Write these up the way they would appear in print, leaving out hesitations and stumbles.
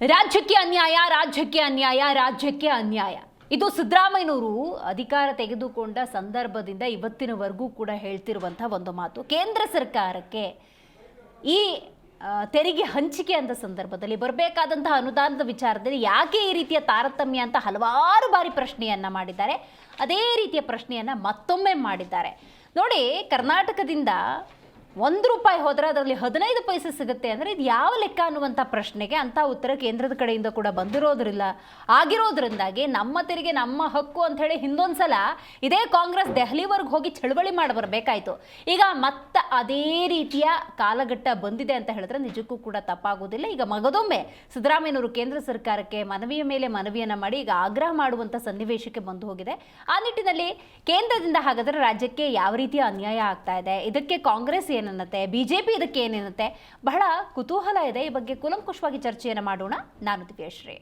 ರಾಜ್ಯಕ್ಕೆ ಅನ್ಯಾಯ, ರಾಜ್ಯಕ್ಕೆ ಅನ್ಯಾಯ, ರಾಜ್ಯಕ್ಕೆ ಅನ್ಯಾಯ. ಇದು ಸಿದ್ದರಾಮಯ್ಯನವರು ಅಧಿಕಾರ ತೆಗೆದುಕೊಂಡ ಸಂದರ್ಭದಿಂದ ಇವತ್ತಿನವರೆಗೂ ಕೂಡ ಹೇಳ್ತಿರುವಂತಹ ಒಂದು ಮಾತು. ಕೇಂದ್ರ ಸರ್ಕಾರಕ್ಕೆ ಈ ತೆರಿಗೆ ಹಂಚಿಕೆ ಅಂತ ಸಂದರ್ಭದಲ್ಲಿ ಬರಬೇಕಾದಂತಹ ಅನುದಾನದ ವಿಚಾರದಲ್ಲಿ ಯಾಕೆ ಈ ರೀತಿಯ ತಾರತಮ್ಯ ಅಂತ ಹಲವಾರು ಬಾರಿ ಪ್ರಶ್ನೆಯನ್ನ ಮಾಡಿದ್ದಾರೆ. ಅದೇ ರೀತಿಯ ಪ್ರಶ್ನೆಯನ್ನ ಮತ್ತೊಮ್ಮೆ ಮಾಡಿದ್ದಾರೆ. ನೋಡಿ, ಕರ್ನಾಟಕದಿಂದ ₹1 ಹೋದರೆ ಅದರಲ್ಲಿ 15 ಪೈಸೆ ಸಿಗುತ್ತೆ ಅಂದರೆ ಇದು ಯಾವ ಲೆಕ್ಕ ಅನ್ನುವಂಥ ಪ್ರಶ್ನೆಗೆ ಅಂಥ ಉತ್ತರ ಕೇಂದ್ರದ ಕಡೆಯಿಂದ ಕೂಡ ಆಗಿರೋದ್ರಿಂದಾಗಿ ನಮ್ಮ ತೆರಿಗೆ ನಮ್ಮ ಹಕ್ಕು ಅಂತ ಹೇಳಿ ಹಿಂದೊಂದು ಸಲ ಇದೇ ಕಾಂಗ್ರೆಸ್ ದೆಹಲಿವರೆಗೆ ಹೋಗಿ ಚಳವಳಿ ಮಾಡಿ ಬರಬೇಕಾಯಿತು. ಈಗ ಮತ್ತೆ ಅದೇ ರೀತಿಯ ಕಾಲಘಟ್ಟ ಬಂದಿದೆ ಅಂತ ಹೇಳಿದ್ರೆ ನಿಜಕ್ಕೂ ಕೂಡ ತಪ್ಪಾಗೋದಿಲ್ಲ. ಈಗ ಮಗದೊಮ್ಮೆ ಸಿದ್ದರಾಮಯ್ಯನವರು ಕೇಂದ್ರ ಸರ್ಕಾರಕ್ಕೆ ಮನವಿಯ ಮೇಲೆ ಮನವಿಯನ್ನು ಮಾಡಿ ಈಗ ಆಗ್ರಹ ಮಾಡುವಂಥ ಸನ್ನಿವೇಶಕ್ಕೆ ಬಂದು ಹೋಗಿದೆ. ಆ ನಿಟ್ಟಿನಲ್ಲಿ ಕೇಂದ್ರದಿಂದ ಹಾಗಾದರೆ ರಾಜ್ಯಕ್ಕೆ ಯಾವ ರೀತಿಯ ಅನ್ಯಾಯ ಆಗ್ತಾ ಇದೆ, ಇದಕ್ಕೆ ಕಾಂಗ್ರೆಸ್ ಏನನ್ನತ್ತೆ, ಬಿಜೆಪಿ ಇದಕ್ಕೆ ಏನೇನತ್ತೆ, ಬಹಳ ಕುತೂಹಲ ಇದೆ. ಈ ಬಗ್ಗೆ ಕೂಲಂಕುಷವಾಗಿ ಚರ್ಚೆಯನ್ನು ಮಾಡೋಣ. ನಾನು ದಿವ್ಯಶ್ರೀ.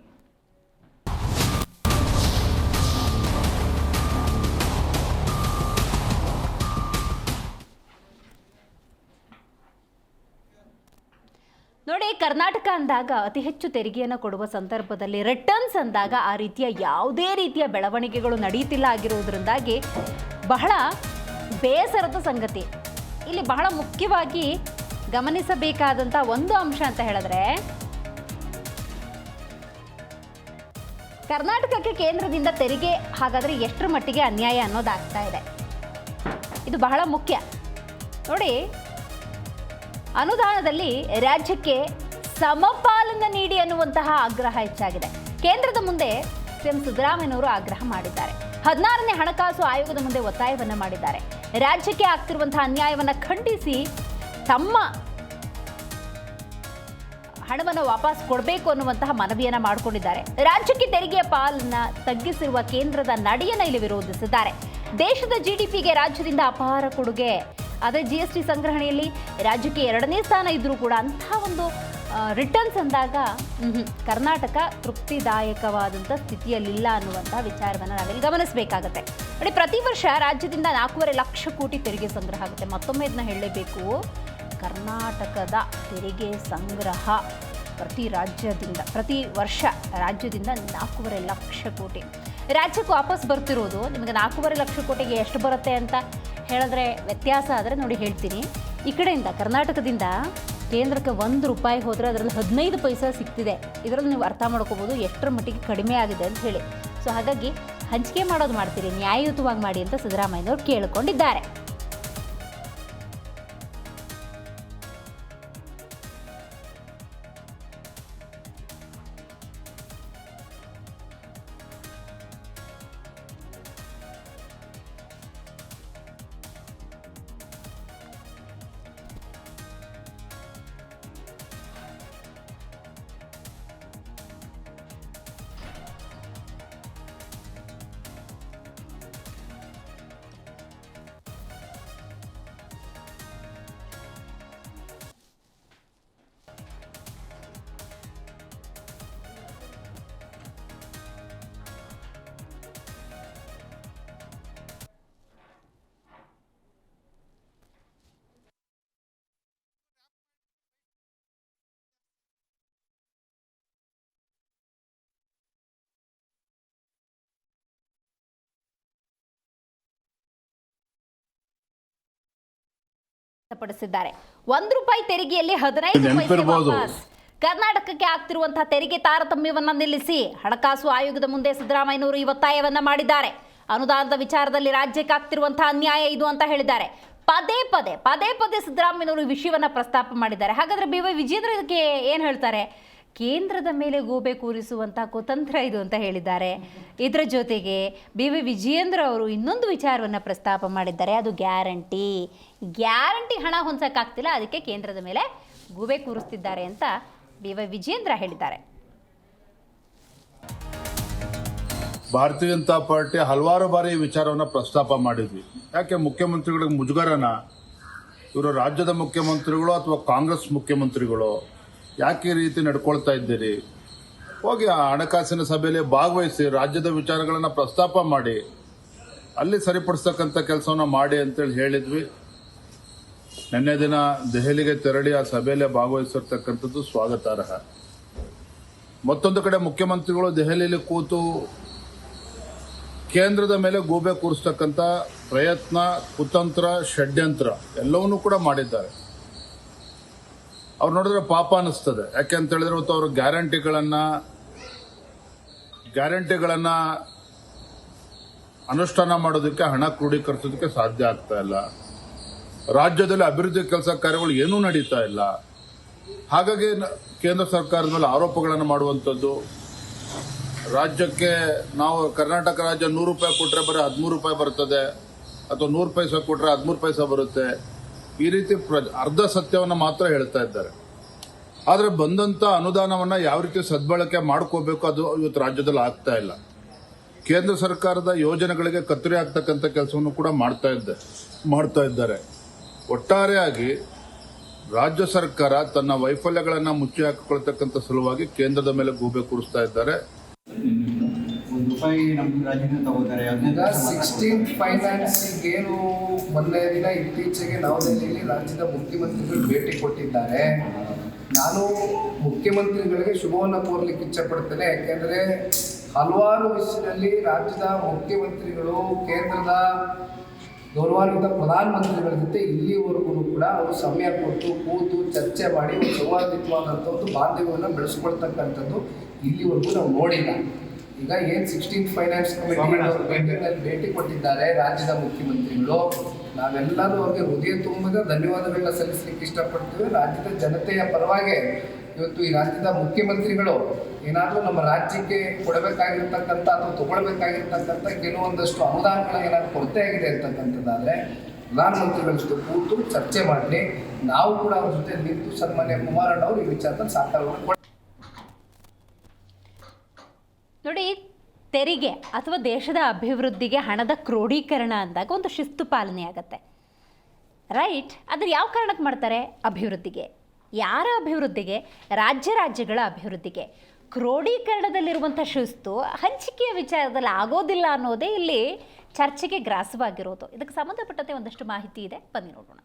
ನೋಡಿ, ಕರ್ನಾಟಕ ಅಂದಾಗ ಅತಿ ಹೆಚ್ಚು ತೆರಿಗೆಯನ್ನು ಕೊಡುವ ಸಂದರ್ಭದಲ್ಲಿ ರಿಟರ್ನ್ಸ್ ಅಂದಾಗ ಆ ರೀತಿಯ ಯಾವುದೇ ರೀತಿಯ ಬೆಳವಣಿಗೆಗಳು ನಡೆಯುತ್ತಿಲ್ಲ ಆಗಿರುವುದರಿಂದಾಗಿ ಬಹಳ ಬೇಸರದ ಸಂಗತಿ. ಇಲ್ಲಿ ಬಹಳ ಮುಖ್ಯವಾಗಿ ಗಮನಿಸಬೇಕಾದಂಥ ಒಂದು ಅಂಶ ಅಂತ ಹೇಳಿದ್ರೆ, ಕರ್ನಾಟಕಕ್ಕೆ ಕೇಂದ್ರದಿಂದ ತೆರಿಗೆ ಹಾಗಾದರೆ ಎಷ್ಟರ ಮಟ್ಟಿಗೆ ಅನ್ಯಾಯ ಅನ್ನೋದಾಗ್ತಾ ಇದೆ. ಇದು ಬಹಳ ಮುಖ್ಯ. ನೋಡಿ, ಅನುದಾನದಲ್ಲಿ ರಾಜ್ಯಕ್ಕೆ ಸಮಪಾಲನ ನೀಡಿ ಅನ್ನುವಂತಹ ಆಗ್ರಹ ಹೆಚ್ಚಾಗಿದೆ. ಕೇಂದ್ರದ ಮುಂದೆ ಸಿಎಂ ಸಿದ್ದರಾಮಯ್ಯನವರು ಆಗ್ರಹ ಮಾಡಿದ್ದಾರೆ. 16ನೇ ಹಣಕಾಸು ಆಯೋಗದ ಮುಂದೆ ಒತ್ತಾಯವನ್ನು ಮಾಡಿದ್ದಾರೆ. ರಾಜ್ಯಕ್ಕೆ ಆಗ್ತಿರುವಂತಹ ಅನ್ಯಾಯವನ್ನು ಖಂಡಿಸಿ ತಮ್ಮ ಹಣವನ್ನು ವಾಪಸ್ ಕೊಡಬೇಕು ಅನ್ನುವಂತಹ ಮನವಿಯನ್ನು ಮಾಡಿಕೊಂಡಿದ್ದಾರೆ. ರಾಜ್ಯಕ್ಕೆ ತೆರಿಗೆಯ ಪಾಲನ್ನ ತಗ್ಗಿಸಿರುವ ಕೇಂದ್ರದ ನಡೆಯನ್ನು ಇಲ್ಲಿ ವಿರೋಧಿಸಿದ್ದಾರೆ. ದೇಶದ GDPಗೆ ರಾಜ್ಯದಿಂದ ಅಪಾರ ಕೊಡುಗೆ, ಅದೇ GST ಸಂಗ್ರಹಣೆಯಲ್ಲಿ ರಾಜ್ಯಕ್ಕೆ 2ನೇ ಸ್ಥಾನ ಇದ್ರೂ ಕೂಡ ಅಂತಹ ಒಂದು ರಿಟರ್ನ್ಸ್ ಅಂದಾಗ ಕರ್ನಾಟಕ ತೃಪ್ತಿದಾಯಕವಾದಂಥ ಸ್ಥಿತಿಯಲ್ಲಿಲ್ಲ ಅನ್ನುವಂಥ ವಿಚಾರವನ್ನು ನಾವಿಲ್ಲಿ ಗಮನಿಸಬೇಕಾಗತ್ತೆ. ನೋಡಿ, ಪ್ರತಿ ವರ್ಷ ರಾಜ್ಯದಿಂದ 4.5 ಲಕ್ಷ ಕೋಟಿ ತೆರಿಗೆ ಸಂಗ್ರಹ ಆಗುತ್ತೆ. ಮತ್ತೊಮ್ಮೆ ಇದನ್ನ ಹೇಳಲೇಬೇಕು, ಕರ್ನಾಟಕದ ತೆರಿಗೆ ಸಂಗ್ರಹ ಪ್ರತಿ ವರ್ಷ ರಾಜ್ಯದಿಂದ 4.5 ಲಕ್ಷ ಕೋಟಿ ರಾಜ್ಯಕ್ಕೆ ವಾಪಸ್ ಬರ್ತಿರೋದು. ನಿಮಗೆ 4.5 ಲಕ್ಷ ಕೋಟಿಗೆ ಎಷ್ಟು ಬರುತ್ತೆ ಅಂತ ಹೇಳಿದ್ರೆ ವ್ಯತ್ಯಾಸ ಆದರೆ ನೋಡಿ ಹೇಳ್ತೀನಿ. ಈ ಕಡೆಯಿಂದ ಕರ್ನಾಟಕದಿಂದ ಕೇಂದ್ರಕ್ಕೆ ₹1 ಹೋದರೆ ಅದರಲ್ಲಿ 15 ಪೈಸೆ ಸಿಗ್ತಿದೆ. ಇದರಲ್ಲಿ ನೀವು ಅರ್ಥ ಮಾಡ್ಕೋಬೋದು ಎಷ್ಟರ ಮಟ್ಟಿಗೆ ಕಡಿಮೆ ಆಗಿದೆ ಅಂತ ಹೇಳಿ. ಸೊ ಹಾಗಾಗಿ ಹಂಚಿಕೆ ಮಾಡೋದು ಮಾಡ್ತೀರಿ, ನ್ಯಾಯಯುತವಾಗಿ ಮಾಡಿ ಅಂತ ಸಿದ್ದರಾಮಯ್ಯನವರು ಕೇಳಿಕೊಂಡಿದ್ದಾರೆ. ಪಡಿಸಿದ್ದಾರೆ. ₹1 ತೆರಿಗೆಯಲ್ಲಿ 15 ಪೈಸೆ ವಾಪಸ್. ಕರ್ನಾಟಕಕ್ಕೆ ಆಗ್ತಿರುವಂತಹ ತೆರಿಗೆ ತಾರತಮ್ಯವನ್ನ ನಿಲ್ಲಿಸಿ ಹಣಕಾಸು ಆಯೋಗದ ಮುಂದೆ ಸಿದ್ದರಾಮಯ್ಯನವರು ಈ ಒತ್ತಾಯವನ್ನ ಮಾಡಿದ್ದಾರೆ. ಅನುದಾನದ ವಿಚಾರದಲ್ಲಿ ರಾಜ್ಯಕ್ಕೆ ಆಗ್ತಿರುವಂತಹ ಅನ್ಯಾಯ ಇದು ಅಂತ ಹೇಳಿದ್ದಾರೆ. ಪದೇ ಪದೇ ಸಿದ್ದರಾಮಯ್ಯನವರು ಈ ವಿಷಯವನ್ನ ಪ್ರಸ್ತಾಪ ಮಾಡಿದ್ದಾರೆ. ಹಾಗಾದ್ರೆ BY ವಿಜೇಂದ್ರ ಇದಕ್ಕೆ ಏನು ಹೇಳ್ತಾರೆ? ಕೇಂದ್ರದ ಮೇಲೆ ಗೂಬೆ ಕೂರಿಸುವಂತಹ ಕುತಂತ್ರ ಇದು ಅಂತ ಹೇಳಿದ್ದಾರೆ. ಇದರ ಜೊತೆಗೆ BY ವಿಜೇಂದ್ರ ಅವರು ಇನ್ನೊಂದು ವಿಚಾರವನ್ನು ಪ್ರಸ್ತಾಪ ಮಾಡಿದ್ದಾರೆ. ಅದು ಗ್ಯಾರಂಟಿ ಹಣ ಹೊಂದಕ್ಕಾಗ್ತಿಲ್ಲ, ಅದಕ್ಕೆ ಕೇಂದ್ರದ ಮೇಲೆ ಗೂಬೆ ಕೂರಿಸ್ತಿದ್ದಾರೆ ಅಂತ BY ವಿಜೇಂದ್ರ ಹೇಳಿದ್ದಾರೆ. ಭಾರತೀಯ ಜನತಾ ಪಾರ್ಟಿ ಹಲವಾರು ಬಾರಿ ವಿಚಾರವನ್ನು ಪ್ರಸ್ತಾಪ ಮಾಡಿದ್ವಿ. ಯಾಕೆ ಮುಖ್ಯಮಂತ್ರಿಗಳಿಗೆ ಮುಜುಗರನ? ಇವರು ರಾಜ್ಯದ ಮುಖ್ಯಮಂತ್ರಿಗಳು ಅಥವಾ ಕಾಂಗ್ರೆಸ್ ಮುಖ್ಯಮಂತ್ರಿಗಳು ಯಾಕೆ ಈ ರೀತಿ ನಡ್ಕೊಳ್ತಾ ಇದ್ದೀರಿ? ಹೋಗಿ ಆ ಹಣಕಾಸಿನ ಸಭೆಯಲ್ಲಿ ಭಾಗವಹಿಸಿ ರಾಜ್ಯದ ವಿಚಾರಗಳನ್ನು ಪ್ರಸ್ತಾಪ ಮಾಡಿ ಅಲ್ಲಿ ಸರಿಪಡಿಸ್ತಕ್ಕಂಥ ಕೆಲಸವನ್ನು ಮಾಡಿ ಅಂತೇಳಿ ಹೇಳಿದ್ವಿ. ನಿನ್ನೆ ದಿನ ದೆಹಲಿಗೆ ತೆರಳಿ ಆ ಸಭೆಯಲ್ಲೇ ಭಾಗವಹಿಸಿರ್ತಕ್ಕಂಥದ್ದು ಸ್ವಾಗತಾರ್ಹ. ಮತ್ತೊಂದು ಕಡೆ ಮುಖ್ಯಮಂತ್ರಿಗಳು ದೆಹಲಿಯಲ್ಲಿ ಕೂತು ಕೇಂದ್ರದ ಮೇಲೆ ಗೂಬೆ ಕೂರಿಸ್ತಕ್ಕಂಥ ಪ್ರಯತ್ನ, ಕುತಂತ್ರ, ಷಡ್ಯಂತ್ರ ಎಲ್ಲವನ್ನೂ ಕೂಡ ಮಾಡಿದ್ದಾರೆ. ಅವ್ರು ನೋಡಿದ್ರೆ ಪಾಪ ಅನಿಸ್ತದೆ. ಯಾಕೆ ಅಂತ ಹೇಳಿದ್ರೆ ಇವತ್ತು ಅವರು ಗ್ಯಾರಂಟಿಗಳನ್ನ ಅನುಷ್ಠಾನ ಮಾಡೋದಕ್ಕೆ, ಹಣ ಕ್ರೋಢೀಕರಿಸೋದಕ್ಕೆ ಸಾಧ್ಯ ಆಗ್ತಾ ಇಲ್ಲ. ರಾಜ್ಯದಲ್ಲಿ ಅಭಿವೃದ್ಧಿ ಕೆಲಸ ಕಾರ್ಯಗಳು ಏನೂ ನಡೀತಾ ಇಲ್ಲ. ಹಾಗಾಗಿ ಕೇಂದ್ರ ಸರ್ಕಾರದ ಮೇಲೆ ಆರೋಪಗಳನ್ನು ಮಾಡುವಂಥದ್ದು, ರಾಜ್ಯಕ್ಕೆ ನಾವು ಕರ್ನಾಟಕ ರಾಜ್ಯ 100 ರೂಪಾಯಿ ಕೊಟ್ಟರೆ ಬರೀ 13 ರೂಪಾಯಿ ಬರ್ತದೆ, ಅಥವಾ 100 ಪೈಸೆ ಕೊಟ್ಟರೆ 13 ಪೈಸೆ ಬರುತ್ತೆ, ಈ ರೀತಿ ಅರ್ಧ ಸತ್ಯವನ್ನು ಮಾತ್ರ ಹೇಳ್ತಾ ಇದ್ದಾರೆ. ಆದರೆ ಬಂದಂಥ ಅನುದಾನವನ್ನು ಯಾವ ರೀತಿ ಸದ್ಬಳಕೆ ಮಾಡ್ಕೋಬೇಕು ಅದು ಇವತ್ತು ರಾಜ್ಯದಲ್ಲಿ ಆಗ್ತಾ ಇಲ್ಲ. ಕೇಂದ್ರ ಸರ್ಕಾರದ ಯೋಜನೆಗಳಿಗೆ ಕತ್ತರಿ ಆಗ್ತಕ್ಕಂಥ ಕೆಲಸವನ್ನು ಕೂಡ ಮಾಡ್ತಾ ಇದ್ದಾರೆ. ಒಟ್ಟಾರೆಯಾಗಿ ರಾಜ್ಯ ಸರ್ಕಾರ ತನ್ನ ವೈಫಲ್ಯಗಳನ್ನು ಮುಚ್ಚಿ ಹಾಕಿಕೊಳ್ತಕ್ಕಂಥ ಸಲುವಾಗಿ ಕೇಂದ್ರದ ಮೇಲೆ ಗೂಬೆ ಕೂರಿಸ್ತಾ ಇದ್ದಾರೆ. ರೂಪಾಯಿ ನಮ್ಮ ರಾಜ್ಯದಿಂದ ತಗೋತಾರೆ. ಈಗ 16th ಫೈನಾನ್ಸಿಗೇನು ಮೊನ್ನೆ ದಿನ ಇತ್ತೀಚೆಗೆ ನವದೆಹಲಿಯಲ್ಲಿ ರಾಜ್ಯದ ಮುಖ್ಯಮಂತ್ರಿಗಳು ಭೇಟಿ ಕೊಟ್ಟಿದ್ದಾರೆ. ನಾನು ಮುಖ್ಯಮಂತ್ರಿಗಳಿಗೆ ಶುಭವನ್ನು ಕೋರ್ಲಿಕ್ಕೆ ಇಚ್ಛಪಡ್ತೇನೆ. ಯಾಕೆಂದರೆ ಹಲವಾರು ವಿಷಯದಲ್ಲಿ ರಾಜ್ಯದ ಮುಖ್ಯಮಂತ್ರಿಗಳು ಕೇಂದ್ರದ ಗೌರವಾನ್ವಿತ ಪ್ರಧಾನಮಂತ್ರಿಗಳ ಜೊತೆ ಇಲ್ಲಿವರೆಗೂ ಕೂಡ ಅವರು ಸಮಯ ಕೊಟ್ಟು ಕೂತು ಚರ್ಚೆ ಮಾಡಿ ಒಂದು ಸೌಹಾರ್ದಯುತವಾದಂಥ ಒಂದು ಬಾಂಧವ್ಯವನ್ನು ಬೆಳೆಸ್ಕೊಳ್ತಕ್ಕಂಥದ್ದು ಇಲ್ಲಿವರೆಗೂ ನಾವು ನೋಡಿಲ್ಲ. ಈಗ ಏನು 16th ಫೈನಾನ್ಸ್ ಕಮಿಟಿ ಭೇಟಿ ಕೊಟ್ಟಿದ್ದಾರೆ ರಾಜ್ಯದ ಮುಖ್ಯಮಂತ್ರಿಗಳು, ನಾವೆಲ್ಲರೂ ಅವ್ರಿಗೆ ಹೃದಯ ತುಂಬದ ಧನ್ಯವಾದಗಳನ್ನ ಸಲ್ಲಿಸಲಿಕ್ಕೆ ಇಷ್ಟಪಡ್ತೀವಿ. ರಾಜ್ಯದ ಜನತೆಯ ಪರವಾಗಿ ಇವತ್ತು ಈ ರಾಜ್ಯದ ಮುಖ್ಯಮಂತ್ರಿಗಳು ಏನಾದರೂ ನಮ್ಮ ರಾಜ್ಯಕ್ಕೆ ಕೊಡಬೇಕಾಗಿರ್ತಕ್ಕಂಥ ಅಥವಾ ತಗೊಳ್ಬೇಕಾಗಿರ್ತಕ್ಕಂಥ ಕೆಲವೊಂದಷ್ಟು ಅನುದಾನಗಳ ಏನಾದರೂ ಕೊರತೆ ಆಗಿದೆ ಅಂತಕ್ಕಂಥದ್ದಾದರೆ ಪ್ರಧಾನಮಂತ್ರಿಗಳ ಜೊತೆ ಕೂತು ಚರ್ಚೆ ಮಾಡಲಿ. ನಾವು ಕೂಡ ಅವ್ರ ಜೊತೆ ನಿಂತು ಸನ್ಮಾನ್ಯ ಕುಮಾರಣ್ಣವರು ಈ ವಿಚಾರದಲ್ಲಿ ಸಹಕಾರವನ್ನು ನೋಡಿ, ತೆರಿಗೆ ಅಥವಾ ದೇಶದ ಅಭಿವೃದ್ಧಿಗೆ ಹಣದ ಕ್ರೋಢೀಕರಣ ಅಂದಾಗ ಒಂದು ಶಿಸ್ತು ಪಾಲನೆ ಆಗುತ್ತೆ, ರೈಟ್? ಆದರೆ ಯಾವ ಕಾರಣಕ್ಕೆ ಮಾಡ್ತಾರೆ? ಅಭಿವೃದ್ಧಿಗೆ. ಯಾರ ಅಭಿವೃದ್ಧಿಗೆ? ರಾಜ್ಯಗಳ ಅಭಿವೃದ್ಧಿಗೆ. ಕ್ರೋಢೀಕರಣದಲ್ಲಿರುವಂಥ ಶಿಸ್ತು ಹಂಚಿಕೆಯ ವಿಚಾರದಲ್ಲಿ ಆಗೋದಿಲ್ಲ ಅನ್ನೋದೇ ಇಲ್ಲಿ ಚರ್ಚೆಗೆ ಗ್ರಾಸವಾಗಿರೋದು. ಇದಕ್ಕೆ ಸಂಬಂಧಪಟ್ಟಂತೆ ಒಂದಷ್ಟು ಮಾಹಿತಿ ಇದೆ, ಬನ್ನಿ ನೋಡೋಣ.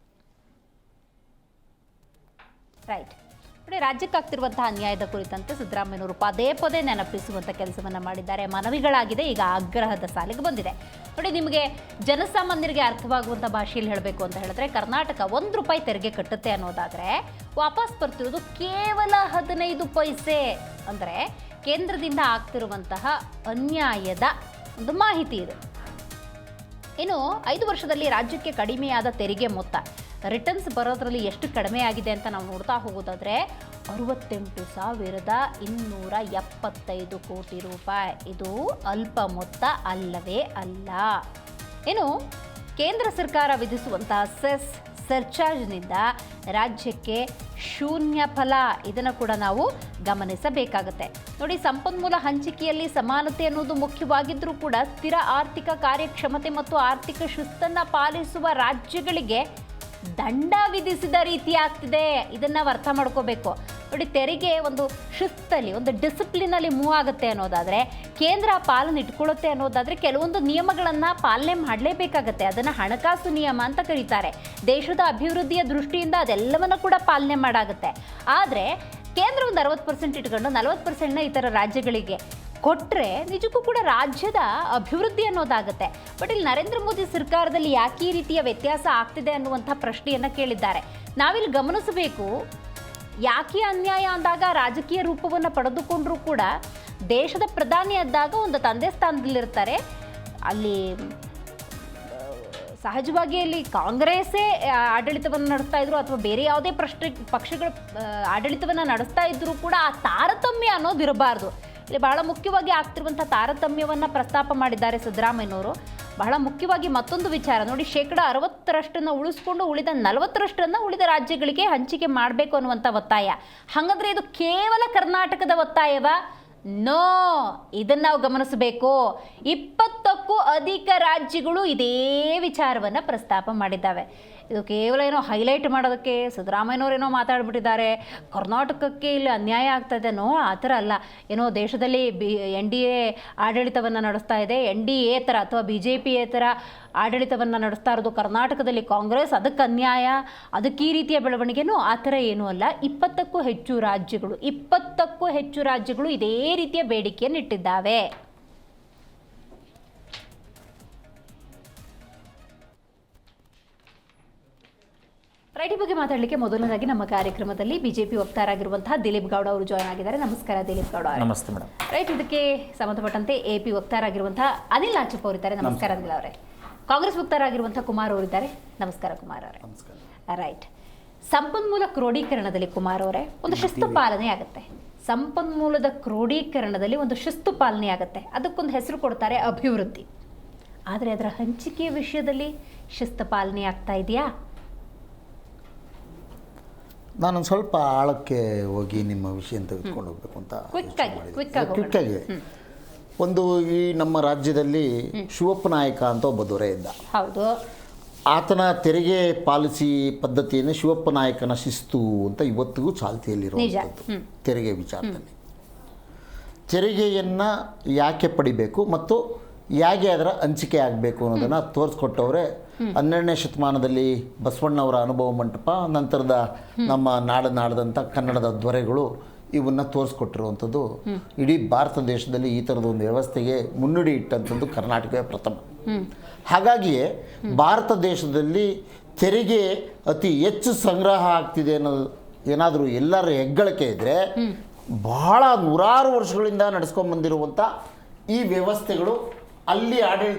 ರೈಟ್ ನೋಡಿ, ರಾಜ್ಯಕ್ಕಾಗ್ತಿರುವಂತಹ ಅನ್ಯಾಯದ ಕುರಿತಂತೆ ಸಿದ್ದರಾಮಯ್ಯನವರು ಪದೇ ಪದೇ ನೆನಪಿಸುವಂಥ ಕೆಲಸವನ್ನು ಮಾಡಿದ್ದಾರೆ. ಮನವಿಗಳಾಗಿದೆ, ಈಗ ಆಗ್ರಹದ ಸಾಲಿಗೆ ಬಂದಿದೆ. ನೋಡಿ, ನಿಮಗೆ ಜನಸಾಮಾನ್ಯರಿಗೆ ಅರ್ಥವಾಗುವಂಥ ಭಾಷೆಯಲ್ಲಿ ಹೇಳಬೇಕು ಅಂತ ಹೇಳಿದ್ರೆ, ಕರ್ನಾಟಕ 1 ರೂಪಾಯಿ ತೆರಿಗೆ ಕಟ್ಟುತ್ತೆ ಅನ್ನೋದಾದರೆ ವಾಪಸ್ ಬರ್ತಿರೋದು ಕೇವಲ 15 ಪೈಸೆ. ಅಂದರೆ ಕೇಂದ್ರದಿಂದ ಆಗ್ತಿರುವಂತಹ ಅನ್ಯಾಯದ ಒಂದು ಮಾಹಿತಿ ಇದೆ. ಇನ್ನು 5 ವರ್ಷದಲ್ಲಿ ರಾಜ್ಯಕ್ಕೆ ಕಡಿಮೆಯಾದ ತೆರಿಗೆ ಮೊತ್ತ, ರಿಟರ್ನ್ಸ್ ಬರೋದ್ರಲ್ಲಿ ಎಷ್ಟು ಕಡಿಮೆ ಆಗಿದೆ ಅಂತ ನಾವು ನೋಡ್ತಾ ಹೋಗೋದಾದರೆ 68,275 ಕೋಟಿ ರೂಪಾಯಿ. ಇದು ಅಲ್ಪ ಮೊತ್ತ ಅಲ್ಲವೇ ಅಲ್ಲ. ಇನ್ನು ಕೇಂದ್ರ ಸರ್ಕಾರ ವಿಧಿಸುವಂತಹ ಸೆಸ್ ಸರ್ಚಾರ್ಜ್ನಿಂದ ರಾಜ್ಯಕ್ಕೆ ಶೂನ್ಯ ಫಲ. ಇದನ್ನು ಕೂಡ ನಾವು ಗಮನಿಸಬೇಕಾಗುತ್ತೆ. ನೋಡಿ, ಸಂಪನ್ಮೂಲ ಹಂಚಿಕೆಯಲ್ಲಿ ಸಮಾನತೆ ಅನ್ನೋದು ಮುಖ್ಯವಾಗಿದ್ದರೂ ಕೂಡ ಸ್ಥಿರ ಆರ್ಥಿಕ ಕಾರ್ಯಕ್ಷಮತೆ ಮತ್ತು ಆರ್ಥಿಕ ಶಿಸ್ತನ್ನು ಪಾಲಿಸುವ ರಾಜ್ಯಗಳಿಗೆ ದಂಡ ವಿಧಿಸಿದ ರೀತಿ ಆಗ್ತಿದೆ. ಇದನ್ನು ನಾವು ಅರ್ಥ ಮಾಡ್ಕೋಬೇಕು. ನೋಡಿ, ತೆರಿಗೆ ಒಂದು ಶಿಸ್ತಲ್ಲಿ, ಒಂದು ಡಿಸಿಪ್ಲಿನಲ್ಲಿ ಮೂವ್ ಆಗುತ್ತೆ ಅನ್ನೋದಾದರೆ, ಕೇಂದ್ರ ಪಾಲನೆ ಇಟ್ಕೊಳ್ಳುತ್ತೆ ಅನ್ನೋದಾದರೆ ಕೆಲವೊಂದು ನಿಯಮಗಳನ್ನು ಪಾಲನೆ ಮಾಡಲೇಬೇಕಾಗತ್ತೆ. ಅದನ್ನು ಹಣಕಾಸು ನಿಯಮ ಅಂತ ಕರೀತಾರೆ. ದೇಶದ ಅಭಿವೃದ್ಧಿಯ ದೃಷ್ಟಿಯಿಂದ ಅದೆಲ್ಲವನ್ನು ಕೂಡ ಪಾಲನೆ ಮಾಡಾಗುತ್ತೆ. ಆದರೆ ಕೇಂದ್ರ ಒಂದು 60% ಇಟ್ಕೊಂಡು 40%ನ ಇತರ ರಾಜ್ಯಗಳಿಗೆ ಕೊಟ್ಟರೆ ನಿಜಕ್ಕೂ ಕೂಡ ರಾಜ್ಯದ ಅಭಿವೃದ್ಧಿ ಅನ್ನೋದಾಗುತ್ತೆ. ಬಟ್ ಇಲ್ಲಿ ನರೇಂದ್ರ ಮೋದಿ ಸರ್ಕಾರದಲ್ಲಿ ಯಾಕೆ ಈ ರೀತಿಯ ವ್ಯತ್ಯಾಸ ಆಗ್ತಿದೆ ಅನ್ನುವಂಥ ಪ್ರಶ್ನೆಯನ್ನು ಕೇಳಿದ್ದಾರೆ. ನಾವಿಲ್ಲಿ ಗಮನಿಸಬೇಕು, ಯಾಕೆ ಅನ್ಯಾಯ ಅಂದಾಗ ರಾಜಕೀಯ ರೂಪವನ್ನು ಪಡೆದುಕೊಂಡರೂ ಕೂಡ ದೇಶದ ಪ್ರಧಾನಿ ಆದಾಗ ಒಂದು ತಂದೆ ಸ್ಥಾನದಲ್ಲಿರ್ತಾರೆ. ಅಲ್ಲಿ ಸಹಜವಾಗಿ ಅಲ್ಲಿ ಕಾಂಗ್ರೆಸ್ಸೇ ಆಡಳಿತವನ್ನು ನಡೆಸ್ತಾ ಇದ್ರು ಅಥವಾ ಬೇರೆ ಯಾವುದೇ ಪಕ್ಷಗಳು ಆಡಳಿತವನ್ನು ನಡೆಸ್ತಾ ಇದ್ರೂ ಕೂಡ ಆ ತಾರತಮ್ಯ ಅನ್ನೋದು ಇರಬಾರ್ದು. ಇಲ್ಲಿ ಬಹಳ ಮುಖ್ಯವಾಗಿ ಆಗ್ತಿರುವಂಥ ತಾರತಮ್ಯವನ್ನು ಪ್ರಸ್ತಾಪ ಮಾಡಿದ್ದಾರೆ ಸಿದ್ದರಾಮಯ್ಯನವರು. ಬಹಳ ಮುಖ್ಯವಾಗಿ ಮತ್ತೊಂದು ವಿಚಾರ ನೋಡಿ, 60% ಉಳಿಸ್ಕೊಂಡು ಉಳಿದ 40% ಉಳಿದ ರಾಜ್ಯಗಳಿಗೆ ಹಂಚಿಕೆ ಮಾಡಬೇಕು ಅನ್ನುವಂಥ ಒತ್ತಾಯ. ಹಾಗಾದರೆ ಇದು ಕೇವಲ ಕರ್ನಾಟಕದ ಒತ್ತಾಯವಾ? ನೋ, ಇದನ್ನು ನಾವು ಗಮನಿಸಬೇಕು. 20ಕ್ಕೂ ಅಧಿಕ ರಾಜ್ಯಗಳು ಇದೇ ವಿಚಾರವನ್ನು ಪ್ರಸ್ತಾಪ ಮಾಡಿದ್ದಾವೆ. ಇದು ಕೇವಲ ಏನೋ ಹೈಲೈಟ್ ಮಾಡೋದಕ್ಕೆ ಸಿದ್ದರಾಮಯ್ಯನವರೇನೋ ಮಾತಾಡ್ಬಿಟ್ಟಿದ್ದಾರೆ, ಕರ್ನಾಟಕಕ್ಕೆ ಇಲ್ಲಿ ಅನ್ಯಾಯ ಆಗ್ತಾ ಇದೆನೋ ಆ ಥರ ಅಲ್ಲ. ಏನೋ ದೇಶದಲ್ಲಿ NDA ಆಡಳಿತವನ್ನು ನಡೆಸ್ತಾ ಇದೆ, NDA ಥರ ಅಥವಾ BJP ಥರ ಆಡಳಿತವನ್ನು ನಡೆಸ್ತಾ ಇರೋದು ಕರ್ನಾಟಕದಲ್ಲಿ ಕಾಂಗ್ರೆಸ್, ಅದಕ್ಕೆ ಅನ್ಯಾಯ, ಅದಕ್ಕೆ ಈ ರೀತಿಯ ಬೆಳವಣಿಗೆನೂ ಆ ಥರ ಏನೂ ಅಲ್ಲ. 20ಕ್ಕೂ ಹೆಚ್ಚು ರಾಜ್ಯಗಳು ಇದೇ ರೀತಿಯ ಬೇಡಿಕೆಯನ್ನು ಇಟ್ಟಿದ್ದಾವೆ. ರೈಟ್, ಈ ಬಗ್ಗೆ ಮಾತಾಡಲಿಕ್ಕೆ ಮೊದಲನೇದಾಗಿ ನಮ್ಮ ಕಾರ್ಯಕ್ರಮದಲ್ಲಿ ಬಿಜೆಪಿ ವಕ್ತಾರಾಗಿರುವಂತಹ ದಿಲೀಪ್ ಗೌಡ ಅವರು ಜಾಯ್ನ್ ಆಗಿದ್ದಾರೆ. ನಮಸ್ಕಾರ ದಿಲೀಪ್ ಗೌಡ. ನಮಸ್ತೆ ಮೇಡಮ್. ರೈಟ್, ಇದಕ್ಕೆ ಸಂಬಂಧಪಟ್ಟಂತೆ AP ವಕ್ತಾರಾಗಿರುವಂತಹ ಅನಿಲ್ ಆಚಪ್ಪ ಅವರಿದ್ದಾರೆ. ನಮಸ್ಕಾರ ಅನಿಲ್ ಅವರೇ. ಕಾಂಗ್ರೆಸ್ ವಕ್ತಾರಾಗಿರುವಂತಹ ಕುಮಾರ್ ಅವರಿದ್ದಾರೆ. ನಮಸ್ಕಾರ ಕುಮಾರ್ ಅವರೇ. ರೈಟ್, ಸಂಪನ್ಮೂಲ ಕ್ರೋಢೀಕರಣದಲ್ಲಿ ಕುಮಾರ್ ಅವರೇ ಒಂದು ಶಿಸ್ತು ಪಾಲನೆ ಆಗುತ್ತೆ. ಸಂಪನ್ಮೂಲದ ಕ್ರೋಢೀಕರಣದಲ್ಲಿ ಒಂದು ಶಿಸ್ತು ಪಾಲನೆ ಆಗುತ್ತೆ, ಅದಕ್ಕೊಂದು ಹೆಸರು ಕೊಡ್ತಾರೆ ಅಭಿವೃದ್ಧಿ. ಆದರೆ ಅದರ ಹಂಚಿಕೆಯ ವಿಷಯದಲ್ಲಿ ಶಿಸ್ತು ಪಾಲನೆ ಆಗ್ತಾ ಇದೆಯಾ? ನಾನೊಂದು ಸ್ವಲ್ಪ ಆಳಕ್ಕೆ ಹೋಗಿ ನಿಮ್ಮ ವಿಷಯ ತೆಗೆದುಕೊಂಡು ಹೋಗ್ಬೇಕು ಅಂತ ಕ್ವಿಕ್ಕಾಗಿ. ಒಂದು ಈ ನಮ್ಮ ರಾಜ್ಯದಲ್ಲಿ ಶಿವಪ್ಪ ನಾಯಕ ಅಂತ ಒಬ್ಬ ದೊರೆ ಇದ್ದ. ಹೌದು. ಆತನ ತೆರಿಗೆ ಪಾಲಿಸಿ ಪದ್ಧತಿಯನ್ನು ಶಿವಪ್ಪ ನಾಯಕನ ಶಿಸ್ತು ಅಂತ ಇವತ್ತಿಗೂ ಚಾಲ್ತಿಯಲ್ಲಿರುವಂಥದ್ದು. ತೆರಿಗೆ ವಿಚಾರದಲ್ಲಿ ತೆರಿಗೆಯನ್ನು ಯಾಕೆ ಪಡಿಬೇಕು ಮತ್ತು ಹೇಗೆ ಅದರ ಹಂಚಿಕೆ ಆಗಬೇಕು ಅನ್ನೋದನ್ನು ತೋರಿಸ್ಕೊಟ್ಟವ್ರೆ 12ನೇ ಶತಮಾನದಲ್ಲಿ ಬಸವಣ್ಣವರ ಅನುಭವ ಮಂಟಪ, ನಂತರದ ನಮ್ಮ ನಾಡದಂಥ ಕನ್ನಡದ ದೊರೆಗಳು ಇವನ್ನು ತೋರಿಸ್ಕೊಟ್ಟಿರುವಂಥದ್ದು. ಇಡೀ ಭಾರತ ದೇಶದಲ್ಲಿ ಈ ಥರದ ಒಂದು ವ್ಯವಸ್ಥೆಗೆ ಮುನ್ನುಡಿ ಇಟ್ಟಂಥದ್ದು ಕರ್ನಾಟಕವೇ ಪ್ರಥಮ. ಹಾಗಾಗಿಯೇ ಭಾರತ ದೇಶದಲ್ಲಿ ತೆರಿಗೆ ಅತಿ ಹೆಚ್ಚು ಸಂಗ್ರಹ ಆಗ್ತಿದೆ ಅನ್ನೋದು ಏನಾದರೂ ಎಲ್ಲರ ಹೆಗ್ಗಳಿಕೆ ಇದ್ದರೆ, ಬಹಳ ನೂರಾರು ವರ್ಷಗಳಿಂದ ನಡೆಸ್ಕೊಂಡ್ಬಂದಿರುವಂಥ ಈ ವ್ಯವಸ್ಥೆಗಳು, ಅಲ್ಲಿ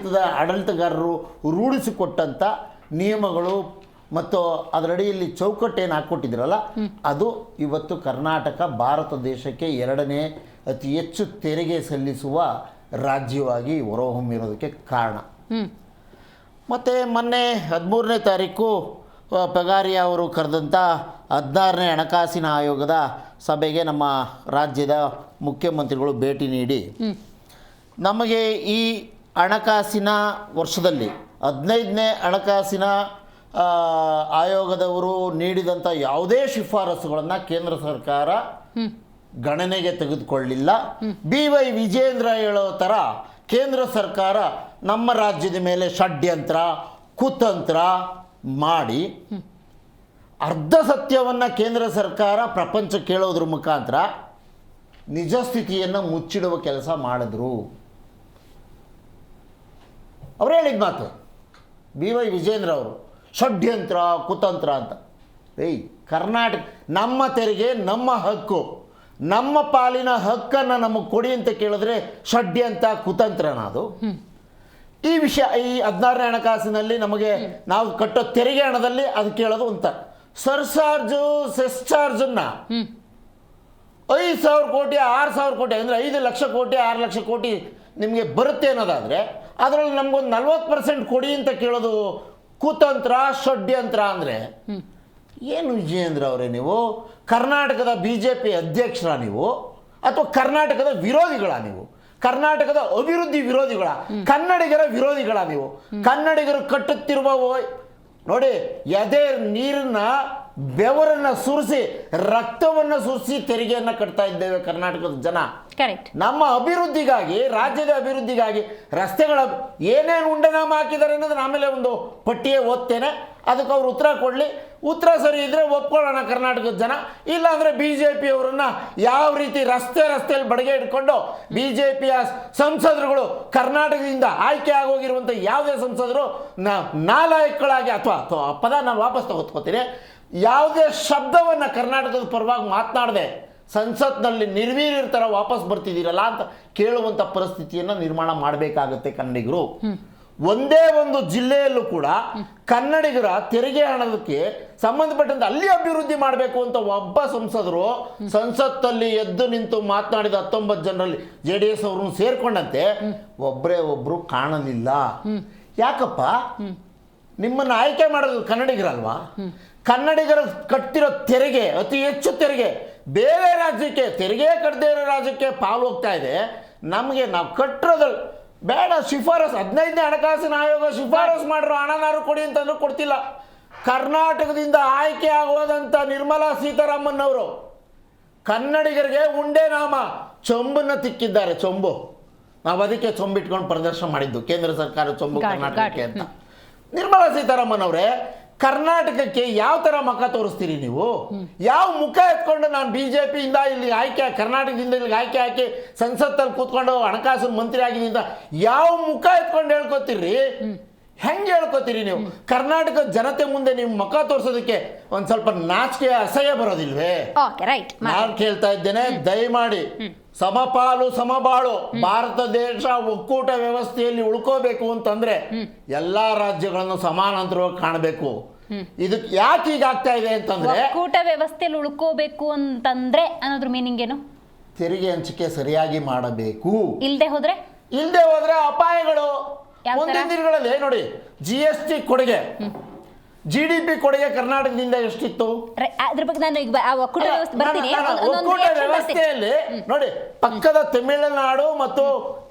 ಆಡಳಿತಗಾರರು ರೂಢಿಸಿಕೊಟ್ಟಂಥ ನಿಯಮಗಳು ಮತ್ತು ಅದರಡಿಯಲ್ಲಿ ಚೌಕಟ್ಟೇನು ಹಾಕ್ಕೊಟ್ಟಿದ್ರಲ್ಲ, ಅದು ಇವತ್ತು ಕರ್ನಾಟಕ ಭಾರತ ದೇಶಕ್ಕೆ 2ನೇ ಅತಿ ಹೆಚ್ಚು ತೆರಿಗೆ ಸಲ್ಲಿಸುವ ರಾಜ್ಯವಾಗಿ ಹೊರಹೊಮ್ಮಿರೋದಕ್ಕೆ ಕಾರಣ. ಮತ್ತು ಮೊನ್ನೆ 13ನೇ ತಾರೀಕು ಪಗಾರಿಯಾ ಅವರು ಕರೆದಂಥ 16ನೇ ಹಣಕಾಸಿನ ಆಯೋಗದ ಸಭೆಗೆ ನಮ್ಮ ರಾಜ್ಯದ ಮುಖ್ಯಮಂತ್ರಿಗಳು ಭೇಟಿ ನೀಡಿ ನಮಗೆ ಈ ಹಣಕಾಸಿನ ವರ್ಷದಲ್ಲಿ 15ನೇ ಹಣಕಾಸಿನ ಆಯೋಗದವರು ನೀಡಿದಂಥ ಯಾವುದೇ ಶಿಫಾರಸುಗಳನ್ನು ಕೇಂದ್ರ ಸರ್ಕಾರ ಗಣನೆಗೆ ತೆಗೆದುಕೊಳ್ಳಿಲ್ಲ. BY ವಿಜೇಂದ್ರ ಹೇಳೋ ಥರ ಕೇಂದ್ರ ಸರ್ಕಾರ ನಮ್ಮ ರಾಜ್ಯದ ಮೇಲೆ ಷಡ್ಯಂತ್ರ ಕುತಂತ್ರ ಮಾಡಿ ಅರ್ಧ ಸತ್ಯವನ್ನು ಕೇಂದ್ರ ಸರ್ಕಾರ ಪ್ರಪಂಚಕ್ಕೆ ಹೇಳೋದ್ರ ಮುಖಾಂತರ ನಿಜ ಸ್ಥಿತಿಯನ್ನು ಮುಚ್ಚಿಡುವ ಕೆಲಸ ಮಾಡಿದ್ರು. ಅವರು ಹೇಳಿದ ಮಾತು BY ವಿಜೇಂದ್ರ ಅವರು, ಷಡ್ಯಂತ್ರ ಕುತಂತ್ರ ಅಂತ. ಕರ್ನಾಟಕ ನಮ್ಮ ತೆರಿಗೆ ನಮ್ಮ ಹಕ್ಕು, ನಮ್ಮ ಪಾಲಿನ ಹಕ್ಕನ್ನು ನಮಗೆ ಕೊಡಿ ಅಂತ ಕೇಳಿದ್ರೆ ಷಡ್ಯಂತ್ರ ಕುತಂತ್ರನ ಅದು? ಈ ವಿಷಯ ಈ 16ನೇ ಹಣಕಾಸಿನಲ್ಲಿ ನಮಗೆ ನಾವು ಕಟ್ಟೋ ತೆರಿಗೆ ಹಣದಲ್ಲಿ ಅದು ಕೇಳೋದು ಅಂತ ಸರ್ಚಾರ್ಜು ಸೆಸ್ಚಾರ್ಜನ್ನು 5,000 ಕೋಟಿ 6,000 ಕೋಟಿ ಅಂದರೆ 5 ಲಕ್ಷ ಕೋಟಿ 6 ಲಕ್ಷ ಕೋಟಿ ನಿಮಗೆ ಬರುತ್ತೆ ಅನ್ನೋದಾದರೆ ಅದರಲ್ಲಿ ನಮಗೊಂದು 40% ಕೊಡಿ ಅಂತ ಕೇಳೋದು ಕುತಂತ್ರ ಷಡ್ಯಂತ್ರ ಅಂದರೆ ಏನು ವಿಜಯೇಂದ್ರ ಅವರೇ? ನೀವು ಕರ್ನಾಟಕದ BJP ಅಧ್ಯಕ್ಷರ ನೀವು, ಅಥವಾ ಕರ್ನಾಟಕದ ವಿರೋಧಿಗಳ ನೀವು? ಕರ್ನಾಟಕದ ಅಭಿವೃದ್ಧಿ ವಿರೋಧಿಗಳ, ಕನ್ನಡಿಗರ ವಿರೋಧಿಗಳ ನೀವು? ಕನ್ನಡಿಗರು ಕಟ್ಟುತ್ತಿರುವ ನೋಡಿ, ಎದೆ ನೀರನ್ನ ಬೆವರನ್ನು ಸುರಿಸಿ ರಕ್ತವನ್ನು ಸುರಿಸಿ ತೆರಿಗೆಯನ್ನು ಕಟ್ತಾ ಇದ್ದೇವೆ ಕರ್ನಾಟಕದ ಜನ. ಕರೆಕ್ಟ್. ನಮ್ಮ ಅಭಿವೃದ್ಧಿಗಾಗಿ, ರಾಜ್ಯದ ಅಭಿವೃದ್ಧಿಗಾಗಿ ರಸ್ತೆಗಳ ಏನೇನು ಉಂಡನಾಮ ಹಾಕಿದ್ದಾರೆ ಅನ್ನೋದನ್ನ ಆಮೇಲೆ ಒಂದು ಪಟ್ಟಿಯೇ ಓದ್ತೇನೆ, ಅದಕ್ಕೆ ಅವ್ರು ಉತ್ತರ ಕೊಡಲಿ. ಉತ್ತರ ಸರಿ ಇದ್ದರೆ ಒಪ್ಕೊಳ್ಳೋಣ ಕರ್ನಾಟಕದ ಜನ, ಇಲ್ಲಾಂದರೆ BJP ಅವರನ್ನ ಯಾವ ರೀತಿ ರಸ್ತೆಯಲ್ಲಿ ಬಡಿಗೆ ಇಟ್ಕೊಂಡು BJPಯ ಸಂಸದರುಗಳು ಕರ್ನಾಟಕದಿಂದ ಆಯ್ಕೆ ಆಗೋಗಿರುವಂಥ ಯಾವುದೇ ಸಂಸದರು ನಾಲಾಯಕಗಳಾಗಿ, ಅಥವಾ ಪದ ನಾನು ವಾಪಸ್ ತಗೋತೀನಿ, ಯಾವುದೇ ಶಬ್ದವನ್ನು ಕರ್ನಾಟಕದ ಪರವಾಗಿ ಮಾತನಾಡದೆ ಸಂಸತ್ನಲ್ಲಿ ನಿರ್ವೀರ್ಯರ ಥರ ವಾಪಸ್ ಬರ್ತಿದ್ದೀರಲ್ಲ ಅಂತ ಕೇಳುವಂಥ ಪರಿಸ್ಥಿತಿಯನ್ನು ನಿರ್ಮಾಣ ಮಾಡಬೇಕಾಗತ್ತೆ ಕನ್ನಡಿಗರು. ಒಂದೇ ಒಂದು ಜಿಲ್ಲೆಯಲ್ಲೂ ಕೂಡ ಕನ್ನಡಿಗರ ತೆರಿಗೆ ಹಣಕ್ಕೆ ಸಂಬಂಧಪಟ್ಟಂತೆ ಅಲ್ಲಿ ಅಭಿವೃದ್ಧಿ ಮಾಡಬೇಕು ಅಂತ ಒಬ್ಬ ಸಂಸದರು ಸಂಸತ್ತಲ್ಲಿ ಎದ್ದು ನಿಂತು ಮಾತನಾಡಿದ 19 ಜನರಲ್ಲಿ JDS ಅವ್ರನ್ನು ಸೇರ್ಕೊಂಡಂತೆ ಒಬ್ಬರು ಕಾಣಲಿಲ್ಲ. ಯಾಕಪ್ಪ? ನಿಮ್ಮನ್ನು ಆಯ್ಕೆ ಮಾಡೋದು ಕನ್ನಡಿಗರಲ್ವಾ? ಕನ್ನಡಿಗರು ಕಟ್ಟಿರೋ ತೆರಿಗೆ, ಅತಿ ಹೆಚ್ಚು ತೆರಿಗೆ ಬೇರೆ ರಾಜ್ಯಕ್ಕೆ, ತೆರಿಗೆ ಕಟ್ಟದೇ ಇರೋ ರಾಜ್ಯಕ್ಕೆ ಪಾಲು ಹೋಗ್ತಾ ಇದೆ. ನಮಗೆ ನಾವು ಕಟ್ಟಿರೋದ್ರಲ್ಲಿ ಬೇಡ ಶಿಫಾರಸು, 15ನೇ ಹಣಕಾಸಿನ ಆಯೋಗ ಶಿಫಾರಸು ಮಾಡಿರೋ ಹಣನಾರು ಕೊಡಿ ಅಂತಂದ್ರೂ ಕೊಡ್ತಿಲ್ಲ. ಕರ್ನಾಟಕದಿಂದ ಆಯ್ಕೆ ಆಗೋದಂತ ನಿರ್ಮಲಾ ಸೀತಾರಾಮನ್ ಅವರು ಕನ್ನಡಿಗರಿಗೆ ಉಂಡೆ ನಾಮ ಚೊಂಬನ್ನ ತಿಕ್ಕಿದ್ದಾರೆ. ಚೊಂಬು, ನಾವು ಅದಕ್ಕೆ ಚೊಂಬಿಟ್ಕೊಂಡು ಪ್ರದರ್ಶನ ಮಾಡಿದ್ದು, ಕೇಂದ್ರ ಸರ್ಕಾರ ಚೊಂಬು ಕರ್ನಾಟಕಕ್ಕೆ ಅಂತ. ನಿರ್ಮಲಾ ಸೀತಾರಾಮನ್ ಅವರೇ, ಕರ್ನಾಟಕಕ್ಕೆ ಯಾವ ತರ ಮುಖ ತೋರಿಸ್ತೀರಿ ನೀವು? ಯಾವ ಮುಖ ಎತ್ಕೊಂಡು ನಾನು ಬಿಜೆಪಿಯಿಂದ ಇಲ್ಲಿ ಆಯ್ಕೆ, ಕರ್ನಾಟಕದಿಂದ ಇಲ್ಲಿಗೆ ಆಯ್ಕೆ ಹಾಕಿ ಸಂಸತ್ತಲ್ಲಿ ಕೂತ್ಕೊಂಡು ಹಣಕಾಸು ಮಂತ್ರಿ ಆಗಿದ್ದರಿಂದ ಯಾವ ಮುಖ ಎತ್ಕೊಂಡು ಹೇಳ್ಕೊತೀರಿ? ಹೆಂಗೆ ಹೇಳ್ಕೊತೀರಿ ನೀವು? ಕರ್ನಾಟಕ ಜನತೆ ಮುಂದೆ ನೀವು ಮುಖ ತೋರಿಸೋದಕ್ಕೆ ಒಂದ್ ಸ್ವಲ್ಪ ನಾಚಿಕೆ, ಅಸಹ್ಯ ಬರೋದಿಲ್ವೇ? ನಾನು ಕೇಳ್ತಾ ಇದ್ದೇನೆ, ದಯಮಾಡಿ ಸಮಪಾಲು ಸಮಬಾಳು ಭಾರತ ದೇಶ ಒಕ್ಕೂಟ ವ್ಯವಸ್ಥೆಯಲ್ಲಿ ಉಳ್ಕೋಬೇಕು ಅಂತಂದ್ರೆ ಎಲ್ಲಾ ರಾಜ್ಯಗಳನ್ನು ಸಮಾನಾಂತರವಾಗಿ ಕಾಣಬೇಕು. ಇದಕ್ಕೆ ಯಾಕೆ ಈಗ ಆಗ್ತಾ ಇದೆ ಅಂತಂದ್ರೆ, ಒಕ್ಕೂಟ ವ್ಯವಸ್ಥೆಯಲ್ಲಿ ಉಳ್ಕೋಬೇಕು ಅಂತಂದ್ರೆ ಅನ್ನೋದ್ರ ಮೀನಿಂಗ್ ಏನು? ತೆರಿಗೆ ಹಂಚಿಕೆ ಸರಿಯಾಗಿ ಮಾಡಬೇಕು. ಇಲ್ದೆ ಹೋದ್ರೆ ಅಪಾಯಗಳು. ಮುಂದಿನ ದಿನಗಳಲ್ಲಿ ನೋಡಿ, GST ಕೊಡುಗೆ, GDP ಕೊಡುಗೆ ಕರ್ನಾಟಕದಿಂದ ಎಷ್ಟಿತ್ತು? ಅದ್ರ ಬಗ್ಗೆ ನಾನು ಈಗ ಒಕ್ಕೂಟ ವ್ಯವಸ್ಥೆ ಬರ್ತೀನಿ. ಒಕ್ಕೂಟ ವ್ಯವಸ್ಥೆಯಲ್ಲಿ ನೋಡಿ, ಪಕ್ಕದ ತಮಿಳುನಾಡು ಮತ್ತು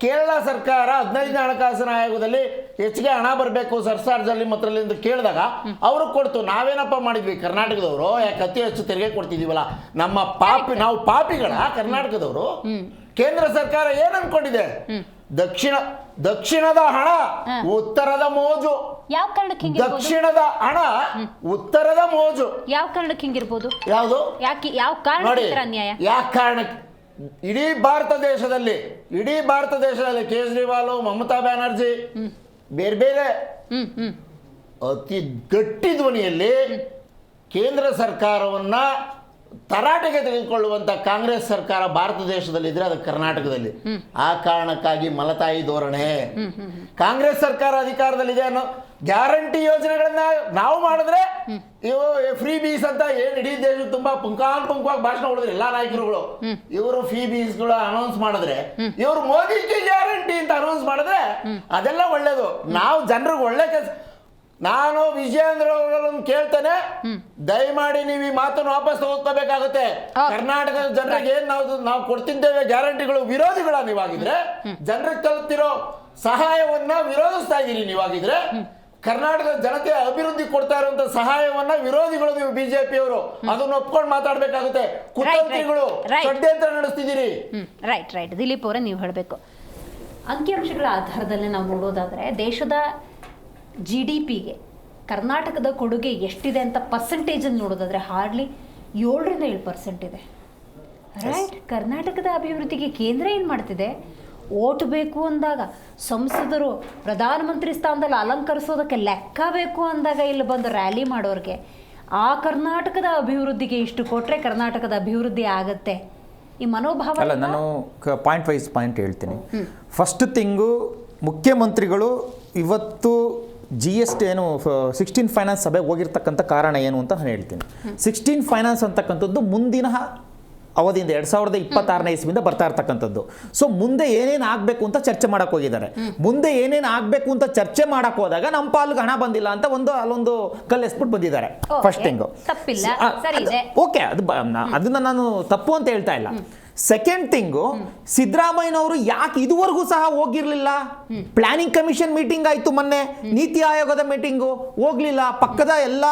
ಕೇರಳ ಸರ್ಕಾರ 15ನೇ ಹಣಕಾಸಿನ ಆಯೋಗದಲ್ಲಿ ಹೆಚ್ಚಿಗೆ ಹಣ ಬರಬೇಕು ಸರ್ಚಾರ್ಜ್ ಅಲ್ಲಿ ಮತ್ತಲ್ಲಿ ಅಂತ ಕೇಳಿದಾಗ ಅವರು ಕೊಡ್ತು. ನಾವೇನಪ್ಪ ಮಾಡಿದ್ವಿ ಕರ್ನಾಟಕದವರು? ಯಾಕೆ ಅತಿ ಹೆಚ್ಚು ತೆರಿಗೆ ಕೊಡ್ತಿದೀವಲ್ಲ, ನಮ್ಮ ನಾವು ಪಾಪಿಗಳ ಕರ್ನಾಟಕದವರು? ಕೇಂದ್ರ ಸರ್ಕಾರ ಏನ್ ಅನ್ಕೊಂಡಿದೆ? ದಕ್ಷಿಣದ ಹಣ ಉತ್ತರದ ಮೋಜು. ಯಾವ ಕಾರಣಕ್ಕೆ ದಕ್ಷಿಣದ ಹಣ ಉತ್ತರದ ಮೋಜು. ಯಾವ ಕಾರಣಕ್ಕೆ ಹಿಂಗಿರ್ಬೋದು? ಯಾವುದು? ಯಾವ ಕಾರಣಕ್ಕೆ ಅನ್ಯಾಯ? ಯಾವ ಕಾರಣಕ್ಕೆ? ಇಡೀ ಭಾರತ ದೇಶದಲ್ಲಿ ಕೇಜ್ರಿವಾಲ್, ಮಮತಾ ಬ್ಯಾನರ್ಜಿ ಬೇರೆ ಬೇರೆ ಅತಿ ಗಟ್ಟಿ ಧ್ವನಿಯಲ್ಲಿ ಕೇಂದ್ರ ಸರ್ಕಾರವನ್ನ ತರಾಟೆಗೆ ತೆಗೆದುಕೊಳ್ಳುವಂತ ಕಾಂಗ್ರೆಸ್ ಸರ್ಕಾರ ಭಾರತ ದೇಶದಲ್ಲಿ ಇದ್ರೆ ಅದು ಕರ್ನಾಟಕದಲ್ಲಿ. ಆ ಕಾರಣಕ್ಕಾಗಿ ಮಲತಾಯಿ ಧೋರಣೆ. ಕಾಂಗ್ರೆಸ್ ಸರ್ಕಾರ ಅಧಿಕಾರದಲ್ಲಿದೆ ಅನ್ನೋ ಗ್ಯಾರಂಟಿ ಯೋಜನೆಗಳನ್ನ ನಾವು ಮಾಡಿದ್ರೆ ಇವು ಫ್ರೀ ಬೀಸ್ ಅಂತ ಏನ್ ಇಡೀ ದೇಶ ತುಂಬಾ ಪುಂಖಾನುಪುಂಖವಾಗಿ ಭಾಷಣ ಹೊಡೆದ್ರು ಎಲ್ಲಾ ನಾಯಕರುಗಳು. ಇವರು ಫ್ರೀ ಬೀಸ್ ಗಳು ಅನೌನ್ಸ್ ಮಾಡಿದ್ರೆ, ಇವರು ಮೋದಿಗೆ ಗ್ಯಾರಂಟಿ ಅಂತ ಅನೌನ್ಸ್ ಮಾಡಿದ್ರೆ ಅದೆಲ್ಲ ಒಳ್ಳೇದು. ನಾವು ಜನರಿಗೆ ಒಳ್ಳೆ ಕೆಲಸ. ನಾನು ವಿಜಯೇಂದ್ರ ಅವರನ್ನು ಕೇಳ್ತೇನೆ, ದಯಮಾಡಿ ನೀವು ಈ ಮಾತನ್ನು ವಾಪಸ್ ತಗೋಬೇಕಾಗುತ್ತೆ. ಕರ್ನಾಟಕದ ಜನರಿಗೆ ಏನ್ ನಾವು ಕೊಡ್ತಿದ್ದೇವೆ ಗ್ಯಾರಂಟಿಗಳು ವಿರೋಧಿಗಳ ನೀವಾಗಿದ್ರೆ, ಜನರಿಗೆ ತಲುಪ್ತಿರೋ ಸಹಾಯವನ್ನ ವಿರೋಧಿಸ್ತಾ ಇದ್ದೀರಿ ನೀವಾಗಿದ್ರೆ, ಕರ್ನಾಟಕದ ಜನತೆ ಅಭಿವೃದ್ಧಿ ಕೊಡ್ತಾ ಇರುವಂತ ಸಹಾಯವನ್ನ ವಿರೋಧಿಗಳು ನೀವು ಬಿಜೆಪಿಯವರು ಅದನ್ನ ಒಪ್ಕೊಂಡು ಮಾತಾಡ್ಬೇಕಾಗುತ್ತೆ. ಕುತಂತ್ರಿಗಳು ಷಡ್ಯಂತ್ರ ನಡೆಸ್ತಿದ್ದೀರಿ. ರೈಟ್ ದಿಲೀಪ್ ಅವರೇ, ನೀವು ಹೇಳಬೇಕು. ಅಂಕಿಅಂಶಗಳ ಆಧಾರದಲ್ಲಿ ನಾವು ನೋಡೋದಾದ್ರೆ ದೇಶದ GDPಗೆ ಕರ್ನಾಟಕದ ಕೊಡುಗೆ ಎಷ್ಟಿದೆ ಅಂತ ಪರ್ಸೆಂಟೇಜಲ್ಲಿ ನೋಡೋದಾದ್ರೆ ಹಾರ್ಡ್ಲಿ 7% ಇದೆ. ರೈಟ್. ಕರ್ನಾಟಕದ ಅಭಿವೃದ್ಧಿಗೆ ಕೇಂದ್ರ ಏನು ಮಾಡ್ತಿದೆ? ಓಟ್ ಬೇಕು ಅಂದಾಗ, ಸಂಸದರು ಪ್ರಧಾನಮಂತ್ರಿ ಸ್ಥಾನದಲ್ಲಿ ಅಲಂಕರಿಸೋದಕ್ಕೆ ಲೆಕ್ಕ ಬೇಕು ಅಂದಾಗ ಇಲ್ಲಿ ಬಂದು ರ್ಯಾಲಿ ಮಾಡೋರಿಗೆ ಆ ಕರ್ನಾಟಕದ ಅಭಿವೃದ್ಧಿಗೆ ಇಷ್ಟು ಕೊಟ್ಟರೆ ಕರ್ನಾಟಕದ ಅಭಿವೃದ್ಧಿ ಆಗತ್ತೆ, ಈ ಮನೋಭಾವ ಅಲ್ಲ. ನಾನು ಪಾಯಿಂಟ್ ವೈಸ್ ಪಾಯಿಂಟ್ ಹೇಳ್ತೀನಿ. ಫಸ್ಟ್ ಥಿಂಗು, ಮುಖ್ಯಮಂತ್ರಿಗಳು ಇವತ್ತು GST ಏನು 16 ಫೈನಾನ್ಸ್ ಸಭೆಗೆ ಹೋಗಿರ್ತಕ್ಕಂಥ ಕಾರಣ ಏನು ಅಂತ ನಾನು ಹೇಳ್ತೀನಿ. 16 ಫೈನಾನ್ಸ್ ಅಂತಕ್ಕಂಥದ್ದು ಮುಂದಿನ ಅವಧಿಯಿಂದ 2026ನೇ ಇಸ್ವಿಯಿಂದ ಬರ್ತಾ ಇರ್ತಕ್ಕಂಥದ್ದು. ಸೊ ಮುಂದೆ ಏನೇನು ಆಗಬೇಕು ಅಂತ ಚರ್ಚೆ ಮಾಡಕ್ಕೆ ಹೋಗಿದ್ದಾರೆ. ಮುಂದೆ ಏನೇನು ಆಗಬೇಕು ಅಂತ ಚರ್ಚೆ ಮಾಡಕ್ಕೆ ಹೋದಾಗ ನಮ್ಮ ಪಾಲ್ಗೆ ಹಣ ಬಂದಿಲ್ಲ ಅಂತ ಅಲ್ಲೊಂದು ಕಲ್ಲು ಎಸ್ಬಿಟ್ಟು ಬಂದಿದ್ದಾರೆ. ಫಸ್ಟ್ ಥಿಂಗು ಓಕೆ, ಅದನ್ನ ನಾನು ತಪ್ಪು ಅಂತ ಹೇಳ್ತಾ ಇಲ್ಲ. ಸೆಕೆಂಡ್ ಥಿಂಗು, ಸಿದ್ದರಾಮಯ್ಯನವರು ಯಾಕೆ ಇದುವರೆಗೂ ಸಹ ಹೋಗಿರ್ಲಿಲ್ಲ? ಪ್ಲಾನಿಂಗ್ ಕಮಿಷನ್ ಮೀಟಿಂಗ್ ಆಯ್ತು ಮೊನ್ನೆ, ನೀತಿ ಆಯೋಗದ ಮೀಟಿಂಗು ಹೋಗ್ಲಿಲ್ಲ. ಪಕ್ಕದ ಎಲ್ಲ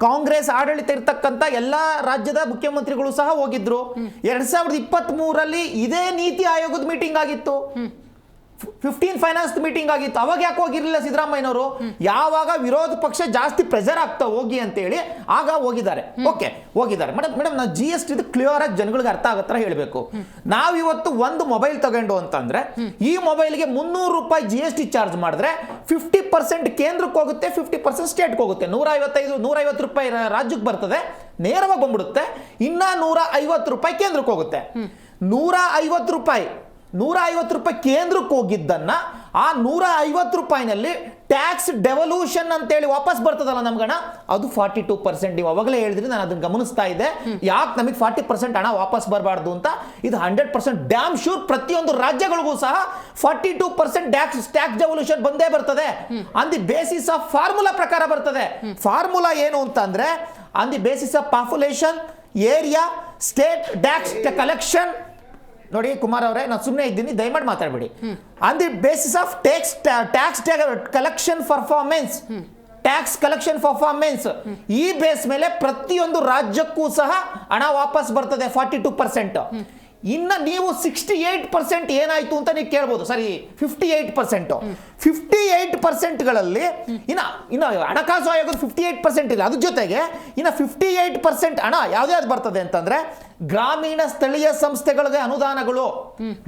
ಕಾಂಗ್ರೆಸ್ ಆಡಳಿತ ಇರ್ತಕ್ಕಂಥ ಎಲ್ಲ ರಾಜ್ಯದ ಮುಖ್ಯಮಂತ್ರಿಗಳು ಸಹ ಹೋಗಿದ್ರು. 2023ರಲ್ಲಿ ಇದೇ ನೀತಿ ಆಯೋಗದ ಮೀಟಿಂಗ್ ಆಗಿತ್ತು, 15 ಫೈನಾನ್ಸ್ ಮೀಟಿಂಗ್ ಆಗಿತ್ತು. ಅವಾಗ ಯಾಕೆ ಹೋಗಿರ್ಲಿಲ್ಲ ಸಿದ್ದರಾಮಯ್ಯನವರು? ಯಾವಾಗ ವಿರೋಧ ಪಕ್ಷ ಜಾಸ್ತಿ ಪ್ರೆಷರ್ ಆಗ್ತಾ ಹೋಗಿ ಅಂತೇಳಿ ಆಗ ಹೋಗಿದ್ದಾರೆ. ಓಕೆ, ಹೋಗಿದ್ದಾರೆ. ಮೇಡಮ್ ನಾವು GST ಕ್ಲಿಯರ್ ಆಗಿ ಜನಗಳಿಗೆ ಅರ್ಥ ಆಗತ್ತರ ಹೇಳಬೇಕು. ನಾವಿವತ್ತು ಒಂದು ಮೊಬೈಲ್ ತಗೊಂಡು ಅಂತಂದ್ರೆ ಈ ಮೊಬೈಲ್ಗೆ 300 ರೂಪಾಯಿ GST ಚಾರ್ಜ್ ಮಾಡಿದ್ರೆ 50% ಕೇಂದ್ರಕ್ಕೆ ಹೋಗುತ್ತೆ, 50% ಸ್ಟೇಟ್ಗೆ ಹೋಗುತ್ತೆ. 150 ರೂಪಾಯಿ ರಾಜ್ಯಕ್ಕೆ ಬರ್ತದೆ, ನೇರವಾಗಿ ಬಂದ್ಬಿಡುತ್ತೆ. ಇನ್ನ 150 ರೂಪಾಯಿ ಕೇಂದ್ರಕ್ಕೆ ಹೋಗುತ್ತೆ. 150 ರೂಪಾಯಿ ಕೇಂದ್ರಕ್ಕೆ ಹೋಗಿದ್ದನ್ನ ಆ 150 ರೂಪಾಯಿನಲ್ಲಿ ಟ್ಯಾಕ್ಸ್ ಡೆವಲ್ಯೂಷನ್ ಅಂತೇಳಿ ವಾಪಸ್ ಬರ್ತದಲ್ಲ ನಮ್ಗಣ, ಅದು 42%. ನೀವು ಅವಾಗಲೇ ಹೇಳಿದ್ರಿ, ನಾನು ಅದನ್ನ ಗಮನಿಸ್ತಾ ಇದ್ದೆ. ಯಾಕೆ ನಮಗೆ 40% ಹಣ ವಾಪಸ್ ಬರಬಾರ್ದು ಅಂತ. ಇದು 100% ಡ್ಯಾಮ್ ಶೂರ್ ಪ್ರತಿಯೊಂದು ರಾಜ್ಯಗಳಿಗೂ ಸಹ 42% ಟ್ಯಾಕ್ಸ್ ಡೆವಲ್ಯೂಷನ್ ಬಂದೇ ಬರ್ತದೆ. On the basis of formula ಪ್ರಕಾರ ಬರ್ತದೆ. ಫಾರ್ಮುಲಾ ಏನು ಅಂತಂದ್ರೆ, on the basis of population, area, state tax collection. ನೋಡಿ ಕುಮಾರ್ ಅವರೇ, ನಾನು ಸುಮ್ಮನೆ ಇದ್ದೀನಿ, ದಯಮಾಡಿ ಮಾತಾಡಬೇಡಿ. On the basis of tax collection performance, tax collection performance, ಈ ಬೇಸ್ ಮೇಲೆ ಪ್ರತಿಯೊಂದು ರಾಜ್ಯಕ್ಕೂ ಸಹ ಹಣ ವಾಪಸ್ ಬರ್ತದೆ 42%. ಇನ್ನು ನೀವು 68% ಏನಾಯ್ತು ಅಂತ ನೀವು ಕೇಳ್ಬೋದು. ಸರಿ, 58%ಗಳಲ್ಲಿ ಇನ್ನು ಹಣಕಾಸು ಆಯೋಗದ 58% ಇಲ್ಲ. ಅದ್ರ ಜೊತೆಗೆ ಇನ್ನು 58% ಹಣ ಯಾವ್ದು ಬರ್ತದೆ ಅಂತಂದ್ರೆ ಗ್ರಾಮೀಣ ಸ್ಥಳೀಯ ಸಂಸ್ಥೆಗಳಿಗೆ ಅನುದಾನಗಳು.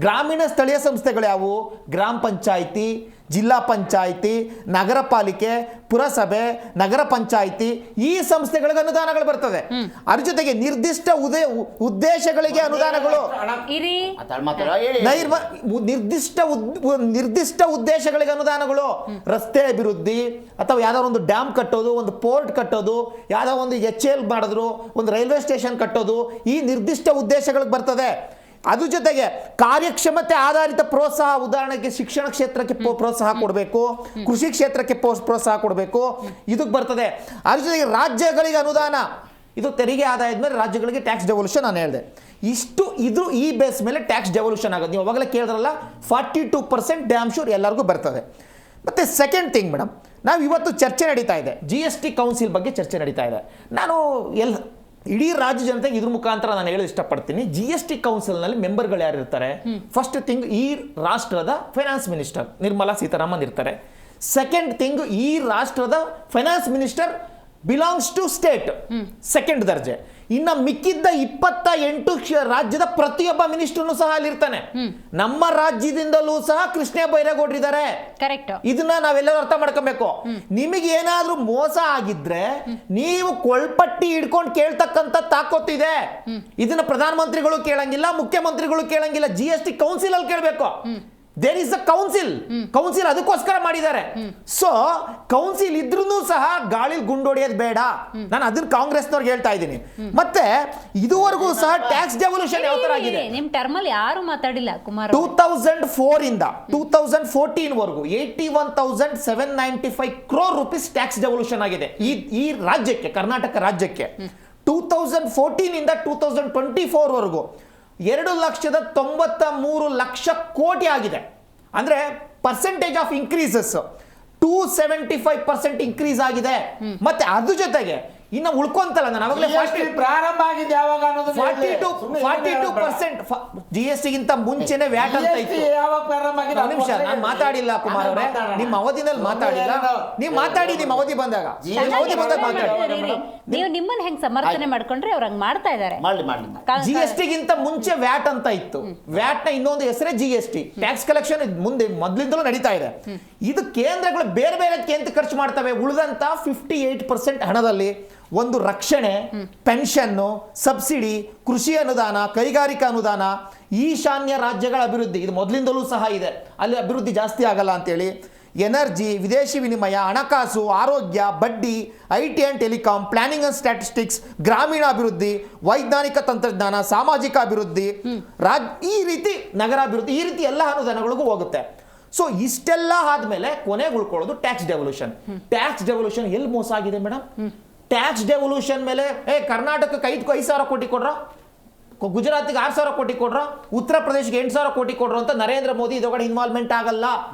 ಗ್ರಾಮೀಣ ಸ್ಥಳೀಯ ಸಂಸ್ಥೆಗಳು ಯಾವುವು? ಗ್ರಾಮ ಪಂಚಾಯಿತಿ, ಜಿಲ್ಲಾ ಪಂಚಾಯಿತಿ, ನಗರ ಪಾಲಿಕೆ, ಪುರಸಭೆ, ನಗರ ಪಂಚಾಯಿತಿ, ಈ ಸಂಸ್ಥೆಗಳಿಗೆ ಅನುದಾನಗಳು ಬರ್ತದೆ. ಅದ್ರ ಜೊತೆಗೆ ನಿರ್ದಿಷ್ಟ ಉದ್ದೇಶಗಳಿಗೆ ಅನುದಾನಗಳು, ನಿರ್ದಿಷ್ಟ ಉದ್ದೇಶಗಳಿಗೆ ಅನುದಾನಗಳು, ರಸ್ತೆ ಅಭಿವೃದ್ಧಿ ಅಥವಾ ಯಾವ್ದಾದ್ರು ಒಂದು ಡ್ಯಾಮ್ ಕಟ್ಟೋದು, ಒಂದು ಪೋರ್ಟ್ ಕಟ್ಟೋದು, ಯಾವ್ದೋ ಒಂದು HL ಮಾಡಿದ್ರು, ಒಂದು ರೈಲ್ವೆ ಸ್ಟೇಷನ್ ಕಟ್ಟೋದು, ಈ ನಿರ್ದಿಷ್ಟ ಉದ್ದೇಶಗಳಿಗೆ ಬರ್ತದೆ. ಅದ್ರ ಜೊತೆಗೆ ಕಾರ್ಯಕ್ಷಮತೆ ಆಧಾರಿತ ಪ್ರೋತ್ಸಾಹ, ಉದಾಹರಣೆಗೆ ಶಿಕ್ಷಣ ಕ್ಷೇತ್ರಕ್ಕೆ ಪ್ರೋತ್ಸಾಹ ಕೊಡಬೇಕು, ಕೃಷಿ ಕ್ಷೇತ್ರಕ್ಕೆ ಪ್ರೋತ್ಸಾಹ ಕೊಡಬೇಕು, ಇದಕ್ಕೆ ಬರ್ತದೆ. ಅದ್ರ ಜೊತೆಗೆ ರಾಜ್ಯಗಳಿಗೆ ಅನುದಾನ, ಇದು ತೆರಿಗೆ ಆದಾಯದ ಮೇಲೆ ರಾಜ್ಯಗಳಿಗೆ ಟ್ಯಾಕ್ಸ್ ಡೆವಲ್ಯೂಷನ್ ನಾನು ಹೇಳಿದೆ. ಈ ಬೇಸ್ ಮೇಲೆ ಟ್ಯಾಕ್ಸ್ ಡೆವಲ್ಯೂಷನ್ ಆಗೋದು. ನೀವು ಅವಾಗಲೇ ಕೇಳಿದ್ರಲ್ಲ, 42% ಡ್ಯಾಮ್ ಶೂರ್ ಎಲ್ಲರಿಗೂ ಬರ್ತದೆ. ಮತ್ತು ಸೆಕೆಂಡ್ ಥಿಂಗ್ ಮೇಡಮ್, ನಾವು ಇವತ್ತು ಚರ್ಚೆ ನಡೀತಾ ಇದೆ, GST ಕೌನ್ಸಿಲ್ ಬಗ್ಗೆ ಚರ್ಚೆ ನಡೀತಾ ಇದೆ. ನಾನು ಇಡೀ ರಾಜ್ಯ ಜನತೆಗೆ ಇದ್ರ ಮುಖಾಂತರ ನಾನು ಹೇಳೋದು ಇಷ್ಟಪಡ್ತೀನಿ. GST ಕೌನ್ಸಿಲ್ನಲ್ಲಿ ಮೆಂಬರ್ಗಳು ಯಾರು ಇರ್ತಾರೆ? ಫಸ್ಟ್ ಥಿಂಗ್, ಈ ರಾಷ್ಟ್ರದ ಫೈನಾನ್ಸ್ ಮಿನಿಸ್ಟರ್ ನಿರ್ಮಲಾ ಸೀತಾರಾಮನ್ ಇರ್ತಾರೆ. ಸೆಕೆಂಡ್ ಥಿಂಗ್, ಈ ರಾಷ್ಟ್ರದ finance minister belongs to state, second ದರ್ಜೆ. ಇನ್ನು ಮಿಕ್ಕಿದ್ದ 28 ರಾಜ್ಯದ ಪ್ರತಿಯೊಬ್ಬ ಮಿನಿಸ್ಟರ್ನು ಸಹ ಅಲ್ಲಿರ್ತಾನೆ. ನಮ್ಮ ರಾಜ್ಯದಿಂದಲೂ ಸಹ ಕೃಷ್ಣ ಬೈರೇಗೌಡರಿದ್ದಾರೆ. ಕರೆಕ್ಟ್. ಇದನ್ನ ನಾವೆಲ್ಲರೂ ಅರ್ಥ ಮಾಡ್ಕೊಬೇಕು. ನಿಮಗೆ ಏನಾದ್ರೂ ಮೋಸ ಆಗಿದ್ರೆ ನೀವು ಕೊಳ್ಪಟ್ಟಿ ಹಿಡ್ಕೊಂಡು ಕೇಳ್ತಕ್ಕಂಥ ತಾಕತ್ತಿದೆ. ಇದನ್ನ ಪ್ರಧಾನಮಂತ್ರಿಗಳು ಕೇಳಂಗಿಲ್ಲ, ಮುಖ್ಯಮಂತ್ರಿಗಳು ಕೇಳಂಗಿಲ್ಲ, GST ಕೌನ್ಸಿಲ್ ಅಲ್ಲಿ ಕೇಳಬೇಕು. ದೇರ್ ಇಸ್ ಅ ಕೌನ್ಸಿಲ್ ಅದಕ್ಕೋಸ್ಕರ ಮಾಡಿದ್ದಾರೆ. ಸೊ ಕೌನ್ಸಿಲ್ ಇದ್ರೂ ಸಹ ಗಾಳಿ ಗುಂಡೊಡೆಯೋದು ಬೇಡ. ನಾನು ಅದನ್ನ ಕಾಂಗ್ರೆಸ್ನವ್ರಿಗೆ ಹೇಳ್ತಾ ಇದ್ದೀನಿ. ಮತ್ತೆ ಇದುವರೆಗೂ ಸಹ ಟ್ಯಾಕ್ಸ್ ಡೆವಲ್ಯೂಷನ್ ಯಾವ ತರ ಆಗಿದೆ? ನಿಮ್ ಟರ್ಮಲ್ಲಿ ಯಾರು ಮಾತಾಡಿಲ್ಲ ಕುಮಾರ್. 2004 ಇಂದ 2014 ವರೆಗೂ 81,795 crore rupees ಟ್ಯಾಕ್ಸ್ ಡೆವಲ್ಯೂಷನ್ ಆಗಿದೆ ಈ ರಾಜ್ಯಕ್ಕೆ, ಕರ್ನಾಟಕ ರಾಜ್ಯಕ್ಕೆ. 2014 ಇಂದ 2024 ವರೆಗೂ 2,93,00,000 ಕೋಟಿ ಆಗಿದೆ. ಅಂದ್ರೆ ಪರ್ಸೆಂಟೇಜ್ ಆಫ್ ಇನ್ಕ್ರೀಸಸ್ 275% ಇನ್ಕ್ರೀಸ್ ಆಗಿದೆ. ಮತ್ತೆ ಅದ್ರ ಜೊತೆಗೆ ಇನ್ನು ಉಳ್ಕೊಂತಲ್ಲ, ನಾನು ಅವಾಗಲೇ ಪ್ರಾರಂಭ ಆಗಿದೆ ಯಾವಾಗ ಅನ್ನೋದು 42% GST ಗಿಂತ ಮುಂಚೆನೆ ವ್ಯಾಟ್ ಅಂತ ಇತ್ತು. ಯಾವಾಗ ಪ್ರಾರಂಭ ಆಗಿದೆ? ಒಂದು ನಿಮಿಷ, ನಾನು ಮಾತಾಡಿಲ್ಲ ಕುಮಾರ್ ಅವರೇ, ನಿಮ್ಮ ಅವಧಿನಲ್ಲಿ ಮಾತಾಡಿಲ್ಲ. ನೀವು ಮಾತಾಡಿ, ನಿಮ್ಮ ಅವಧಿ ಬಂದಾಗ ಮಾತಾಡಿ. ನೀವು ನಿಮ್ಮನ್ನ ಹೆಂಗ್ ಸಮರ್ಥನೆ ಮಾಡ್ಕೊಂಡ್ರೆ ಅವ್ರು ಹಂಗ್ ಮಾಡ್ತಾ ಇದ್ದಾರೆ. GST ಗಿಂತ ಮುಂಚೆ ವ್ಯಾಟ್ ಅಂತ ಇತ್ತು. ವ್ಯಾಟ್ ನ ಇನ್ನೊಂದು ಹೆಸರೇ GST, ಟ್ಯಾಕ್ಸ್ ಕಲೆಕ್ಷನ್. ಮುಂದೆ ಮೊದಲಿಂದಲೂ ನಡೀತಾ ಇದೆ. ಇದು ಕೇಂದ್ರಗಳು ಬೇರೆ ಬೇರೆ ಅಂತ ಖರ್ಚು ಮಾಡ್ತವೆ. ಉಳಿದಂತ 58% ಹಣದಲ್ಲಿ ಒಂದು ರಕ್ಷಣೆ, ಪೆನ್ಷನ್ನು, ಸಬ್ಸಿಡಿ, ಕೃಷಿ ಅನುದಾನ, ಕೈಗಾರಿಕಾ ಅನುದಾನ, ಈಶಾನ್ಯ ರಾಜ್ಯಗಳ ಅಭಿವೃದ್ಧಿ, ಇದು ಮೊದಲಿಂದಲೂ ಸಹ ಇದೆ, ಅಲ್ಲಿ ಅಭಿವೃದ್ಧಿ ಜಾಸ್ತಿ ಆಗಲ್ಲ ಅಂತೇಳಿ, ಎನರ್ಜಿ, ವಿದೇಶಿ ವಿನಿಮಯ, ಹಣಕಾಸು, ಆರೋಗ್ಯ, ಬಡ್ಡಿ, IT and telecom, planning and statistics, ಗ್ರಾಮೀಣ ಅಭಿವೃದ್ಧಿ, ವೈಜ್ಞಾನಿಕ ತಂತ್ರಜ್ಞಾನ, ಸಾಮಾಜಿಕ ಅಭಿವೃದ್ಧಿ, ಈ ರೀತಿ ನಗರಾಭಿವೃದ್ಧಿ, ಈ ರೀತಿ ಎಲ್ಲ ಅನುದಾನಗಳಿಗೂ ಹೋಗುತ್ತೆ. ಸೊ ಇಷ್ಟೆಲ್ಲ ಆದ್ಮೇಲೆ ಕೊನೆಗೆ ಉಳ್ಕೊಳ್ಳೋದು ಟ್ಯಾಕ್ಸ್ ಡೆವಲ್ಯೂಷನ್. ಟ್ಯಾಕ್ಸ್ ಡೆವಲ್ಯೂಷನ್ ಎಲ್ಲಿ ಮೋಸ ಆಗಿದೆ ಮೇಡಮ್? ಟ್ಯಾಕ್ಸ್ ಡೆವಲ್ಯೂಷನ್ ಮೇಲೆ ಕರ್ನಾಟಕಕ್ಕೆ 5,000 ಕೋಟಿ ಕೊಡ್ರ, ಗುಜರಾತ್ಗೆ 6,000 ಕೋಟಿ ಕೊಡ್ರ, ಉತ್ತರ ಪ್ರದೇಶಕ್ಕೆ 8,000 ಕೋಟಿ ಕೊಡ್ರು ಅಂತ ನರೇಂದ್ರ ಮೋದಿ ಇದೊಳಗಡೆ ಇನ್ವಾಲ್ವ್ಮೆಂಟ್ ಆಗಲ್ಲ.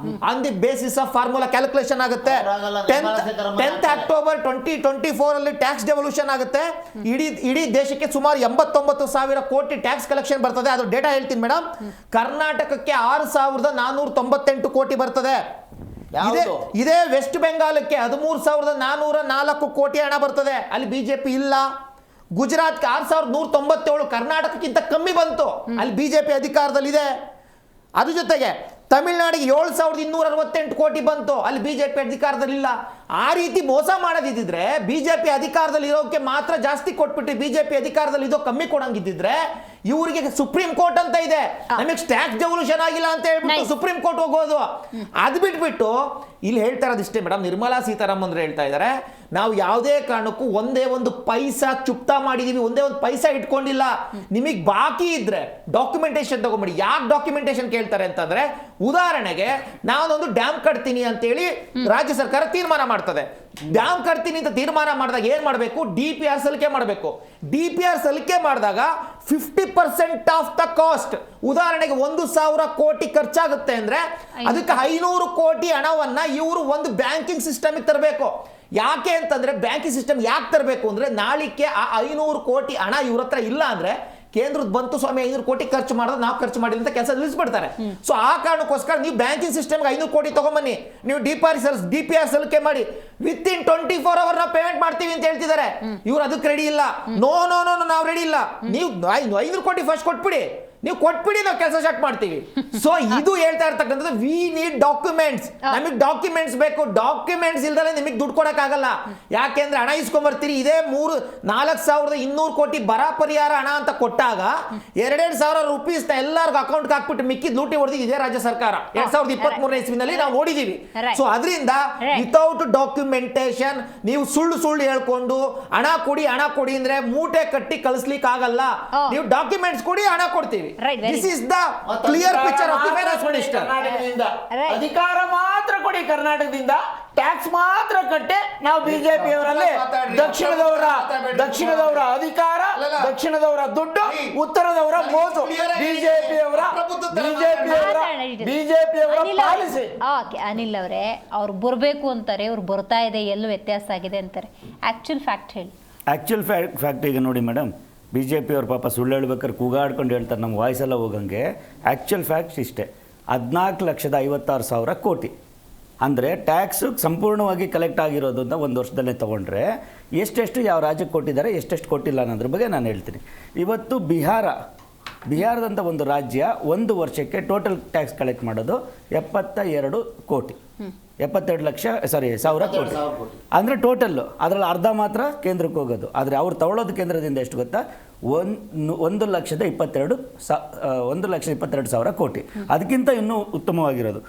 On the basis of formula calculation ಆಗುತ್ತೆ. 10th October 2024 ಅಲ್ಲಿ ಟ್ಯಾಕ್ಸ್ ಡೆವಲ್ಯೂಷನ್ ಆಗುತ್ತೆ. ಇಡೀ ದೇಶಕ್ಕೆ ಸುಮಾರು 89,000 ಕೋಟಿ ಟ್ಯಾಕ್ಸ್ ಕಲೆಕ್ಷನ್ ಬರ್ತದೆ. ಅದ್ರ ಡೇಟಾ ಹೇಳ್ತೀನಿ ಮೇಡಮ್. ಕರ್ನಾಟಕಕ್ಕೆ 6,498 ಕೋಟಿ ಬರ್ತದೆ. ಇದೇ ವೆಸ್ಟ್ ಬೆಂಗಾಲಕ್ಕೆ 13,404 ಕೋಟಿ ಹಣ ಬರ್ತದೆ, ಅಲ್ಲಿ BJP ಇಲ್ಲ. ಗುಜರಾತ್ಗೆ 6,197, ಕರ್ನಾಟಕಕ್ಕಿಂತ ಕಮ್ಮಿ ಬಂತು, ಅಲ್ಲಿ BJP ಅಧಿಕಾರದಲ್ಲಿದೆ. ಅದ್ರ ಜೊತೆಗೆ ತಮಿಳುನಾಡಿಗೆ 7,268 ಕೋಟಿ ಬಂತು, ಅಲ್ಲಿ BJP ಅಧಿಕಾರದಲ್ಲಿಲ್ಲ. ಆ ರೀತಿ ಮೋಸ ಮಾಡೋದಿದ್ರೆ BJP ಅಧಿಕಾರದಲ್ಲಿ ಇರೋಕೆ ಮಾತ್ರ ಜಾಸ್ತಿ ಕೊಟ್ಬಿಟ್ಟು BJP ಅಧಿಕಾರದಲ್ಲಿ ಇದೋ ಕಮ್ಮಿ ಕೊಡಂಗಿದ್ದಿದ್ರೆ ಇವರಿಗೆ ಸುಪ್ರೀಂ ಕೋರ್ಟ್ ಅಂತ ಇದೆ, ನಮಗೆ ಟ್ಯಾಕ್ಸ್ ಡೆವಲ್ಯೂಷನ್ ಆಗಿಲ್ಲ ಅಂತ ಹೇಳ್ಬಿಟ್ಟು ಸುಪ್ರೀಂ ಕೋರ್ಟ್ ಹೋಗೋದು. ಅದು ಬಿಟ್ಬಿಟ್ಟು ಇಲ್ಲಿ ಹೇಳ್ತಾ ಇರೋದಿಷ್ಟೇ ಮೇಡಮ್, ನಿರ್ಮಲಾ ಸೀತಾರಾಮನ್ ಹೇಳ್ತಾ ಇದ್ದಾರೆ, ನಾವು ಯಾವುದೇ ಕಾರಣಕ್ಕೂ ಒಂದೇ ಒಂದು ಪೈಸಾ ಚುಕ್ತಾ ಮಾಡಿದೀವಿ, ಒಂದೇ ಒಂದು ಪೈಸಾ ಇಟ್ಕೊಂಡಿಲ್ಲ. ನಿಮಗೆ ಬಾಕಿ ಇದ್ರೆ ಡಾಕ್ಯುಮೆಂಟೇಶನ್ ತಗೊಂಡ್ಬಿಡಿ. ಯಾಕೆ ಡಾಕ್ಯುಮೆಂಟೇಶನ್ ಕೇಳ್ತಾರೆ ಅಂತಂದ್ರೆ, ಉದಾಹರಣೆಗೆ ನಾನೊಂದು ಡ್ಯಾಮ್ ಕಟ್ತೀನಿ ಅಂತೇಳಿ ರಾಜ್ಯ ಸರ್ಕಾರ ತೀರ್ಮಾನ ಮಾಡ್ತದೆ. ಡ್ಯಾಮ್ ಕಟ್ತೀನಿ ಅಂತ ತೀರ್ಮಾನ ಮಾಡಿದಾಗ ಏನ್ ಮಾಡಬೇಕು? DPR ಸಲ್ಲಿಕೆ ಮಾಡಬೇಕು. DPR ಸಲ್ಲಿಕೆ ಮಾಡಿದಾಗ 50% ಆಫ್ ದ ಕಾಸ್ಟ್, ಉದಾಹರಣೆಗೆ 1,000 ಕೋಟಿ ಖರ್ಚಾಗುತ್ತೆ ಅಂದ್ರೆ ಅದಕ್ಕೆ 500 ಕೋಟಿ ಹಣವನ್ನ ಇವರು ಒಂದು ಬ್ಯಾಂಕಿಂಗ್ ಸಿಸ್ಟಮ್ ತರಬೇಕು. ಯಾಕೆ ಅಂತಂದ್ರೆ ಬ್ಯಾಂಕಿಂಗ್ ಸಿಸ್ಟಮ್ ಯಾಕೆ ತರಬೇಕು ಅಂದ್ರೆ ನಾಳಿಕೆ ಆ 500 ಕೋಟಿ ಹಣ ಇವ್ರ ಹತ್ರ ಇಲ್ಲ ಅಂದ್ರೆ ಕೇಂದ್ರದ ಬಂತು ಸ್ವಾಮಿ 500 ಕೋಟಿ ಖರ್ಚು ಮಾಡೋದು ನಾವು ಖರ್ಚು ಮಾಡಿಲ್ಲ ಅಂತ ಕೆಲಸ ನಿಲ್ಲಿಸ್ಬಿಡ್ತಾರೆ. ಸೊ ಆ ಕಾರಣಕ್ಕೋಸ್ಕರ ನೀವು ಬ್ಯಾಂಕಿಂಗ್ ಸಿಸ್ಟಮ್ಗೆ 500 ಕೋಟಿ ತಗೊಂಬನ್ನಿ, ನೀವು DPR ಸಲ್ಲಿಕೆ ಮಾಡಿ, ವಿತ್ ಇನ್ 24 ಅವರ್ ನಾವು ಪೇಮೆಂಟ್ ಮಾಡ್ತೀವಿ ಅಂತ ಹೇಳ್ತಿದ್ದಾರೆ. ಇವ್ರು ಅದಕ್ಕೆ ರೆಡಿ ಇಲ್ಲ. ನೋ ನೋ ನೋ ನಾವು ರೆಡಿ ಇಲ್ಲ. ನೀವು 500 ಕೋಟಿ ಫಸ್ಟ್ ಕೊಟ್ಬಿಡಿ, ನೀವು ಕೊಟ್ಬಿಡಿ, ನಾವು ಕೆಲಸ ಸ್ಟಾರ್ಟ್ ಮಾಡ್ತೀವಿ. ಸೊ ಇದು ಹೇಳ್ತಾ ಇರ್ತಕ್ಕಂಥದ್ದು ವಿ ನೀಡ್ ಡಾಕ್ಯುಮೆಂಟ್ಸ್. ನಮಗೆ ಡಾಕ್ಯುಮೆಂಟ್ಸ್ ಬೇಕು. ಡಾಕ್ಯುಮೆಂಟ್ಸ್ ಇಲ್ದಲೆ ನಿಮಗೆ ದುಡ್ಡು ಕೊಡಕ್ಕಾಗಲ್ಲ. ಯಾಕೆಂದ್ರೆ ಹಣ ಇಸ್ಕೊಂಡ್ಬರ್ತೀರಿ. ಇದೇ 4,200 ಕೋಟಿ ಬರ ಪರಿಹಾರ ಹಣ ಅಂತ ಕೊಟ್ಟಾಗ 2,000 ರೂಪೀಸ್ ಎಲ್ಲರಿಗೂ ಅಕೌಂಟ್ಗೆ ಹಾಕ್ಬಿಟ್ಟು ಮಿಕ್ಕಿದ್ ಲೂಟಿ ಹೊಡೆದಿದ್ದು ಇದೇ ರಾಜ್ಯ ಸರ್ಕಾರ 2023ನೇ ಇಸ್ವಿನಲ್ಲಿ ನಾವು ನೋಡಿದೀವಿ. ಸೊ ಅದರಿಂದ ವಿತೌಟ್ ಡಾಕ್ಯುಮೆಂಟೇಶನ್ ನೀವು ಸುಳ್ಳು ಹೇಳ್ಕೊಂಡು ಹಣ ಕೊಡಿ ಅಂದ್ರೆ ಮೂಟೆ ಕಟ್ಟಿ ಕಳಿಸ್ಲಿಕ್ಕೆ ಆಗಲ್ಲ. ನೀವು ಡಾಕ್ಯುಮೆಂಟ್ಸ್ ಕೊಡಿ, ಹಣ ಕೊಡ್ತೀವಿ. This is the clear picture of the finance minister. ಕರ್ನಾಟಕದಿಂದ ಅಧಿಕಾರ ಮಾತ್ರ ಕೊಡಿ, ಕರ್ನಾಟಕದಿಂದ ಟ್ಯಾಕ್ಸ್ ಮಾತ್ರ ಕಟ್ಟೆ. ನಾವು ಬಿಜೆಪಿ ಅವರಲ್ಲಿ ದಕ್ಷಿಣದವರ ಅಧಿಕಾರ, ದಕ್ಷಿಣದವರ ದುಡ್ಡು, ಉತ್ತರದವರ ಮೋಸು. ಬಿಜೆಪಿಯವರ ಪಾಲಿಸಿ. ಓಕೆ, ಅನಿಲ್ ಅವರೇ, ಅವ್ರು ಬರಬೇಕು ಅಂತಾರೆ, ಅವ್ರು ಬರ್ತಾ ಇದೆ, ಎಲ್ಲೂ ವ್ಯತ್ಯಾಸ ಆಗಿದೆ ಅಂತಾರೆ. ಆಕ್ಚುಲ್ ಫ್ಯಾಕ್ಟ್ ಹೇಳಿ. ಆ್ಯಕ್ಚುಲ್ ಫ್ಯಾಕ್ಟ್ ಈಗ ನೋಡಿ ಮೇಡಮ್, ಬಿ ಜೆ ಪಿಯವ್ರ ಪಾಪ ಸುಳ್ಳು ಹೇಳ್ಬೇಕಾದ್ರೆ ಕೂಗಾಡ್ಕೊಂಡು ಹೇಳ್ತಾರೆ, ನಮ್ಮ ವಾಯ್ಸೆಲ್ಲ ಹೋಗಂಗೆ. ಆ್ಯಕ್ಚುಲ್ ಫ್ಯಾಕ್ಟ್ಸ್ ಇಷ್ಟೇ, 14,56,000 ಕೋಟಿ ಅಂದರೆ ಟ್ಯಾಕ್ಸು ಸಂಪೂರ್ಣವಾಗಿ ಕಲೆಕ್ಟ್ ಆಗಿರೋದು ಅಂತ ಒಂದು ವರ್ಷದಲ್ಲೇ ತೊಗೊಂಡ್ರೆ ಎಷ್ಟೆಷ್ಟು ಯಾವ ರಾಜ್ಯಕ್ಕೆ ಕೊಟ್ಟಿದ್ದಾರೆ, ಎಷ್ಟೆಷ್ಟು ಕೊಟ್ಟಿಲ್ಲ ಅನ್ನೋದ್ರ ಬಗ್ಗೆ ನಾನು ಹೇಳ್ತೀನಿ. ಇವತ್ತು ಬಿಹಾರದಂಥ ಒಂದು ರಾಜ್ಯ ಒಂದು ವರ್ಷಕ್ಕೆ ಟೋಟಲ್ ಟ್ಯಾಕ್ಸ್ ಕಲೆಕ್ಟ್ ಮಾಡೋದು 72 ಕೋಟಿ, 72,00,000 ಕೋಟಿ ಅಂದರೆ ಟೋಟಲ್ಲು. ಅದರಲ್ಲಿ ಅರ್ಧ ಮಾತ್ರ ಕೇಂದ್ರಕ್ಕೆ ಹೋಗೋದು. ಆದರೆ ಅವ್ರು ತಗೊಳ್ಳೋದು ಕೇಂದ್ರದಿಂದ ಎಷ್ಟು ಗೊತ್ತಾ, 1,22,000 ಕೋಟಿ. ಅದಕ್ಕಿಂತ ಇನ್ನೂ ಉತ್ತಮವಾಗಿರೋದು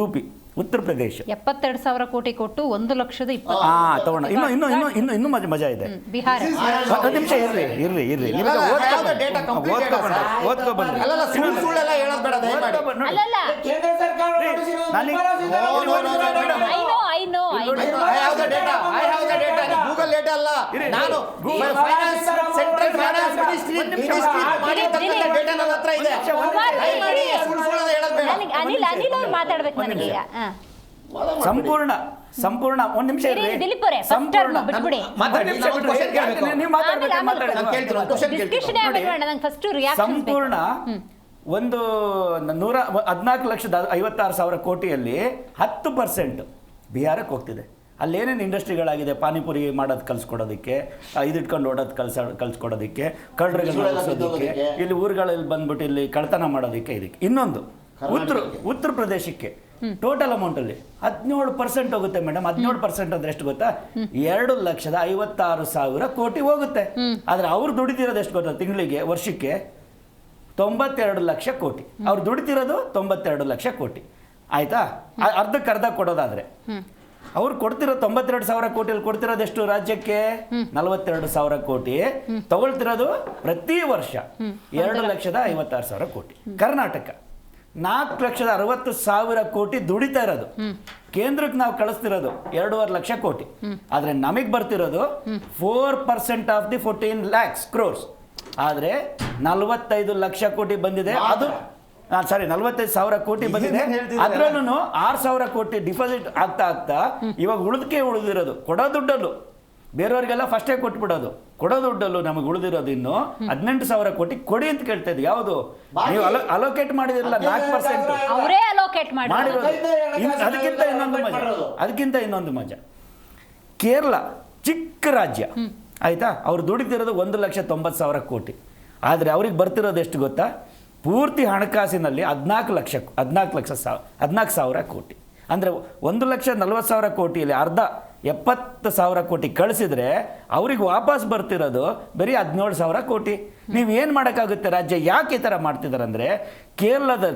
UP, ಉತ್ತರ ಪ್ರದೇಶ 72,000 ಕೋಟಿ ಕೊಟ್ಟು 1,20,000 ತಗೊಂಡ. ಇನ್ನೂ ಮಜಾ ಇದೆ. ಬಿಹಾರ ಒಂದು ನಿಮಿಷ ಇರ್ರಿ. ಓದ್ಕೊಬಂದ್ರಿ ಅಲ್ಲಲ್ಲ, ಕೇಂದ್ರ ಸರ್ಕಾರ ಐ ನೋ ಗೂಗಲ್ ಡೇಟಾ ಅಲ್ಲ, ನಾನು ಸೆಂಟ್ರಲ್ ಫೈನಾನ್ಸ್ ಮಿನಿಸ್ಟ್ರಿ ಮಾಡಿರ್ತಕ್ಕಂಥ ಡೇಟಾ ನನ್ನ ಹತ್ರ ಇದೆ. ಅನಿಲ್ ಅವ್ರು ಮಾತಾಡ್ಬೇಕು ನನಗೀಗ. ಸಂಪೂರ್ಣ ಒಂದು ನಿಮಿಷ ಇರ್ರಿ. ದಿಲೀಪ್ ಅವರೇ, ಬಿಟ್ಬಿಡಿ. ಸಂಪೂರ್ಣ ಒಂದು 14,56,000 ಕೋಟಿಯಲ್ಲಿ 10% ಬಿಹಾರಕ್ಕೆ ಹೋಗ್ತಿದೆ. ಅಲ್ಲೇನೇನು ಇಂಡಸ್ಟ್ರಿಗಳಾಗಿದೆ, ಪಾನಿಪುರಿ ಮಾಡೋದು ಕಲಿಸ್ಕೊಡೋದಕ್ಕೆ, ಇದಿಟ್ಕೊಂಡು ಓಡೋದು ಕಲಿಸ್ಕೊಡೋದಕ್ಕೆ, ಕಳ್ಳರಿಗೆ ಕಲಿಸೋದಕ್ಕೆ, ಇಲ್ಲಿ ಊರುಗಳಲ್ಲಿ ಬಂದ್ಬಿಟ್ಟು ಇಲ್ಲಿ ಕಳ್ತನ ಮಾಡೋದಕ್ಕೆ, ಇದಕ್ಕೆ. ಇನ್ನೊಂದು ಉತ್ತರ ಪ್ರದೇಶಕ್ಕೆ ಟೋಟಲ್ ಅಮೌಂಟಲ್ಲಿ 17% ಹೋಗುತ್ತೆ ಮೇಡಮ್. 17% ಅಂದ್ರೆ ಎಷ್ಟು ಗೊತ್ತಾ, 2,56,000 ಕೋಟಿ ಹೋಗುತ್ತೆ. ಆದರೆ ಅವ್ರು ದುಡಿದಿರೋದು ಎಷ್ಟು ಗೊತ್ತಾ, ತಿಂಗಳಿಗೆ ವರ್ಷಕ್ಕೆ 92 ಲಕ್ಷ ಕೋಟಿ. ಅವ್ರು ದುಡಿತಿರೋದು 92 ಲಕ್ಷ ಕೋಟಿ. ಆಯ್ತಾ? ಅರ್ಧಕ್ಕರ್ಧ ಕೊಡೋದಾದ್ರೆ ಅವ್ರು ಕೊಡ್ತಿರೋ 92,000 ಕೋಟಿಯಲ್ಲಿ ಕೊಡ್ತಿರೋದು ಎಷ್ಟು ರಾಜ್ಯಕ್ಕೆ, 42,000 ಕೋಟಿ. ತಗೊಳ್ತಿರೋದು ಪ್ರತಿ ವರ್ಷ 2,56,000 ಕೋಟಿ. ಕರ್ನಾಟಕ 4,60,000 ಕೋಟಿ ದುಡಿತಾ ಇರೋದು. ಕೇಂದ್ರಕ್ಕೆ ನಾವು ಕಳಿಸ್ತಿರೋದು 2.5 ಲಕ್ಷ ಕೋಟಿ. ಆದ್ರೆ ನಮಗೆ ಬರ್ತಿರೋದು 4% ಆಫ್ ದಿ 14 lakhs crores. ಆದ್ರೆ 45 ಲಕ್ಷ ಕೋಟಿ ಬಂದಿದೆ. ಅದು 45,000 ಕೋಟಿ ಬಂದಿದೆ. ಅದ್ರಲ್ಲೂ 6,000 ಕೋಟಿ ಡಿಪಾಸಿಟ್ ಆಗ್ತಾ ಇವಾಗ ಉಳಿದಿರೋದು ಕೊಡೋ ದುಡ್ಡಲ್ಲೂ ಬೇರೆಯವರಿಗೆಲ್ಲ ಫಸ್ಟೇ ಕೊಟ್ಬಿಡೋದು. ಕೊಡೋ ದುಡ್ಡಲ್ಲೂ ನಮಗೆ ಉಳಿದಿರೋದು ಇನ್ನು 18,000 ಕೋಟಿ ಕೊಡಿ ಅಂತ ಕೇಳ್ತಾ ಇದ್ದೀವಿ. ಯಾವುದು ನೀವು ಅಲೋಕೇಟ್ ಮಾಡಿದಿರಲ್ಲ 4% ಅವರೇ ಅಲೋಕೇಟ್ ಮಾಡಿರೋದು. ಅದಕ್ಕಿಂತ ಇನ್ನೊಂದು ಮಜಾ, ಕೇರಳ ಚಿಕ್ಕ ರಾಜ್ಯ ಆಯ್ತಾ, ಅವ್ರು ದುಡಿತಿರೋದು 1,90,000 ಕೋಟಿ. ಆದರೆ ಅವ್ರಿಗೆ ಬರ್ತಿರೋದು ಎಷ್ಟು ಗೊತ್ತಾ, ಪೂರ್ತಿ ಹಣಕಾಸಿನಲ್ಲಿ 14,00,000 ಕೋಟಿ. ಅಂದರೆ 1,40,000 ಕೋಟಿಯಲ್ಲಿ ಅರ್ಧ 70,000 ಕೋಟಿ ಕಳಿಸಿದ್ರೆ ಅವ್ರಿಗೆ ವಾಪಸ್ ಬರ್ತಿರೋದು ಬರೀ 17,000 ಕೋಟಿ. ನೀವೇನು ಮಾಡೋಕ್ಕಾಗುತ್ತೆ? ರಾಜ್ಯ ಯಾಕೆ ಈ ಥರ ಮಾಡ್ತಿದ್ದಾರೆ ಅಂದರೆ,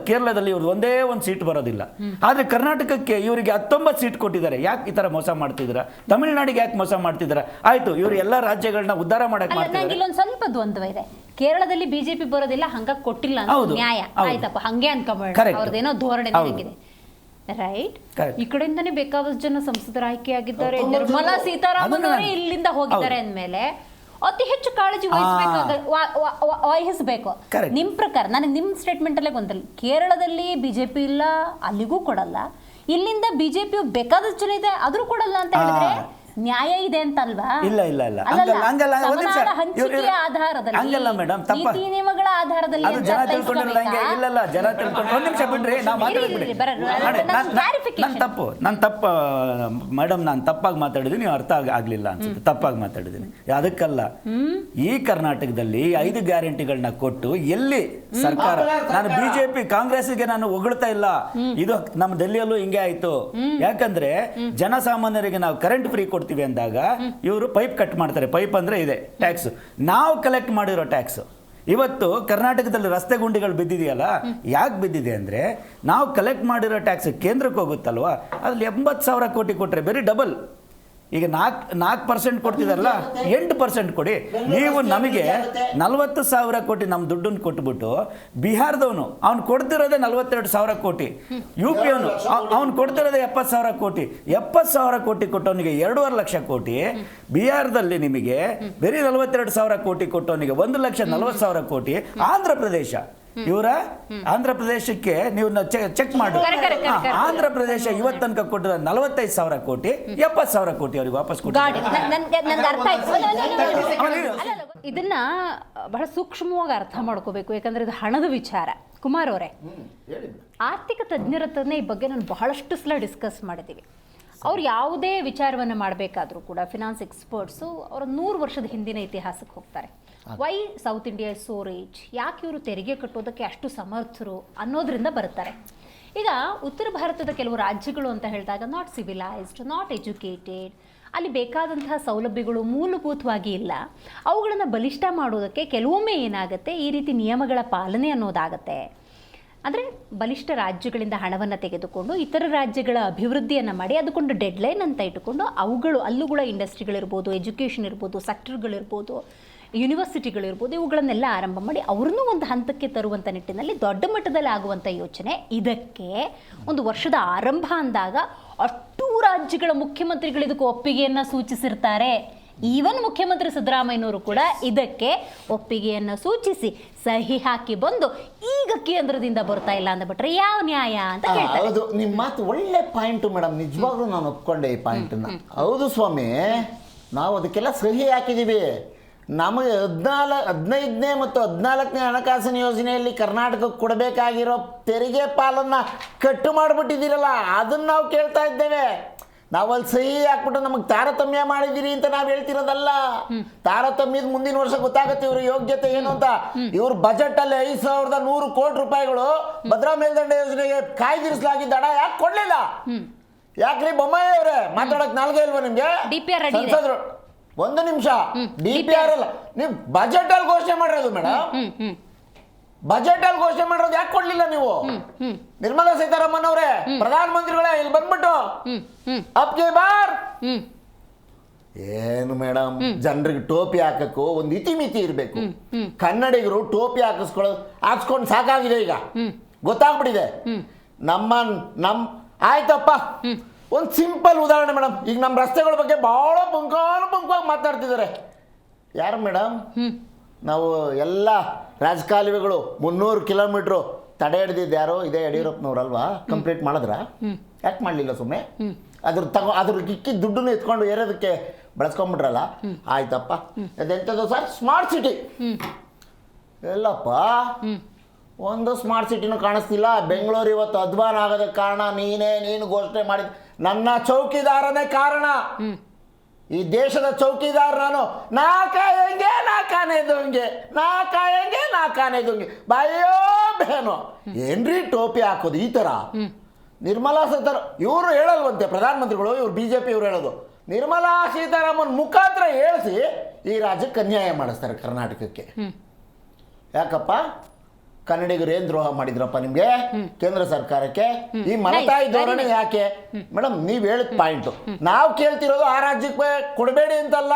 ಕೇರಳದಲ್ಲಿ ಇವ್ರು ಒಂದೇ ಒಂದು ಸೀಟ್ ಬರೋದಿಲ್ಲ. ಆದರೆ ಕರ್ನಾಟಕಕ್ಕೆ ಇವರಿಗೆ 19 ಸೀಟ್ ಕೊಟ್ಟಿದ್ದಾರೆ. ಯಾಕೆ ಈ ಥರ ಮೋಸ ಮಾಡ್ತಿದ್ದೀರಾ? ತಮಿಳುನಾಡಿಗೆ ಯಾಕೆ ಮೋಸ ಮಾಡ್ತಿದ್ದೀರಾ? ಆಯ್ತು, ಇವರು ಎಲ್ಲ ರಾಜ್ಯಗಳನ್ನ ಉದ್ಧಾರ ಮಾಡಕ್ಕೆ ಮಾಡ್ತಿದ್ದಾರೆ. ಇಲ್ಲೊಂದು ಸ್ವಲ್ಪ ದ್ವಂದ್ವ ಇದೆ. ಕೇರಳದಲ್ಲಿ ಬಿಜೆಪಿ ಬರೋದಿಲ್ಲ, ಹಂಗಾಗಿ ಕೊಟ್ಟಿಲ್ಲ ನ್ಯಾಯ ಆಯ್ತಪ್ಪ, ಹಂಗೆ ಅನ್ಕೊಂಬೇಡ, ಅವ್ರದ್ದೇನೋ ಧೋರಣೆ ಆಗಿದೆ. ರೈಟ್. ಈ ಕಡೆಯಿಂದನೇ ಬೇಕಾದಷ್ಟು ಜನ ಸಂಸದರ ಆಯ್ಕೆಯಾಗಿದ್ದಾರೆ. ನಿರ್ಮಲಾ ಸೀತಾರಾಮನ್ ಅವರೇ ಇಲ್ಲಿಂದ ಹೋಗಿದ್ದಾರೆ ಅಂದ್ಮೇಲೆ ಅತಿ ಹೆಚ್ಚು ಕಾಳಜಿ ವಹಿಸಬೇಕು. ನಿಮ್ ಪ್ರಕಾರ, ನನಗೆ ನಿಮ್ ಸ್ಟೇಟ್ಮೆಂಟ್ ಅಲ್ಲೇ ಗೊಂದಲ. ಕೇರಳದಲ್ಲಿ ಬಿಜೆಪಿ ಇಲ್ಲ, ಅಲ್ಲಿಗೂ ಕೊಡಲ್ಲ. ಇಲ್ಲಿಂದ ಬಿಜೆಪಿ ಬೇಕಾದಷ್ಟು ಜನ ಇದೆ, ಆದ್ರೂ ಕೊಡಲ್ಲ ಅಂತ ಹೇಳಿದ್ರೆ ನ್ಯಾಯ ಇದೆ ಅಂತಲ್ವಾ? ಇಲ್ಲ ಇಲ್ಲ ಇಲ್ಲ ಅಲ್ಲಲ್ಲ, ಹಂಗಲ್ಲ ಒಂದ್ ನಿಮಿಷ ಸಮನಾದ ಹಂಚಿಕೆಯ ಆಧಾರದಲ್ಲಿ, ಹಂಗಲ್ಲ ಮೇಡಮ್, ತಪ್ಪ ನೀತಿ ನಿಯಮಗಳ ಆಧಾರದಲ್ಲಿ ಅದು ಅಂತ ಜನ ಅರ್ಥೈಸ್ಕೊಬೇಕಾ? ತಿಳ್ಕೊಂಡಿರಲ್ಲ ಹಂಗೆ. ಇಲ್ಲ ಜನ ತಿಳ್ಕೊಂಡು ಒಂದ್ ನಿಮಿಷ ಬಿಡ್ರಿ, ನಾವು ಮಾತಾಡ್ಬಿಡಿ. ನಾನು ತಪ್ಪು ಮೇಡಮ್, ನಾನು ತಪ್ಪಾಗಿ ಮಾತಾಡಿದ್ದೀನಿ, ನೀವು ಅರ್ಥ ಆಗ್ಲಿಲ್ಲ ಅನ್ಸುತ್ತೆ. ತಪ್ಪಾಗಿ ಮಾತಾಡಿದ್ದೀನಿ, ಅದಕ್ಕಲ್ಲ. ಈ ಕರ್ನಾಟಕದಲ್ಲಿ 5 ಗ್ಯಾರಂಟಿಗಳನ್ನ ಕೊಟ್ಟು ಎಲ್ಲಿ ಸರ್ಕಾರ, ನಾನು ಬಿಜೆಪಿ ಕಾಂಗ್ರೆಸ್ಗೆ ನಾನು ಹೊಗಳ್ತಾ ಇಲ್ಲ, ಇದು ನಮ್ಮ ಡೆಲ್ಲಿಯಲ್ಲೂ ಹಿಂಗೆ ಆಯ್ತು. ಯಾಕಂದ್ರೆ ಜನಸಾಮಾನ್ಯರಿಗೆ ನಾವು ಕರೆಂಟ್ ಫ್ರೀ ಕೊಡ್ತೀವಿ ಅಂದಾಗ ಇವರು ಪೈಪ್ ಕಟ್ ಮಾಡ್ತಾರೆ. ಪೈಪ್ ಅಂದ್ರೆ ಇದೆ ಟ್ಯಾಕ್ಸ್, ನಾವು ಕಲೆಕ್ಟ್ ಮಾಡಿರೋ ಟ್ಯಾಕ್ಸ್. ಇವತ್ತು ಕರ್ನಾಟಕದಲ್ಲಿ ರಸ್ತೆ ಗುಂಡಿಗಳು ಬಿದ್ದಿದೆಯಲ್ಲ, ಯಾಕೆ ಬಿದ್ದಿದೆ ಅಂದರೆ ನಾವು ಕಲೆಕ್ಟ್ ಮಾಡಿರೋ ಟ್ಯಾಕ್ಸ್ ಕೇಂದ್ರಕ್ಕೆ ಹೋಗುತ್ತಲ್ವಾ, ಅದ್ರಲ್ಲಿ 80,000 ಕೋಟಿ ಕೊಟ್ಟರೆ ಬರೀ ಡಬಲ್. ಈಗ 4% ಕೊಡ್ತಿದಾರಲ್ಲ, 8% ಕೊಡಿ. ನೀವು ನಮಗೆ 40,000 ಕೋಟಿ ನಮ್ಮ ದುಡ್ಡನ್ನು ಕೊಟ್ಬಿಟ್ಟು ಬಿಹಾರದವನು ಅವ್ನು ಕೊಡ್ತಿರೋದೇ 42,000 ಕೋಟಿ, ಯು ಪಿ ಅವ್ನು ಕೊಡ್ತಿರೋದೇ 70,000 ಕೋಟಿ. 70,000 ಕೋಟಿ ಕೊಟ್ಟವನಿಗೆ 2.5 ಲಕ್ಷ ಕೋಟಿ. ಬಿಹಾರದಲ್ಲಿ ನಿಮಗೆ ಬರೀ 42,000 ಕೋಟಿ ಕೊಟ್ಟವನಿಗೆ 1,40,000 ಕೋಟಿ. ಆಂಧ್ರ ಪ್ರದೇಶ, ಇವರ ಆಂಧ್ರ ಪ್ರದೇಶಕ್ಕೆ ನೀವು ಚೆಕ್ ಮಾಡಿ, ಆಂಧ್ರ ಪ್ರದೇಶ ಇವತ್ತು ತನಕ ಕೊಟ್ಟಿರೋ 45,000 ಕೋಟಿ, 70,000 ಕೋಟಿ ಅವ್ರಿಗೆ ವಾಪಸ್ ಕೊಟ್ಟಿದ್ದಾರೆ. ಇದನ್ನ ಬಹಳ ಸೂಕ್ಷ್ಮವಾಗಿ ಅರ್ಥ ಮಾಡ್ಕೋಬೇಕು, ಯಾಕಂದ್ರೆ ಇದು ಹಣದ ವಿಚಾರ. ಕುಮಾರ್ ಅವರೇ, ಆರ್ಥಿಕ ತಜ್ಞರ ಹತ್ರನೇ ಈ ಬಗ್ಗೆ ನಾನು ಬಹಳಷ್ಟು ಸಲ ಡಿಸ್ಕಸ್ ಮಾಡಿದ್ದೀವಿ. ಅವ್ರು ಯಾವುದೇ ವಿಚಾರವನ್ನು ಮಾಡಬೇಕಾದ್ರೂ ಕೂಡ ಫಿನಾನ್ಸ್ ಎಕ್ಸ್ಪರ್ಟ್ಸು ಅವರ 100 ವರ್ಷದ ಹಿಂದಿನ ಇತಿಹಾಸಕ್ಕೆ ಹೋಗ್ತಾರೆ. Why South India so rich, ಯಾಕೆ ಇವರು ತೆರಿಗೆ ಕಟ್ಟೋದಕ್ಕೆ ಅಷ್ಟು ಸಮರ್ಥರು ಅನ್ನೋದ್ರಿಂದ ಬರ್ತಾರೆ. ಈಗ ಉತ್ತರ ಭಾರತದ ಕೆಲವು ರಾಜ್ಯಗಳು ಅಂತ ಹೇಳಿದಾಗ ನಾಟ್ ಸಿವಿಲೈಸ್ಡ್, ನಾಟ್ ಎಜುಕೇಟೆಡ್, ಅಲ್ಲಿ ಬೇಕಾದಂತಹ ಸೌಲಭ್ಯಗಳು ಮೂಲಭೂತವಾಗಿ ಇಲ್ಲ. ಅವುಗಳನ್ನು ಬಲಿಷ್ಠ ಮಾಡೋದಕ್ಕೆ ಕೆಲವೊಮ್ಮೆ ಏನಾಗುತ್ತೆ, ಈ ರೀತಿ ನಿಯಮಗಳ ಪಾಲನೆ ಅನ್ನೋದಾಗತ್ತೆ. ಅಂದರೆ ಬಲಿಷ್ಠ ರಾಜ್ಯಗಳಿಂದ ಹಣವನ್ನು ತೆಗೆದುಕೊಂಡು ಇತರ ರಾಜ್ಯಗಳ ಅಭಿವೃದ್ಧಿಯನ್ನು ಮಾಡಿ ಅದಕ್ಕೊಂದು ಡೆಡ್ಲೈನ್ ಅಂತ ಇಟ್ಟುಕೊಂಡು ಅಲ್ಲೂ ಕೂಡ ಇಂಡಸ್ಟ್ರಿಗಳಿರ್ಬೋದು, ಎಜುಕೇಷನ್ ಇರ್ಬೋದು, ಸೆಕ್ಟರ್ಗಳಿರ್ಬೋದು, ಯೂನಿವರ್ಸಿಟಿಗಳಿರ್ಬೋದು, ಇವುಗಳನ್ನೆಲ್ಲ ಆರಂಭ ಮಾಡಿ ಅವ್ರನ್ನೂ ಒಂದು ಹಂತಕ್ಕೆ ತರುವಂಥ ನಿಟ್ಟಿನಲ್ಲಿ ದೊಡ್ಡ ಮಟ್ಟದಲ್ಲಿ ಆಗುವಂಥ ಯೋಚನೆ. ಇದಕ್ಕೆ ಒಂದು ವರ್ಷದ ಆರಂಭ ಅಂದಾಗ ಅಷ್ಟೂ ರಾಜ್ಯಗಳ ಮುಖ್ಯಮಂತ್ರಿಗಳು ಇದಕ್ಕೆ ಒಪ್ಪಿಗೆಯನ್ನು ಸೂಚಿಸಿರ್ತಾರೆ. ಈವನ್ ಮುಖ್ಯಮಂತ್ರಿ ಸಿದ್ದರಾಮಯ್ಯನವರು ಕೂಡ ಇದಕ್ಕೆ ಒಪ್ಪಿಗೆಯನ್ನು ಸೂಚಿಸಿ ಸಹಿ ಹಾಕಿ ಬಂದು ಈಗ ಕೇಂದ್ರದಿಂದ ಬರ್ತಾ ಇಲ್ಲ ಅಂದ್ಬಿಟ್ರೆ ಯಾವ ನ್ಯಾಯ ಅಂತ ಕೇಳ್ತಾರೆ. ಹೌದು, ನಿಮ್ಮ ಮಾತು ಒಳ್ಳೆ ಪಾಯಿಂಟು ಮೇಡಮ್, ನಿಜವಾಗ್ಲೂ ನಾನು ಒಪ್ಕೊಂಡೆ ಈ ಪಾಯಿಂಟನ್ನು. ಹೌದು ಸ್ವಾಮಿ, ನಾವು ಅದಕ್ಕೆಲ್ಲ ಸಹಿ ಹಾಕಿದ್ದೀವಿ. ನಮಗೆ 15ನೇ ಮತ್ತು 14ನೇ ಹಣಕಾಸಿನ ಯೋಜನೆಯಲ್ಲಿ ಕರ್ನಾಟಕಕ್ಕೆ ಕೊಡಬೇಕಾಗಿರೋ ತೆರಿಗೆ ಪಾಲನ್ನು ಕಟ್ಟು ಮಾಡಿಬಿಟ್ಟಿದ್ದೀರಲ್ಲ, ಅದನ್ನು ನಾವು ಕೇಳ್ತಾ ಇದ್ದೇವೆ. ನಾವಲ್ಲಿ ಸಹಿ ಹಾಕ್ಬಿಟ್ಟು ನಮಗೆ ತಾರತಮ್ಯ ಮಾಡಿದ್ದೀರಿ ಅಂತ ನಾವು ಹೇಳ್ತಿರೋದಲ್ಲ. ತಾರತಮ್ಯದ ಮುಂದಿನ ವರ್ಷ ಗೊತ್ತಾಗುತ್ತೆ ಇವ್ರ ಯೋಗ್ಯತೆ ಏನು ಅಂತ. ಇವ್ರ ಬಜೆಟ್ ಅಲ್ಲಿ 5,100 ಕೋಟಿ ರೂಪಾಯಿಗಳು ಭದ್ರಾ ಮೇಲ್ದಂಡೆ ಯೋಜನೆಗೆ ಕಾಯ್ದಿರಿಸಲಾಗಿದ್ದ ಹಣ ಯಾಕೆ ಕೊಡ್ಲಿಲ್ಲ? ಯಾಕ್ರಿ ಬೊಮ್ಮಾಯಿ ಅವರೇ, ಮಾತಾಡಕ್ ನಾಲ್ಗೆ ಇಲ್ವಾ ನಿಮ್ಗೆ? ಸಂಸದರು ಒಂದು ನಿಮಿಷ, DPR ಅಲ್ಲ, ನೀವು ಬಜೆಟ್ ಅಲ್ಲಿ ಘೋಷಣೆ ಮಾಡಿರೋದು ಮೇಡಮ್. ಬಜೆಟ್ ಅಲ್ಲಿ ಘೋಷಣೆ ಮಾಡಿರೋದು ಯಾಕೆ ಕೊಡ್ಲಿಲ್ಲ ನೀವು? ನಿರ್ಮಲಾ ಸೀತಾರಾಮನ್ ಅವರೇ, ಪ್ರಧಾನ ಮಂತ್ರಿಗಳೇ, ಇಲ್ಲಿ ಬಂದ್ಬಿಟ್ಟು ಅಬ್ಗೆ ಬಾರ್ ಏನು ಮೇಡಮ್, ಜನರಿಗೆ ಟೋಪಿ ಹಾಕಕ್ಕೂ ಒಂದು ಇತಿಮಿತಿ ಇರಬೇಕು. ಕನ್ನಡಿಗರು ಟೋಪಿ ಹಾಕಿಸ್ಕೊಂಡು ಸಾಕಾಗಿದೆ, ಈಗ ಗೊತ್ತಾಗ್ಬಿಟ್ಟಿದೆ. ಆಯ್ತಪ್ಪ, ಒಂದು ಸಿಂಪಲ್ ಉದಾಹರಣೆ ಮೇಡಮ್. ಈಗ ನಮ್ಮ ರಸ್ತೆಗಳ ಬಗ್ಗೆ ಬಹಳ ಪಂಕವಾಗಿ ಮಾತಾಡ್ತಿದ್ದಾರೆ. ಯಾರು ಮೇಡಮ್? ನಾವು ಎಲ್ಲ ರಾಜಕಾಲುವೆಗಳು 300 ಕಿಲೋಮೀಟ್ರು ತಡೆ ಹಿಡಿದಿದ್ದು ಯಾರು? ಇದೇ ಯಡಿಯೂರಪ್ಪನವ್ರಲ್ವಾ? ಕಂಪ್ಲೀಟ್ ಮಾಡಿದ್ರ? ಯಾಕೆ ಮಾಡಲಿಲ್ಲ? ಸುಮ್ಮನೆ ಅದ್ರ ಇಕ್ಕಿದ ದುಡ್ಡನ್ನು ಎತ್ಕೊಂಡು ಏರೋದಕ್ಕೆ ಬಳಸ್ಕೊಂಡ್ಬಿಟ್ರಲ್ಲ. ಆಯ್ತಪ್ಪ, ಅದೆಂಥದ್ದು ಸರ್? Smart city. ಎಲ್ಲಪ್ಪ, ಒಂದು ಸ್ಮಾರ್ಟ್ ಸಿಟಿನೂ ಕಾಣಿಸ್ತಿಲ್ಲ. ಬೆಂಗಳೂರು ಇವತ್ತು ಅಧ್ವಾನ ಆಗೋದಕ್ಕೆ ಕಾರಣ ನೀನು ಘೋಷಣೆ ಮಾಡಿದ ನನ್ನ ಚೌಕಿದಾರನೇ ಕಾರಣ. ಈ ದೇಶದ ಚೌಕಿದಾರ ನಾನು. ನಾ ಕಾಣೆದೋಂಗೆ ಬಾಯೋ ಬೇನೋ ಏನ್ರಿ ಟೋಪಿ ಹಾಕೋದು ಈ ತರ? ನಿರ್ಮಲಾ ಸೀತಾರಾಮನ್ ಇವರು ಹೇಳಲ್ವಂತೆ, ಪ್ರಧಾನಮಂತ್ರಿಗಳು, ಇವ್ರು BJP ಇವ್ರು ಹೇಳೋದು. ನಿರ್ಮಲಾ ಸೀತಾರಾಮನ್ ಮುಖಾಂತರ ಹೇಳಿಸಿ ಈ ರಾಜ್ಯಕ್ಕೆ ಅನ್ಯಾಯ ಮಾಡಿಸ್ತಾರೆ ಕರ್ನಾಟಕಕ್ಕೆ. ಯಾಕಪ್ಪ? ಕನ್ನಡಿಗರು ಏನ್ ದ್ರೋಹ ಮಾಡಿದ್ರಪ್ಪ ನಿಮ್ಗೆ? ಕೇಂದ್ರ ಸರ್ಕಾರಕ್ಕೆ ಈ ಮಲತಾಯಿ ಧೋರಣೆ ಯಾಕೆ? ಮೇಡಮ್, ನೀವ್ ಹೇಳಿದ ಪಾಯಿಂಟ್ ನಾವು ಕೇಳ್ತಿರೋದು ಆ ರಾಜ್ಯಕ್ಕೆ ಕೊಡಬೇಡಿ ಅಂತಲ್ಲ,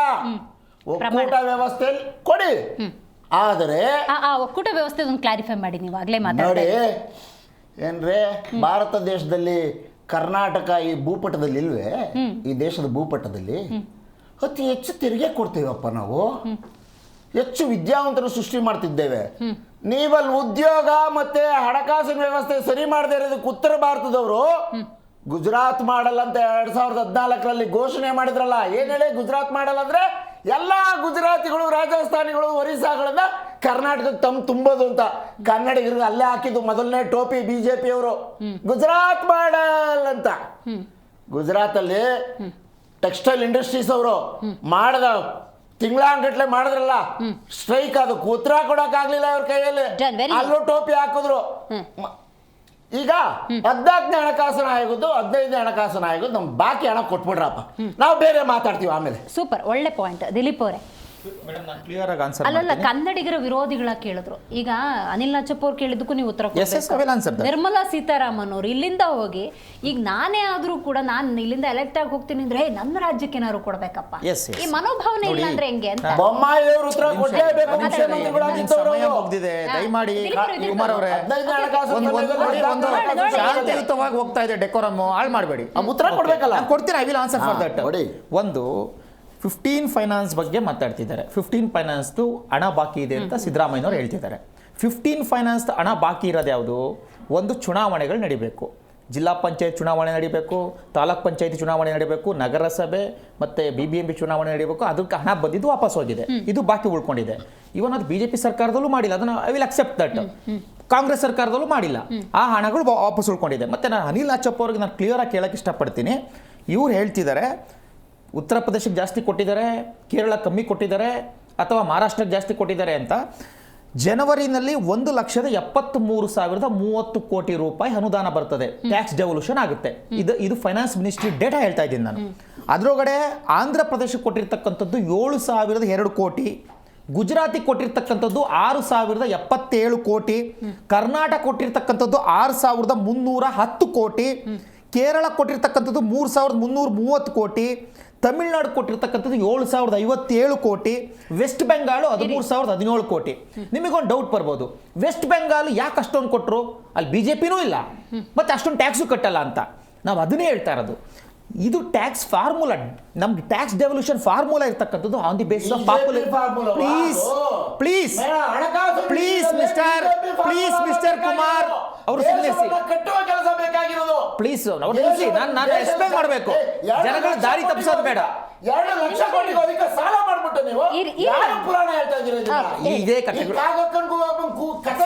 ಒಕ್ಕೂಟ ವ್ಯವಸ್ಥೆಯಲ್ಲಿ ಕೊಡಿ. ಆದರೆ ಒಕ್ಕೂಟ ವ್ಯವಸ್ಥೆ ಕ್ಲಾರಿಫೈ ಮಾಡಿ ನೀವು ಆಗ್ಲೇ ನೋಡಿ ಏನ್ರೇ, ಭಾರತ ದೇಶದಲ್ಲಿ ಕರ್ನಾಟಕ ಈ ಭೂಪಟದಲ್ಲಿ ಇಲ್ವೇ? ಈ ದೇಶದ ಭೂಪಟದಲ್ಲಿ ಅತಿ ಹೆಚ್ಚು ತೆರಿಗೆ ಕೊಡ್ತೇವಪ್ಪ ನಾವು. ಹೆಚ್ಚು ವಿದ್ಯಾವಂತರು ಸೃಷ್ಟಿ ಮಾಡ್ತಿದ್ದೇವೆ. ನೀವಲ್ಲಿ ಉದ್ಯೋಗ ಮತ್ತೆ ಹಣಕಾಸಿನ ವ್ಯವಸ್ಥೆ ಸರಿ ಮಾಡದೇ ಇರೋದಕ್ಕೆ ಉತ್ತರ ಭಾರತದವರು ಗುಜರಾತ್ ಮಾಡಲ್ ಅಂತ 2014ರಲ್ಲಿ ಘೋಷಣೆ ಮಾಡಿದ್ರಲ್ಲ. ಏನು ಹೇಳಿ ಗುಜರಾತ್ ಮಾಡಲ್ ಅಂದ್ರೆ ಎಲ್ಲ ಗುಜರಾತಿಗಳು, ರಾಜಸ್ಥಾನಿಗಳು, ಒರಿಸ್ಸಾಗಳನ್ನ ಕರ್ನಾಟಕಕ್ಕೆ ತುಂಬೋದು ಅಂತ. ಕನ್ನಡಿಗರಿಗೆ ಅಲ್ಲೇ ಹಾಕಿದ್ದು ಮೊದಲನೇ ಟೋಪಿ ಬಿಜೆಪಿ ಅವರು, ಗುಜರಾತ್ ಮಾಡಲ್ ಅಂತ. ಗುಜರಾತಲ್ಲಿ ಟೆಕ್ಸ್ಟೈಲ್ ಇಂಡಸ್ಟ್ರೀಸ್ ಅವರು ಮಾಡದ ತಿಂಗಳಾಂಗಟ್ಲೆ ಮಾಡಿದ್ರಲ್ಲ ಸ್ಟ್ರೈಕ್, ಅದಕ್ಕೆ ಉತ್ತರ ಕೊಡಕ್ಕಾಗ್ಲಿಲ್ಲ ಅವ್ರ ಕೈಯಲ್ಲಿ. Done, very good. ಅಲ್ಲೂ ಟೋಪಿ ಹಾಕಿದ್ರು. ಈಗ 14ನೇ ಹಣಕಾಸಿನ ಆಯೋಗದ್ದು 15ನೇ ಹಣಕಾಸಿನ ಆಯೋಗದ್ದು ನಮ್ ಬಾಕಿ ಹಣ ಕೊಟ್ಬಿಡ್ರಪ್ಪ, ನಾವು ಬೇರೆ ಮಾತಾಡ್ತೀವಿ ಆಮೇಲೆ. ಸೂಪರ್, ಒಳ್ಳೆ ಪಾಯಿಂಟ್ ದಿಲೀಪ್ ಅವರೇ. ಮೇಡಮ್ ನಾನು ಕ್ಲಿಯರ್ ಆಗಿ ಆನ್ಸರ್ ಅಲ್ಲಲ್ಲ, ಕನ್ನಡಿಗರ ವಿರೋಧಿಗಳ ಕೇಳಿದ್ರು. ಈಗ ಅನಿಲ್ ನಾಚಪ್ಪ ಅವ್ರು ಕೇಳಿದ್ದಕ್ಕೂ ನೀವು ಉತ್ತರ Yes, yes, I will answer that. Nirmala Sitharaman ಅವರು ಇಲ್ಲಿಂದ ಹೋಗಿ, ಈಗ ನಾನೇ ಆದ್ರೂ ಕೂಡ ನಾನು ಇಲ್ಲಿಂದ ಎಲೆಕ್ಟ್ ಆಗಿ ಹೋಗ್ತೀನಿ ಅಂದ್ರೆ ನನ್ನ ರಾಜ್ಯಕ್ಕೆ ಏನಾದ್ರು ಕೊಡ್ಬೇಕಪ್ಪ, Yes, yes. ಈ ಮನೋಭಾವನೆ ಇಲ್ಲ ಅಂದ್ರೆ ಹೆಂಗೆ ಅಂತ. ಬೊಮ್ಮಾಯಿ ಅವರು ಉತ್ತರ ಕೊಡ್ಲೇಬೇಕು. ಸಮಯ ಮುಖ್ಯಮಂತ್ರಿಗಳಾಗಿದ್ದವರು ಮುಗ್ದಿದೆ, ದಯಮಾಡಿ ದಿಲೀಪ್ ಅವ್ರೆ, ಕುಮಾರ್ ಅವರೇ 15ನೇ ಹಣಕಾಸು ಒಂದು ಶಾಂತಿಯುತವಾಗಿ ಹೋಗ್ತಾ ಇದೆ, ಡೆಕೋರಮ್ ಹಾಳು ಮಾಡಬೇಡಿ. ಉತ್ತರ ಕೊಡ್ಬೇಕಲ್ಲ. ನಾನು ಕೊಡ್ತೀನಿ, I will answer for that. ನೋಡಿ. ಒಂದು 15 ಫೈನಾನ್ಸ್ ಬಗ್ಗೆ ಮಾತಾಡ್ತಿದ್ದಾರೆ. 15 ಫೈನಾನ್ಸ್ದು ಹಣ ಬಾಕಿ ಇದೆ ಅಂತ ಸಿದ್ದರಾಮಯ್ಯನವರು ಹೇಳ್ತಿದ್ದಾರೆ. 15 ಫೈನಾನ್ಸ್ ಹಣ ಬಾಕಿ ಇರೋದು ಯಾವುದು? ಒಂದು ಚುನಾವಣೆಗಳು ನಡಿಬೇಕು, ಜಿಲ್ಲಾ ಪಂಚಾಯತ್ ಚುನಾವಣೆ ನಡಿಬೇಕು, ತಾಲೂಕ್ ಪಂಚಾಯತಿ ಚುನಾವಣೆ ನಡಿಬೇಕು, ನಗರಸಭೆ ಮತ್ತೆ BBMP ಚುನಾವಣೆ ನಡಿಬೇಕು. ಅದಕ್ಕೆ ಹಣ ಬಂದಿದ್ದು ವಾಪಸ್ ಹೋಗಿದೆ, ಇದು ಬಾಕಿ ಉಳ್ಕೊಂಡಿದೆ. ಇವನ್ ಅದು ಬಿಜೆಪಿ ಸರ್ಕಾರದಲ್ಲೂ ಮಾಡಿಲ್ಲ, ಅದನ್ನ I will accept that. Congress ಸರ್ಕಾರದಲ್ಲೂ ಮಾಡಿಲ್ಲ, ಆ ಹಣಗಳು ವಾಪಸ್ ಉಳ್ಕೊಂಡಿದೆ. ಮತ್ತೆ ನಾನು ಅನಿಲ್ ನಾಚಪ್ಪ ಅವ್ರಿಗೆ ನಾನು ಕ್ಲಿಯರ್ ಆಗಿ ಕೇಳಕ್ಕೆ ಇಷ್ಟಪಡ್ತೀನಿ. ಇವ್ರು ಹೇಳ್ತಿದ್ದಾರೆ ಉತ್ತರ ಪ್ರದೇಶಕ್ಕೆ ಜಾಸ್ತಿ ಕೊಟ್ಟಿದ್ದಾರೆ, ಕೇರಳ ಕಮ್ಮಿ ಕೊಟ್ಟಿದ್ದಾರೆ, ಅಥವಾ ಮಹಾರಾಷ್ಟ್ರಕ್ಕೆ ಜಾಸ್ತಿ ಕೊಟ್ಟಿದ್ದಾರೆ ಅಂತ. ಜನವರಿನಲ್ಲಿ 1,73,030 ಕೋಟಿ ರೂಪಾಯಿ ಅನುದಾನ ಬರ್ತದೆ, ಟ್ಯಾಕ್ಸ್ ಡೆವಲ್ಯೂಷನ್ ಆಗುತ್ತೆ. ಇದು ಫೈನಾನ್ಸ್ ಮಿನಿಸ್ಟ್ರಿ ಡೇಟಾ ಹೇಳ್ತಾ ಇದ್ದೀನಿ ನಾನು. ಅದರೊಳಗಡೆ ಆಂಧ್ರ ಪ್ರದೇಶಕ್ಕೆ ಕೊಟ್ಟಿರ್ತಕ್ಕಂಥದ್ದು 7,002 ಕೋಟಿ, ಗುಜರಾತಿಗೆ ಕೊಟ್ಟಿರ್ತಕ್ಕಂಥದ್ದು 6,077 ಕೋಟಿ, ಕರ್ನಾಟಕ ಕೊಟ್ಟಿರ್ತಕ್ಕಂಥದ್ದು 6,310 ಕೋಟಿ, ಕೇರಳ ಕೊಟ್ಟಿರ್ತಕ್ಕಂಥದ್ದು 3,330 ಕೋಟಿ, ತಮಿಳುನಾಡು ಕೊಟ್ಟಿರ್ತಕ್ಕಂಥದ್ದು 7,057 ಕೋಟಿ, ವೆಸ್ಟ್ ಬೆಂಗಾಲು 13,017 ಕೋಟಿ. ನಿಮಗೊಂದು ಡೌಟ್ ಬರ್ಬೋದು, ವೆಸ್ಟ್ ಬೆಂಗಾಲ್ ಯಾಕೆ ಅಷ್ಟೊಂದು ಕೊಟ್ಟರು? ಅಲ್ಲಿ ಬಿಜೆಪಿನೂ ಇಲ್ಲ, ಮತ್ತೆ ಅಷ್ಟೊಂದು ಟ್ಯಾಕ್ಸು ಕಟ್ಟಲ್ಲ ಅಂತ. ನಾವು ಅದನ್ನೇ ಹೇಳ್ತಾ ಇರೋದು. ಇದು ಟ್ಯಾಕ್ಸ್ ಫಾರ್ಮುಲಾ, ನಮ್ಗೆ ಟ್ಯಾಕ್ಸ್ ಡೆವಲ್ಯೂಷನ್ ಫಾರ್ಮುಲಾ ಇರ್ತಕ್ಕಂಥದ್ದು on the basis of population. Please mister Kumar ಅವರು ಸುಮ್ಮನಿಸಿ, ಕೆಲಸ ಬೇಕಾಗಿರೋದು. ಪ್ಲೀಸ್ ಅವ್ರು ನಿಲ್ಲಿಸಿ. ನಾನು ಎಕ್ಸ್ಪ್ಲೈನ್ ಮಾಡಬೇಕು, ಜನಗಳ ದಾರಿ ತಪ್ಪಿಸೋದು ಬೇಡ. 2 ಲಕ್ಷ ಕೋಟಿಗೂ ಅಧಿಕ ಸಾಲ ಮಾಡ್ಬಿಟ್ಟು ನೀವು ಯಾರು ಪುರಾಣ ಹೇಳ್ತಾ ಇದ್ದೀರಾ? ಇದೇ ಕಥೆಗಳು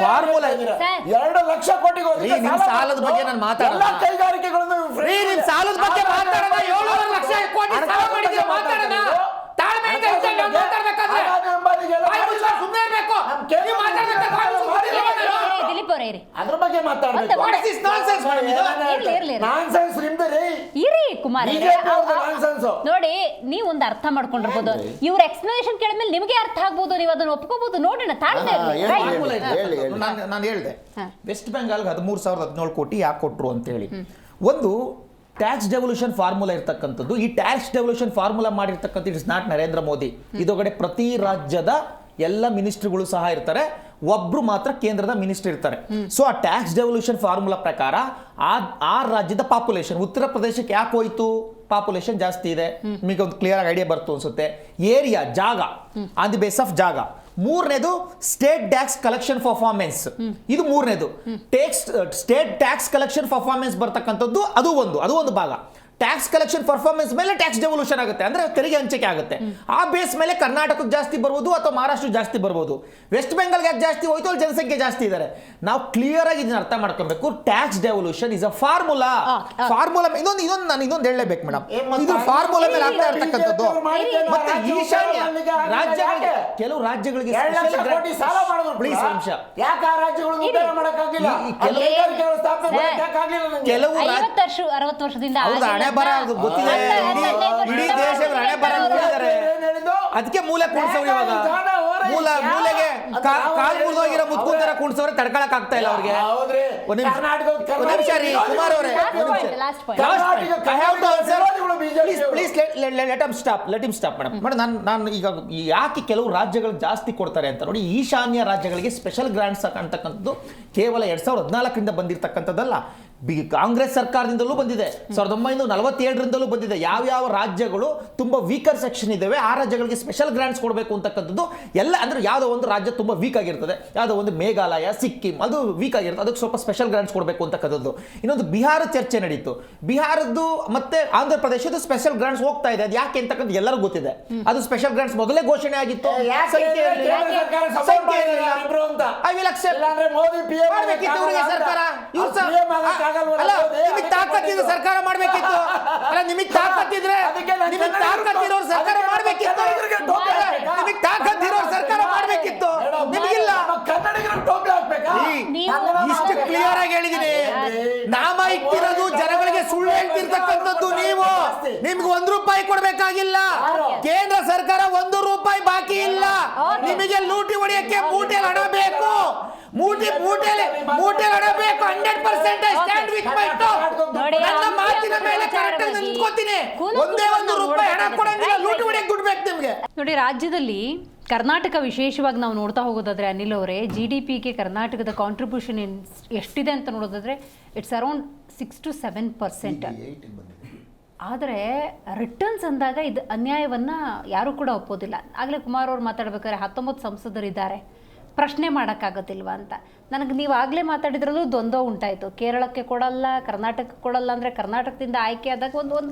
ಫಾರ್ಮುಲಾ 2 ಲಕ್ಷ ಕೋಟಿಗೂ ಅಧಿಕ ನಿಮ್ ಸಾಲದ ಬಗ್ಗೆ ನಾನು ಮಾತಾಡಲ್ಲ. ಕೈಗಾರಿಕೆಗಳನ್ನು ನಿಮ್ ಸಾಲದ ಬಗ್ಗೆ ಮಾತಾಡೋಣ. 7 ಲಕ್ಷ ಕೋಟಿ ಸಾಲ ಮಾಡಿದ್ರೆ ಮಾತಾಡೋಣ. ತಾಳ್ಮೆಯಿಂದ ಇರ್ತೀನಿ, ನಾನು ಮಾತಾಡ್ಬೇಕಾದ್ರೆ ಸುಮ್ಮನೆ ಇರಬೇಕು. ನೀವು ಮಾತಾಡ್ಬೇಕಾದ್ರೆ ದಿಲೀಪ್ ಅವರೇ ಇರಿ, ಅದ್ರ ಬಗ್ಗೆ ಮಾತಾಡ್ಬೇಕು. What is this nonsense, madam ಇದು? ಇರ್ಲಿ. ನಾನ್ಸೆನ್ಸ್ ನಿಮ್ದು ಇರಿ ಕುಮಾರ್ ಅವರೇ. BJP ಅವ್ರದ್ದು nonsense. ನೋಡಿ, ನೀವು ಒಂದು ಅರ್ಥ ಮಾಡ್ಕೊಂಡಿರ್ಬೋದು, ಇವ್ರ ಎಕ್ಸ್ಪ್ಲನೇಷನ್ ಕೇಳಿದ್ಮೇಲೆ ನಿಮಗೆ ಅರ್ಥ ಆಗ್ಬೋದು, ನೀವು ಅದನ್ನ ಒಪ್ಕೋಬಹುದು. ನೋಡೋಣ, ತಾಳ್ಮೆ ಇರ್ಲಿ. Right. ನಾನು ಹೇಳಿದೆ ವೆಸ್ಟ್ ಬೆಂಗಾಲ್ಗೆ 13,017 ಕೋಟಿ ಯಾಕೆ ಕೊಟ್ರು ಅಂತ ಹೇಳಿ. ಒಂದು ಟ್ಯಾಕ್ಸ್ ಡೆವಲ್ಯೂಷನ್ ಫಾರ್ಮುಲಾ ಇರ್ತಕ್ಕಂಥದ್ದು. ಈ ಟ್ಯಾಕ್ಸ್ ಡೆವಲ್ಯೂಷನ್ ಫಾರ್ಮುಲಾ ಮಾಡಿರ್ತಕ್ಕಂಥ ಇಟ್ಸ್ ನಾಟ್ ನರೇಂದ್ರ ಮೋದಿ. ಇದೊಳಗಡೆ ಪ್ರತಿ ರಾಜ್ಯದ ಎಲ್ಲ ಮಿನಿಸ್ಟ್ರಿಗಳು ಸಹ ಇರ್ತಾರೆ, ಒಬ್ರು ಮಾತ್ರ ಕೇಂದ್ರದ ಮಿನಿಸ್ಟರ್ ಇರ್ತಾರೆ. ಸೊ ಆ ಟ್ಯಾಕ್ಸ್ ಡೆವಲ್ಯೂಷನ್ ಫಾರ್ಮುಲಾ ಪ್ರಕಾರ ಆ ರಾಜ್ಯದ ಪಾಪ್ಯುಲೇಷನ್, ಉತ್ತರ ಪ್ರದೇಶಕ್ಕೆ ಯಾಕೆ ಹೋಯ್ತು? ಪಾಪ್ಯುಲೇಷನ್ ಜಾಸ್ತಿ ಇದೆ, ನಿಮಗೆ ಒಂದು ಕ್ಲಿಯರ್ ಆಗಿ ಐಡಿಯಾ ಬರ್ತು ಅನ್ಸುತ್ತೆ. ಏರಿಯಾ, ಜಾಗ, ಆನ್ ದಿ ಬೇಸ್ ಆಫ್ ಜಾಗ. ಮೂರನೇದು ಸ್ಟೇಟ್ ಟ್ಯಾಕ್ಸ್ ಕಲೆಕ್ಷನ್ ಪರ್ಫಾರ್ಮೆನ್ಸ್, ಇದು ಮೂರನೇದು. ಸ್ಟೇಟ್ ಟ್ಯಾಕ್ಸ್ ಕಲೆಕ್ಷನ್ ಪರ್ಫಾರ್ಮೆನ್ಸ್ ಬರ್ತಕ್ಕಂಥದ್ದು ಅದು ಒಂದು ಭಾಗ. ಟ್ಯಾಕ್ಸ್ ಕಲೆಕ್ಷನ್ ಪರ್ಫಾರ್ಮೆನ್ಸ್ ಮೇಲೆ ಟ್ಯಾಕ್ಸ್ ಡೆವಲ್ಯೂಷನ್ ಆಗುತ್ತೆ, ಅಂದ್ರೆ ತೆರಿಗೆ ಹಂಚಿಕೆ ಆಗುತ್ತೆ. ಆ ಬೇಸ್ ಮೇಲೆ ಕರ್ನಾಟಕಕ್ಕೆ ಜಾಸ್ತಿ ಬರ್ಬೋದು ಅಥವಾ ಮಹಾರಾಷ್ಟ್ರ ಜಾಸ್ತಿ ಬರ್ಬೋದು. ವೆಸ್ಟ್ ಬೆಂಗಾಲ್ಗೆ ಯಾಕೆ ಜಾಸ್ತಿ ಹೋಯ್ತು? ಅಲ್ಲಿ ಜನಸಂಖ್ಯೆ ಜಾಸ್ತಿ ಇದ್ದಾರೆ. ನಾವು ಕ್ಲಿಯರ್ ಆಗಿ ಇದನ್ನ ಅರ್ಥ ಮಾಡ್ಕೊಬೇಕು. Tax devolution is a formula. ನಾನು ಇನ್ನೊಂದು ಹೇಳಲೇಬೇಕು ಮೇಡಮ್, ಇದು ಫಾರ್ಮುಲಾ ಮೇಲೆ ಆಗ್ತಾ ಇರ್ತಕ್ಕಂಥದ್ದು. ಮತ್ತೆ ಈಶಾನ್ಯ ರಾಜ್ಯಗಳಿಗೆ, ಕೆಲವು ರಾಜ್ಯಗಳಿಗೆ ಪ್ಲೀಸ್ ನಿಮಿಷ, ಕೆಲವು 50-60 ವರ್ಷದಿಂದ ಹಣೆ ಬರ ಗೊತ್ತಿದೆ, ಇಡೀ ದೇಶದ ಹಣೆ ಬರ ನೋಡಿದ್ದಾರೆ. ಅದಕ್ಕೆ ಮೂಲೆ ಕೂಡ್ಸವ್ರು ಇವಾಗ, ಮೂಲೆಗೆ ಕಾಲ್ ಮುರಿದೋಗಿರೋ ಮುತ್ಕುಂತರ ಕೂಡ್ಸವ್ರೆ, ತಡ್ಕೊಳಕ್ ಆಗ್ತಾ ಇಲ್ಲ ಅವ್ರಿಗೆ. ಒಂದ್ ನಿಮಿಷ ರೀ ಕುಮಾರ್ ಅವರೇ, ಲೆಟ್ ಹಿಮ್ ಸ್ಟಾಪ್ ಮೇಡಮ್. ನಾನು ಈಗ ಯಾಕೆ ಕೆಲವು ರಾಜ್ಯಗಳಿಗೆ ಜಾಸ್ತಿ ಕೊಡ್ತಾರೆ ಅಂತ ನೋಡಿ. ಈಶಾನ್ಯ ರಾಜ್ಯಗಳಿಗೆ ಸ್ಪೆಷಲ್ ಗ್ರಾಂಟ್ಸ್ ಅಂತಕ್ಕಂಥದ್ದು ಕೇವಲ 2014 ಬಂದಿರತಕ್ಕಂಥದ್ದಲ್ಲ. ಕಾಂಗ್ರೆಸ್ ಸರ್ಕಾರದಿಂದಲೂ ಬಂದಿದೆ, 1947ರಿಂದಲೂ ಬಂದಿದೆ. ಯಾವ್ಯಾವ ರಾಜ್ಯಗಳು ತುಂಬ ವೀಕರ್ ಸೆಕ್ಷನ್ ಇದ್ದಾವೆ ಆ ರಾಜ್ಯಗಳಿಗೆ ಸ್ಪೆಷಲ್ ಗ್ರಾಂಟ್ಸ್ ಕೊಡಬೇಕು ಅಂತಕ್ಕಂಥದ್ದು ಎಲ್ಲ. ಅಂದ್ರೆ ಯಾವುದೋ ಒಂದು ರಾಜ್ಯ ತುಂಬ ವೀಕ್ ಆಗಿರ್ತದೆ, ಯಾವುದೋ ಒಂದು ಮೇಘಾಲಯ, ಸಿಕ್ಕಿಂ ಅದು ವೀಕ್ ಆಗಿರ್ತದೆ, ಅದಕ್ಕೆ ಸ್ವಲ್ಪ ಸ್ಪೆಷಲ್ ಗ್ರಾಂಟ್ಸ್ ಕೊಡಬೇಕು ಅಂತಕ್ಕಂಥದ್ದು. ಇನ್ನೊಂದು ಬಿಹಾರ ಚರ್ಚೆ ನಡೀತು, ಬಿಹಾರದ್ದು ಮತ್ತೆ ಆಂಧ್ರ ಪ್ರದೇಶದ ಸ್ಪೆಷಲ್ ಗ್ರಾಂಟ್ಸ್ ಹೋಗ್ತಾ ಇದೆ. ಅದು ಯಾಕೆ ಅಂತಕ್ಕಂಥ ಎಲ್ಲರಿಗೂ ಗೊತ್ತಿದೆ. ಅದು ಸ್ಪೆಷಲ್ ಗ್ರಾಂಟ್ಸ್ ಮೊದಲೇ ಘೋಷಣೆ ಆಗಿತ್ತು. I will accept. Modi PM ಮಾಡ್ಬೇಕಿತ್ತು ಇವ್ರಿಗೆ ಸರ್ಕಾರ, ಇವ್ರು ಅಲ್ಲ ನಿಮಗೆ ತಾಕತ್ತಿದ್ರೆ ಸರ್ಕಾರ ಮಾಡ್ಬೇಕಿತ್ತು. ಅಲ್ಲ ನಿಮಗೆ ತಾಕತ್ತಿದ್ರೆ, ನಿಮಗೆ ತಾಕತ್ತಿರೋರು ಸರ್ಕಾರ ಮಾಡ್ಬೇಕಿತ್ತು. ನಿಮಗೆ ತಾಕತ್ತಿರೋರು ಸರ್ಕಾರ ಮಾಡ್ಬೇಕಿತ್ತು, ನಿಮಗಿಲ್ಲ. ಇಷ್ಟು ಕ್ಲಿಯರ್ ಆಗಿ ಹೇಳಿದೀನಿ. ನಾಮ ಇಕ್ತಿರೋದು ಜನಗಳಿಗೆ ಸುಳ್ಳು ಹೇಳ್ತಿರ್ತಕ್ಕಂಥದ್ದು ನೀವು. ನಿಮ್ಗೆ ₹1 ಕೊಡ್ಬೇಕಾಗಿಲ್ಲ. ಕೇಂದ್ರ ಸರ್ಕಾರ ₹1 ಬಾಕಿ ಇಲ್ಲ. ನಿಮಗೆ ಲೂಟಿ ಹೊಡೆಯಕ್ಕೆ ಮೂಟೆಲ್ ಹಣ ಬೇಕು. ಮೂಟೆಲ್ ಹಣ ಬೇಕು. 100% I stand with my talk. ನನ್ನ ಮಾತಿನ ಮೇಲೆ ಕರೆಕ್ಟ್ ಆಗಿ ನಿಂತ್ಕೋತೀನಿ. ಒಂದೇ ₹1 ಹಣ ಕೊಡಂಗಿಲ್ಲ. ಲೂಟಿ ಹೊಡೆಯಕ್ಕೆ ದುಡ್ಡು ಬೇಕು ನಿಮ್ಗೆ. ನೋಡಿ, ರಾಜ್ಯದಲ್ಲಿ ಕರ್ನಾಟಕ ವಿಶೇಷವಾಗಿ ನಾವು ನೋಡ್ತಾ ಹೋಗೋದಾದ್ರೆ ಅನಿಲ್ ಅವರೇ, GDPಗೆ ಕರ್ನಾಟಕದ ಕಾಂಟ್ರಿಬ್ಯೂಷನ್ ಎಷ್ಟಿದೆ ಅಂತ ನೋಡೋದಾದ್ರೆ ಇಟ್ಸ್ ಅರೌಂಡ್ 6 to 7%. ಆದರೆ ರಿಟರ್ನ್ಸ್ ಅಂದಾಗ ಇದು ಅನ್ಯಾಯವನ್ನು ಯಾರೂ ಕೂಡ ಒಪ್ಪೋದಿಲ್ಲ. ಆಗಲೇ ಕುಮಾರ್ ಅವ್ರು ಮಾತಾಡ್ಬೇಕಾದ್ರೆ 19 ಸಂಸದರಿದ್ದಾರೆ, ಪ್ರಶ್ನೆ ಮಾಡೋಕ್ಕಾಗೋದಿಲ್ವಾ ಅಂತ. ನನಗೆ ನೀವು ಆಗಲೇ ಮಾತಾಡಿದ್ರಲ್ಲೂ ದ್ವಂದ್ವ ಉಂಟಾಯಿತು. ಕೇರಳಕ್ಕೆ ಕೊಡಲ್ಲ, ಕರ್ನಾಟಕಕ್ಕೆ ಕೊಡಲ್ಲ. ಅಂದರೆ ಕರ್ನಾಟಕದಿಂದ ಆಯ್ಕೆ ಆದಾಗ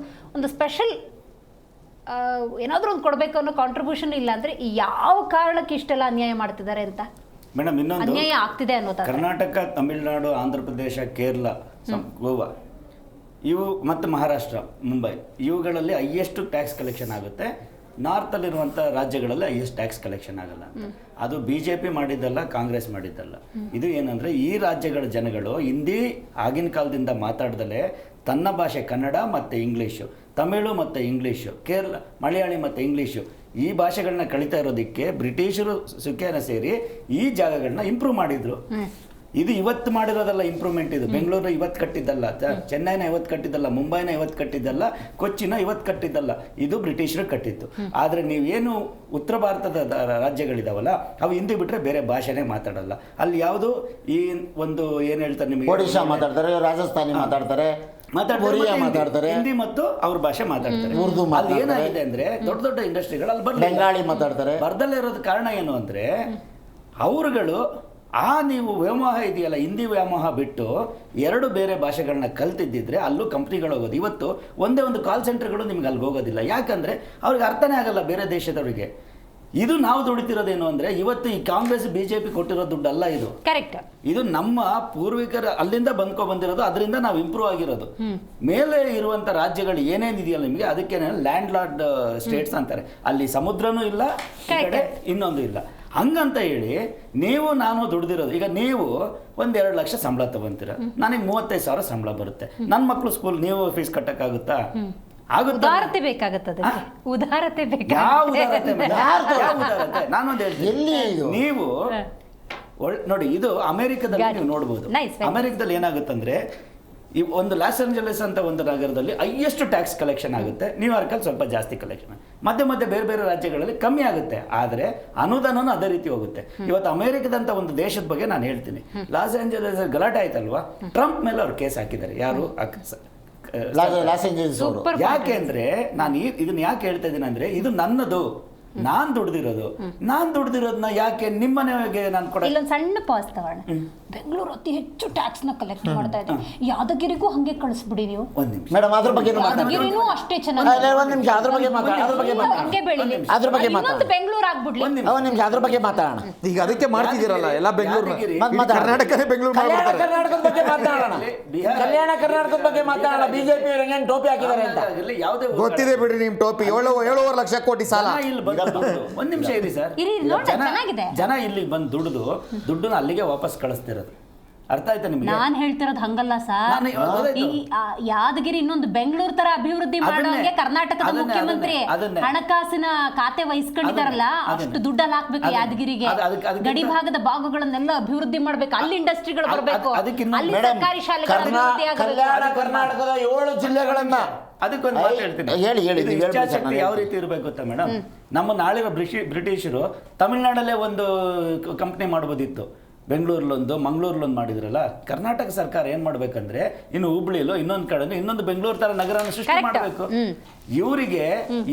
ಒಂದು ಸ್ಪೆಷಲ್ ಏನಾದರೂ ಒಂದು ಕೊಡಬೇಕು ಅನ್ನೋ ಕಾಂಟ್ರಿಬ್ಯೂಷನ್ ಇಲ್ಲ. ಅಂದರೆ ಯಾವ ಕಾರಣಕ್ಕೆ ಇಷ್ಟೆಲ್ಲ ಅನ್ಯಾಯ ಮಾಡ್ತಿದ್ದಾರೆ ಅಂತ, ಮೇಡಮ್ ಇನ್ನೊಂದು ಅನ್ಯಾಯ ಆಗ್ತಿದೆ ಅನ್ನೋದು. ಕರ್ನಾಟಕ, ತಮಿಳುನಾಡು, ಆಂಧ್ರ ಪ್ರದೇಶ, ಕೇರಳ, ಗೋವಾ ಇವು ಮತ್ತು ಮಹಾರಾಷ್ಟ್ರ, ಮುಂಬೈ ಇವುಗಳಲ್ಲಿ ಹೈಯೆಸ್ಟ್ ಟ್ಯಾಕ್ಸ್ ಕಲೆಕ್ಷನ್ ಆಗುತ್ತೆ. ನಾರ್ತಲ್ಲಿರುವಂಥ ರಾಜ್ಯಗಳಲ್ಲಿ ಹೈಯೆಸ್ಟ್ ಟ್ಯಾಕ್ಸ್ ಕಲೆಕ್ಷನ್ ಆಗಲ್ಲ. ಅದು BJP ಮಾಡಿದ್ದಲ್ಲ, ಕಾಂಗ್ರೆಸ್ ಮಾಡಿದ್ದಲ್ಲ. ಇದು ಏನಂದರೆ ಈ ರಾಜ್ಯಗಳ ಜನಗಳು ಹಿಂದಿ ಆಗಿನ ಕಾಲದಿಂದ ಮಾತಾಡ್ದಲೇ ತನ್ನ ಭಾಷೆ ಕನ್ನಡ ಮತ್ತು ಇಂಗ್ಲೀಷು, ತಮಿಳು ಮತ್ತು ಇಂಗ್ಲೀಷು, ಕೇರಳ ಮಲಯಾಳಿ ಮತ್ತು ಇಂಗ್ಲೀಷು ಈ ಭಾಷೆಗಳನ್ನ ಕಲಿತಾ ಇರೋದಕ್ಕೆ ಬ್ರಿಟಿಷರು ಸುಖೇನ ಸೇರಿ ಈ ಜಾಗಗಳನ್ನ ಇಂಪ್ರೂವ್ ಮಾಡಿದ್ರು. ಇದು ಇವತ್ತು ಮಾಡಿರೋದಲ್ಲ ಇಂಪ್ರೂವ್ಮೆಂಟ್. ಇದು ಬೆಂಗಳೂರು ಇವತ್ತು ಕಟ್ಟಿದ್ದಲ್ಲ, ಚೆನ್ನೈನ ಇವತ್ತು ಕಟ್ಟಿದ್ದಲ್ಲ, ಮುಂಬೈನ ಇವತ್ತು ಕಟ್ಟಿದ್ದಲ್ಲ, ಕೊಚ್ಚಿನ ಇವತ್ತು ಕಟ್ಟಿದ್ದಲ್ಲ. ಇದು ಬ್ರಿಟಿಷರು ಕಟ್ಟಿತ್ತು. ಆದರೆ ನೀವೇನು ಉತ್ತರ ಭಾರತದ ರಾಜ್ಯಗಳಿದಾವಲ್ಲ ಅವು ಹಿಂದಿ ಬಿಟ್ಟರೆ ಬೇರೆ ಭಾಷೆನೇ ಮಾತಾಡಲ್ಲ. ಅಲ್ಲಿ ಯಾವುದು ಈ ಒಂದು ಏನು ಹೇಳ್ತಾರೆ ನಿಮಗೆ, ಒಡಿಶಾ ಮಾತಾಡ್ತಾರೆ, ರಾಜಸ್ಥಾನಿ ಮಾತಾಡ್ತಾರೆ, ಹಿಂದಿ ಮತ್ತು ಅವ್ರ ಭಾಷೆ ಮಾತಾಡ್ತಾರೆ. ಉರ್ದು ಅಲ್ಲಿ ಏನಾಗಿದೆ ಅಂದ್ರೆ ದೊಡ್ಡ ದೊಡ್ಡ ಇಂಡಸ್ಟ್ರಿಗಳು ಅಲ್ಲಿ ಬೆಂಗಾಳಿ ಮಾತಾಡ್ತಾರೆ. ಬರ್ದಲ್ಲೇ ಇರೋದು ಕಾರಣ ಏನು ಅಂದ್ರೆ ಅವರುಗಳು ನೀವು ವ್ಯಾಮೋಹ ಇದೆಯಲ್ಲ, ಹಿಂದಿ ವ್ಯಾಮೋಹ ಬಿಟ್ಟು 2 ಬೇರೆ ಭಾಷೆಗಳನ್ನ ಕಲ್ತಿದ್ದಿದ್ರೆ ಅಲ್ಲೂ ಕಂಪ್ನಿಗಳು ಹೋಗೋದು. ಇವತ್ತು ಒಂದೇ ಒಂದು ಕಾಲ್ ಸೆಂಟರ್ಗಳು ನಿಮ್ಗೆ ಅಲ್ಲಿಗೆ ಹೋಗೋದಿಲ್ಲ. ಯಾಕಂದ್ರೆ ಅವ್ರಿಗೆ ಅರ್ಥನೇ ಆಗಲ್ಲ ಬೇರೆ ದೇಶದವರಿಗೆ. ಇದು ನಾವು ದುಡಿತಿರೋದೇನು ಅಂದ್ರೆ ಇವತ್ತು ಈ ಕಾಂಗ್ರೆಸ್ BJP ಕೊಟ್ಟಿರೋ ದುಡ್ಡಲ್ಲ ಇದು. ಕರೆಕ್ಟ್. ಇದು ನಮ್ಮ ಪೂರ್ವಿಕರ ಅಲ್ಲಿಂದ ಬಂದಿರೋದು, ಅದರಿಂದ ನಾವು ಇಂಪ್ರೂವ್ ಆಗಿರೋದು. ಮೇಲೆ ಇರುವಂತ ರಾಜ್ಯಗಳು ಏನೇನಿದೆಯಲ್ಲ ನಿಮಗೆ, ಅದಕ್ಕೆ ಲ್ಯಾಂಡ್ ಲಾರ್ಡ್ ಸ್ಟೇಟ್ಸ್ ಅಂತಾರೆ. ಅಲ್ಲಿ ಸಮುದ್ರನೂ ಇಲ್ಲ, ಇನ್ನೊಂದು ಇಲ್ಲ. ಹಂಗಂತ ಹೇಳಿ ನಾನು ದುಡ್ದಿರೋದು, ಈಗ ನೀವು 1-2 ಲಕ್ಷ ಸಂಬಳ ತಗೊಂತೀರ, ನನಗೆ 35,000 ಸಂಬಳ ಬರುತ್ತೆ. ನನ್ನ ಮಕ್ಕಳು ಸ್ಕೂಲ್ ನೀವು ಫೀಸ್ ಕಟ್ಟಕ್ಕಾಗುತ್ತಾ? ಉದಾರತೆ ಬೇಕಾಗತ್ತದೆ. ಉದಾರತೆ ನಾನೊಂದು ಹೇಳ್ತೀನಿ, ನೀವು ನೋಡಿ ಇದು ಅಮೆರಿಕದಲ್ಲಿ ನೀವು ನೋಡ್ಬೋದು. ಅಮೆರಿಕದಲ್ಲಿ ಏನಾಗುತ್ತಂದ್ರೆ ಈ ಒಂದು ಲಾಸ್ ಏಂಜಲೀಸ್ ಅಂತ ಒಂದು ನಗರದಲ್ಲಿ ಹೈಯೆಸ್ಟ್ ಟ್ಯಾಕ್ಸ್ ಕಲೆಕ್ಷನ್ ಆಗುತ್ತೆ. ನ್ಯೂಯಾರ್ಕಲ್ಲಿ ಸ್ವಲ್ಪ ಜಾಸ್ತಿ ಕಲೆಕ್ಷನ್, ಮಧ್ಯೆ ಬೇರೆ ಬೇರೆ ರಾಜ್ಯಗಳಲ್ಲಿ ಕಮ್ಮಿ ಆಗುತ್ತೆ. ಆದರೆ ಅನುದಾನನೂ ಅದೇ ರೀತಿ ಹೋಗುತ್ತೆ. ಇವತ್ತು ಅಮೆರಿಕದಂತ ಒಂದು ದೇಶದ ಬಗ್ಗೆ ನಾನು ಹೇಳ್ತೀನಿ. ಲಾಸ್ ಏಂಜಲೀಸ್ ಗಲಾಟೆ ಆಯ್ತಲ್ವಾ, ಟ್ರಂಪ್ ಮೇಲೆ ಅವ್ರು ಕೇಸ್ ಹಾಕಿದ್ದಾರೆ. ಯಾರು? ಲಾಸ್ ಏಂಜಲೀಸ್ ಅವರು. ಯಾಕೆ ಅಂದ್ರೆ ನಾನು ಇದನ್ನ ಯಾಕೆ ಹೇಳ್ತಾ ಇದ್ದೀನಿ ಅಂದ್ರೆ ಇದು ನನ್ನದು, ನಾನ್ ದುಡ್ದಿರೋದನ್ನ ಯಾಕೆ ನಿಮ್ಮನೆಗೆ ನಾನು ಕೊಡ. ಇಲ್ಲೊಂದು ಸಣ್ಣ ಪಾಸ್ ತಗೋಣ. ಬೆಂಗಳೂರು ಅತಿ ಹೆಚ್ಚು ಟ್ಯಾಕ್ಸ್ ನ ಕಲೆಕ್ಟ್ ಮಾಡ್ತಾ ಇದೆ. ಯಾದಗಿರಿಗೂ ಹಂಗೆ ಕಳಿಸ್ಬಿಡಿ ನೀವು. ಮೇಡಮ್ ಅದ್ರ ಬಗ್ಗೆ ಯಾದಗಿರಿನೂ ಅಷ್ಟೇ ಚೆನ್ನಾಗಿ. ಒಂದು ನಿಮಿಷ ಅದ್ರ ಬಗ್ಗೆ ಬೆಂಗಳೂರು ಆಗ್ಬಿಡ್ಲಿ. ಒಂದು ನಿಮಿಷ ಅದ್ರ ಬಗ್ಗೆ ಮಾತಾಡೋಣ. ಈಗ ಅದಕ್ಕೆ ಮಾಡ್ತಿದ್ದೀರಲ್ಲ ಎಲ್ಲ ಬೆಂಗಳೂರು, ಕರ್ನಾಟಕನೇ ಬೆಂಗಳೂರು ಕರ್ನಾಟಕದ ಬಗ್ಗೆ ಮಾತಾಡೋಣ. ಕಲ್ಯಾಣ ಕರ್ನಾಟಕದ ಬಗ್ಗೆ ಮಾತಾಡೋಣ. BJP ಏನು ಟೋಪಿ ಹಾಕಿದ್ದಾರೆ ಅಂತ ಗೊತ್ತಿದೆ ಬಿಡ್ರಿ. ನಿಮ್ ಟೋಪಿ 7.5 ಲಕ್ಷ ಕೋಟಿ ಸಾಲ. ಒಂದ್ ನಿಮಿಷ ಇರಿ ಸರ್. ಜನ ಇಲ್ಲಿ ಬಂದು ದುಡ್ಡನ್ನ ಅಲ್ಲಿಗೆ ವಾಪಸ್ ಕಳಿಸ್ತಿರೋದು. ಅರ್ಥ ಆಯ್ತಾ ನಿಮ್ಗೆ? ನಾನ್ ಹೇಳ್ತಿರೋದು ಹಂಗಲ್ಲ ಸರ್. ಈ ಯಾದಗಿರಿ ಇನ್ನೊಂದು ಬೆಂಗಳೂರು ತರ ಅಭಿವೃದ್ಧಿ ಮಾಡೋಂಗೆ ಕರ್ನಾಟಕದ ಮುಖ್ಯಮಂತ್ರಿ ಹಣಕಾಸಿನ ಖಾತೆ ವಹಿಸ್ಕೊಂಡಿದಾರಲ್ಲ, ಅಷ್ಟು ದುಡ್ಡಲ್ಲಿ ಹಾಕ್ಬೇಕು ಯಾದಗಿರಿಗೆ. ಗಡಿ ಭಾಗದ ಭಾಗಗಳನ್ನೆಲ್ಲ ಅಭಿವೃದ್ಧಿ ಮಾಡ್ಬೇಕು, ಅಲ್ಲಿ ಇಂಡಸ್ಟ್ರಿಗಳು ಬರ್ಬೇಕು, ಅಲ್ಲಿ ಸರ್ಕಾರಿ ಶಾಲೆಗಳು ಕಲ್ಯಾಣ ಕರ್ನಾಟಕದ 7 ಜಿಲ್ಲೆಗಳನ್ನ ಅದಕ್ಕೊಂದು ಮಾತು ಹೇಳ್ತೀನಿ. ಇಚ್ಛಾಶಕ್ತಿ ಯಾವ ರೀತಿ ಇರಬೇಕು ಗೊತ್ತಾ ಮೇಡಮ್? ನಮ್ಮ ನಾಳಿರೋ ಬ್ರಿಟಿಷರು ತಮಿಳ್ನಾಡಲ್ಲೇ ಒಂದು ಕಂಪ್ನಿ ಮಾಡ್ಬೋದಿತ್ತು. ಬೆಂಗಳೂರಲ್ಲೊಂದು ಮಂಗಳೂರಲ್ಲೊಂದು ಮಾಡಿದ್ರಲ್ಲ, ಕರ್ನಾಟಕ ಸರ್ಕಾರ ಏನ್ ಮಾಡ್ಬೇಕಂದ್ರೆ ಇನ್ನು ಹುಬ್ಳಿಲೋ ಇನ್ನೊಂದು ಕಡೆ ಇನ್ನೊಂದು ಬೆಂಗಳೂರು ತರ ನಗರನ ಸೃಷ್ಟಿ ಮಾಡಬೇಕು. ಇವರಿಗೆ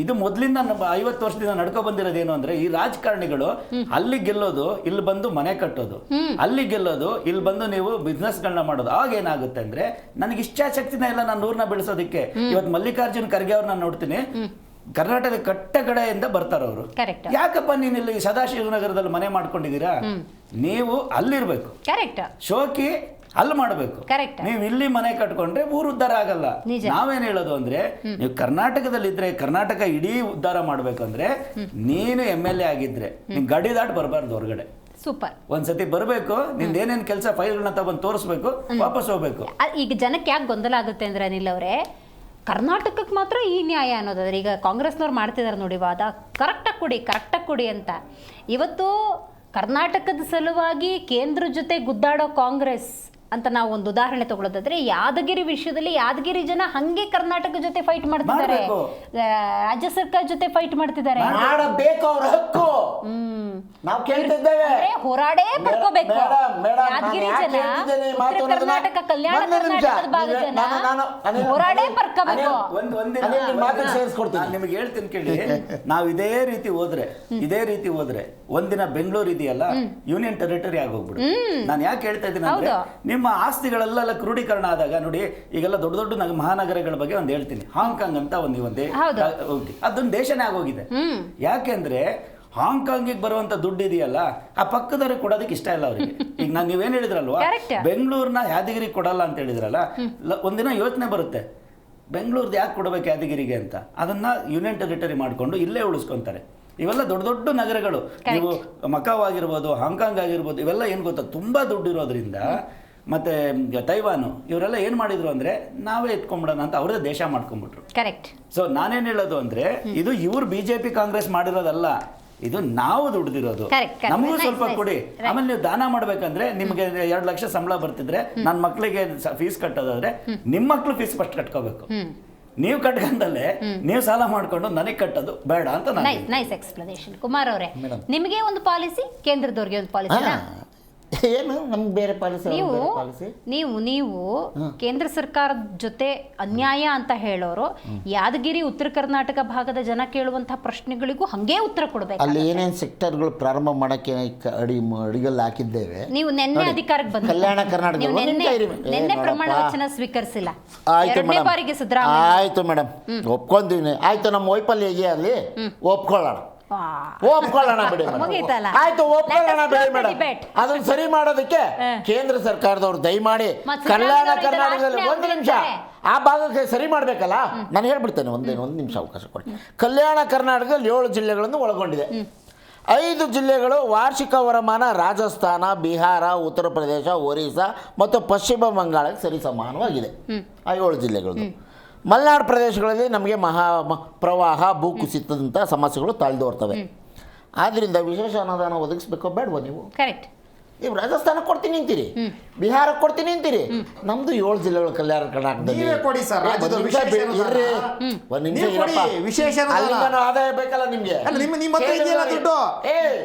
ಇದು ಮೊದಲಿಂದ 50 ವರ್ಷದಿಂದ ನಡ್ಕೊ ಬಂದಿರೋದೇನು ಅಂದ್ರೆ ಈ ರಾಜಕಾರಣಿಗಳು ಅಲ್ಲಿ ಗೆಲ್ಲೋದು, ಇಲ್ಲಿ ಬಂದು ಮನೆ ಕಟ್ಟೋದು, ಅಲ್ಲಿ ಗೆಲ್ಲೋದು, ಇಲ್ಲಿ ಬಂದು ನೀವು ಬಿಸ್ನೆಸ್ ಗಳನ್ನ ಮಾಡೋದು. ಆಗ ಏನಾಗುತ್ತೆ ಅಂದ್ರೆ ನನಗೆ ಇಚ್ಛಾಶಕ್ತಿನ ಇಲ್ಲ ನಾನು ಊರ್ನ ಬೆಳೆಸೋದಕ್ಕೆ. ಇವತ್ತು ಮಲ್ಲಿಕಾರ್ಜುನ್ ಖರ್ಗೆ ಅವ್ರನ್ನ ನೋಡ್ತೀನಿ, ಕರ್ನಾಟಕದ ಕಟ್ಟ ಕಡೆಯಿಂದ ಬರ್ತಾರ ಅವರು. ಯಾಕಪ್ಪ ನೀನು ಇಲ್ಲಿ ಸದಾಶಿವನಗರದಲ್ಲಿ ಮನೆ ಮಾಡ್ಕೊಂಡಿದ್ದೀರಾ? ನೀವು ಅಲ್ಲಿರ್ಬೇಕು, ಶೋಕಿ ಅಲ್ಲಿ ಮಾಡಬೇಕು. ನೀವು ಇಲ್ಲಿ ಮನೆ ಕಟ್ಕೊಂಡ್ರೆ ಊರು ಉದ್ಧಾರ ಆಗಲ್ಲ. ನಾವೇನ್ ಹೇಳೋದು ಅಂದ್ರೆ ನೀವು ಕರ್ನಾಟಕದಲ್ಲಿದ್ರೆ ಕರ್ನಾಟಕ ಇಡೀ ಉದ್ಧಾರ ಮಾಡ್ಬೇಕಂದ್ರೆ ನೀನು MLA ಆಗಿದ್ರೆ ನೀನ್ ಗಡಿ ದಾಟ್ ಬರಬಾರ್ದು ಹೊರಗಡೆ. ಸೂಪರ್. ಒಂದ್ಸತಿ ಬರಬೇಕು, ನಿಂದ ಏನೇನ್ ಕೆಲಸ ಫೈಲ್ಗಳನ್ನ ತಗೊಂಡ್ ತೋರಿಸ್ಬೇಕು, ವಾಪಸ್ ಹೋಗ್ಬೇಕು. ಈಗ ಜನಕ್ಕೆ ಯಾಕೆ ಗೊಂದಲ ಆಗುತ್ತೆ ಅಂದ್ರೆ ಅನಿಲ್ ಅವರೇ, ಕರ್ನಾಟಕಕ್ಕೆ ಮಾತ್ರ ಈ ನ್ಯಾಯ ಅನ್ನೋದಾದ್ರೆ ಈಗ ಕಾಂಗ್ರೆಸ್ನವ್ರು ಮಾಡ್ತಿದ್ದಾರೆ ನೋಡಿ ವಾದ, ಕರೆಕ್ಟಾಗಿ ಕೊಡಿ ಅಂತ. ಇವತ್ತು ಕರ್ನಾಟಕದ ಸಲುವಾಗಿ ಕೇಂದ್ರ ಜೊತೆ ಗುದ್ದಾಡೋ ಕಾಂಗ್ರೆಸ್ ಅಂತ ನಾವು ಒಂದು ಉದಾಹರಣೆ ತಗೊಳ್ಳೋದಾದ್ರೆ, ಯಾದಗಿರಿ ವಿಷಯದಲ್ಲಿ ಯಾದಗಿರಿ ಜನ ಹಂಗೆ ಕರ್ನಾಟಕ ಜೊತೆ ಫೈಟ್ ಮಾಡ್ತಿದ್ದಾರೆ, ರಾಜ್ಯ ಸರ್ಕಾರ ಜೊತೆ ಫೈಟ್ ಮಾಡ್ತಿದ್ದಾರೆ. ಮಾಡಬೇಕು ಅವ್ರ ಹಕ್ಕು, ನಾವು ಕೇಳ್ತಿದ್ದೇವೆ, ಹೋರಾಡೇ ಪಡ್ಕೋಬೇಕು. ಯಾದಗಿರಿ ಜನ, ಉತ್ತರ ಕರ್ನಾಟಕ, ಕಲ್ಯಾಣ ಕರ್ನಾಟಕದ ಭಾಗದ ಜನ ಹೋರಾಡೇ ಪಡ್ಕೋಬೇಕು. ನಿಮ್ಗೆ ಹೇಳ್ತೀನಿ ಕೇಳಿ, ನಾವು ಇದೇ ರೀತಿ ಹೋದ್ರೆ ಒಂದಿನ ಬೆಂಗಳೂರು ಇದೆಯಲ್ಲ ಯೂನಿಯನ್ ಟೆರಿಟರಿ ಆಗೋಗ್ಬಿಡು. ನಾನು ಯಾಕೆ ಹೇಳ್ತಾ ಇದ್ದೀನಿ ಅಂದ್ರೆ, ನಿಮ್ಮ ಆಸ್ತಿಗಳೆಲ್ಲ ಕ್ರೋಢೀಕರಣ ಆದಾಗ ನೋಡಿ, ಈಗೆಲ್ಲ ದೊಡ್ಡ ದೊಡ್ಡ ಮಹಾನಗರಗಳ ಬಗ್ಗೆ ಒಂದು ಹೇಳ್ತೀನಿ. ಹಾಂಗ್ಕಾಂಗ್ ಅಂತ ಒಂದೇ ಅದೊಂದು ದೇಶನೇ ಆಗೋಗಿದೆ. ಯಾಕೆಂದ್ರೆ ಹಾಂಗ್ಕಾಂಗಿಗೆ ಬರುವಂತ ದುಡ್ಡು ಇದೆಯಲ್ಲ, ಆ ಪಕ್ಕದವ್ರಿಗೆ ಕೊಡೋದಕ್ಕೆ ಇಷ್ಟ ಇಲ್ಲ ಅವರಿಗೆ. ಈಗ ನಾನು ನೀವೇನ್ ಹೇಳಿದ್ರಲ್ವಾ, ಬೆಂಗಳೂರಿನ ಯಾದಗಿರಿ ಕೊಡಲ್ಲ ಅಂತ ಹೇಳಿದ್ರಲ್ಲ, ಒಂದಿನ ಯೋಚನೆ ಬರುತ್ತೆ, ಬೆಂಗಳೂರ್ದು ಯಾಕೆ ಕೊಡಬೇಕು ಯಾದಗಿರಿಗೆ ಅಂತ. ಅದನ್ನ ಯೂನಿಯನ್ ಟೆರಿಟರಿ ಮಾಡ್ಕೊಂಡು ಇಲ್ಲೇ ಉಳಿಸ್ಕೊಂತಾರೆ. ಇವೆಲ್ಲ ದೊಡ್ಡ ದೊಡ್ಡ ನಗರಗಳು, ನೀವು ಮಕಾವ್ ಆಗಿರ್ಬೋದು, ಹಾಂಗ್ಕಾಂಗ್ ಆಗಿರ್ಬೋದು, ಇವೆಲ್ಲ ಏನು ಗೊತ್ತಾ, ತುಂಬಾ ದುಡ್ಡು ಇರೋದ್ರಿಂದ, ಮತ್ತೆ ತೈವಾನು, ಇವರೆಲ್ಲ ಏನ್ ಮಾಡಿದ್ರು ಅಂದ್ರೆ ನಾವೇ ಎತ್ಕೊಂಡ್ಬಿಡೋಣ ಅಂತ ಅವ್ರದೇ ದೇಶ ಮಾಡ್ಕೊಂಡ್ಬಿಟ್ರು. ಸೊ ನಾನೇನ್ ಹೇಳೋದು ಅಂದ್ರೆ, ಇದು ಇವ್ರು BJP ಕಾಂಗ್ರೆಸ್ ಮಾಡಿರೋದಲ್ಲ, ಇದು ನಾವು ದುಡ್ದಿರೋದು. ನಮಗೂ ಸ್ವಲ್ಪ ಕೊಡಿ. ಆಮೇಲೆ ನೀವು ದಾನ ಮಾಡ್ಬೇಕಂದ್ರೆ, ನಿಮ್ಗೆ 2 ಲಕ್ಷ ಸಂಬಳ ಬರ್ತಿದ್ರೆ ನನ್ನ ಮಕ್ಳಿಗೆ ಫೀಸ್ ಕಟ್ಟೋದಾದ್ರೆ ನಿಮ್ಮ ಮಕ್ಳು ಫೀಸ್ ಫಸ್ಟ್ ಕಟ್ಕೋಬೇಕು. ನೀವು ಕಟ್ಕೊಂಡಲ್ಲೇ ನೀವು ಸಾಲ ಮಾಡ್ಕೊಂಡು ನನಗೆ ಕಟ್ಟೋದು ಬೇಡ ಅಂತ. ನೈಸ್ ಎಕ್ಸ್ಪ್ಲನೇಷನ್ ಕುಮಾರ್ ಅವರೇ. ನಿಮಗೆ ಒಂದು ಪಾಲಿಸಿ, ಕೇಂದ್ರದವ್ರಿಗೆ ಒಂದು ಪಾಲಿಸಿ. ಏನು ನಮ್ಗೆ ಬೇರೆ ಪಾಲಿಸಿ? ನೀವು ಕೇಂದ್ರ ಸರ್ಕಾರದ ಜೊತೆ ಅನ್ಯಾಯ ಅಂತ ಹೇಳೋರು, ಯಾದಗಿರಿ ಉತ್ತರ ಕರ್ನಾಟಕ ಭಾಗದ ಜನ ಕೇಳುವಂತಹ ಪ್ರಶ್ನೆಗಳಿಗೂ ಹಂಗೆ ಉತ್ತರ ಕೊಡಬೇಕು. ಅಲ್ಲಿ ಏನೇನು ಸೆಕ್ಟರ್ಗಳು ಪ್ರಾರಂಭ ಮಾಡಕ್ಕೆ ಅಡಿಗಲ್ಲಿ ಹಾಕಿದ್ದೇವೆ. ನೀವು ನಿನ್ನೆ ಅಧಿಕಾರಕ್ಕೆ ಬಂದ ಕಲ್ಯಾಣ ಕರ್ನಾಟಕ ನಿನ್ನೆ ಪ್ರಮಾಣ ವಚನ ಸ್ವೀಕರಿಸಿಲ್ಲ. ಆಯ್ತು ಮೇಡಮ್, ಬಾರಿಗೆ ಸಿದ್ದರಾಮಯ್ಯ. ಆಯ್ತು ಮೇಡಮ್, ಒಪ್ಕೊಂತೀವಿ. ಆಯ್ತು, ನಮ್ಮ ವೈಫಲ್ಯ ಅಲ್ಲಿ ಒಪ್ಕೊಳ್ಳೋಣ, ಒಪ್ಕೊಳ್ಳೋಣ ಬಿಡಿ. ಆಯ್ತು, ಒಪ್ಕೊಳ್ಳೋಣ ಬಿಡಿ ಮೇಡಮ್. ಅದನ್ನ ಸರಿ ಮಾಡೋದಕ್ಕೆ ಕೇಂದ್ರ ಸರ್ಕಾರದವ್ರು ದಯಮಾಡಿ ಕಲ್ಯಾಣ ಕರ್ನಾಟಕದಲ್ಲಿ 1 ನಿಮಿಷ ಆ ಭಾಗಕ್ಕೆ ಸರಿ ಮಾಡ್ಬೇಕಲ್ಲ. ನಾನು ಹೇಳ್ಬಿಡ್ತೇನೆ, ಒಂದು ನಿಮಿಷ ಅವಕಾಶ ಕೊಡಿ. ಕಲ್ಯಾಣ ಕರ್ನಾಟಕದಲ್ಲಿ 7 ಜಿಲ್ಲೆಗಳನ್ನು ಒಳಗೊಂಡಿದೆ. 5 ಜಿಲ್ಲೆಗಳು ವಾರ್ಷಿಕ ವರಮಾನ ರಾಜಸ್ಥಾನ, ಬಿಹಾರ, ಉತ್ತರ ಪ್ರದೇಶ, ಒರಿಸ್ಸಾ ಮತ್ತು ಪಶ್ಚಿಮ ಬಂಗಾಳಕ್ಕೆ ಸರಿ ಸಮಾನವಾಗಿದೆ. ಆ 7 ಜಿಲ್ಲೆಗಳು. ಮಲೆನಾಡು ಪ್ರದೇಶಗಳಲ್ಲಿ ನಮಗೆ ಪ್ರವಾಹ, ಭೂಕುಸಿತದಂಥ ಸಮಸ್ಯೆಗಳು ತಾಳ್ದೋರ್ತವೆ. ಆದ್ದರಿಂದ ವಿಶೇಷ ಅನುದಾನ ಒದಗಿಸ್ಬೇಕೋ ಬೇಡವೋ? ನೀವು ರಾಜಸ್ಥಾನಕ್ಕೆ ಕೊಡ್ತೀನಿ ಅಂತೀರಿ, ಬಿಹಾರಕ್ಕೆ ಕೊಡ್ತೀನಿ ಅಂತೀರಿ, ನಮ್ದು 7 ಜಿಲ್ಲೆಗಳು ಕಲ್ಯಾಣ ಕರ್ನಾಟಕದಲ್ಲಿ ಕೊಡಿ ಸರ್. ಆದಾಯ ಬೇಕಲ್ಲ ನಿಮ್ಗೆ. ನಿಮ್ಮ ಹತ್ರ ಇದೆಯಲ್ಲ ದುಡ್ಡು,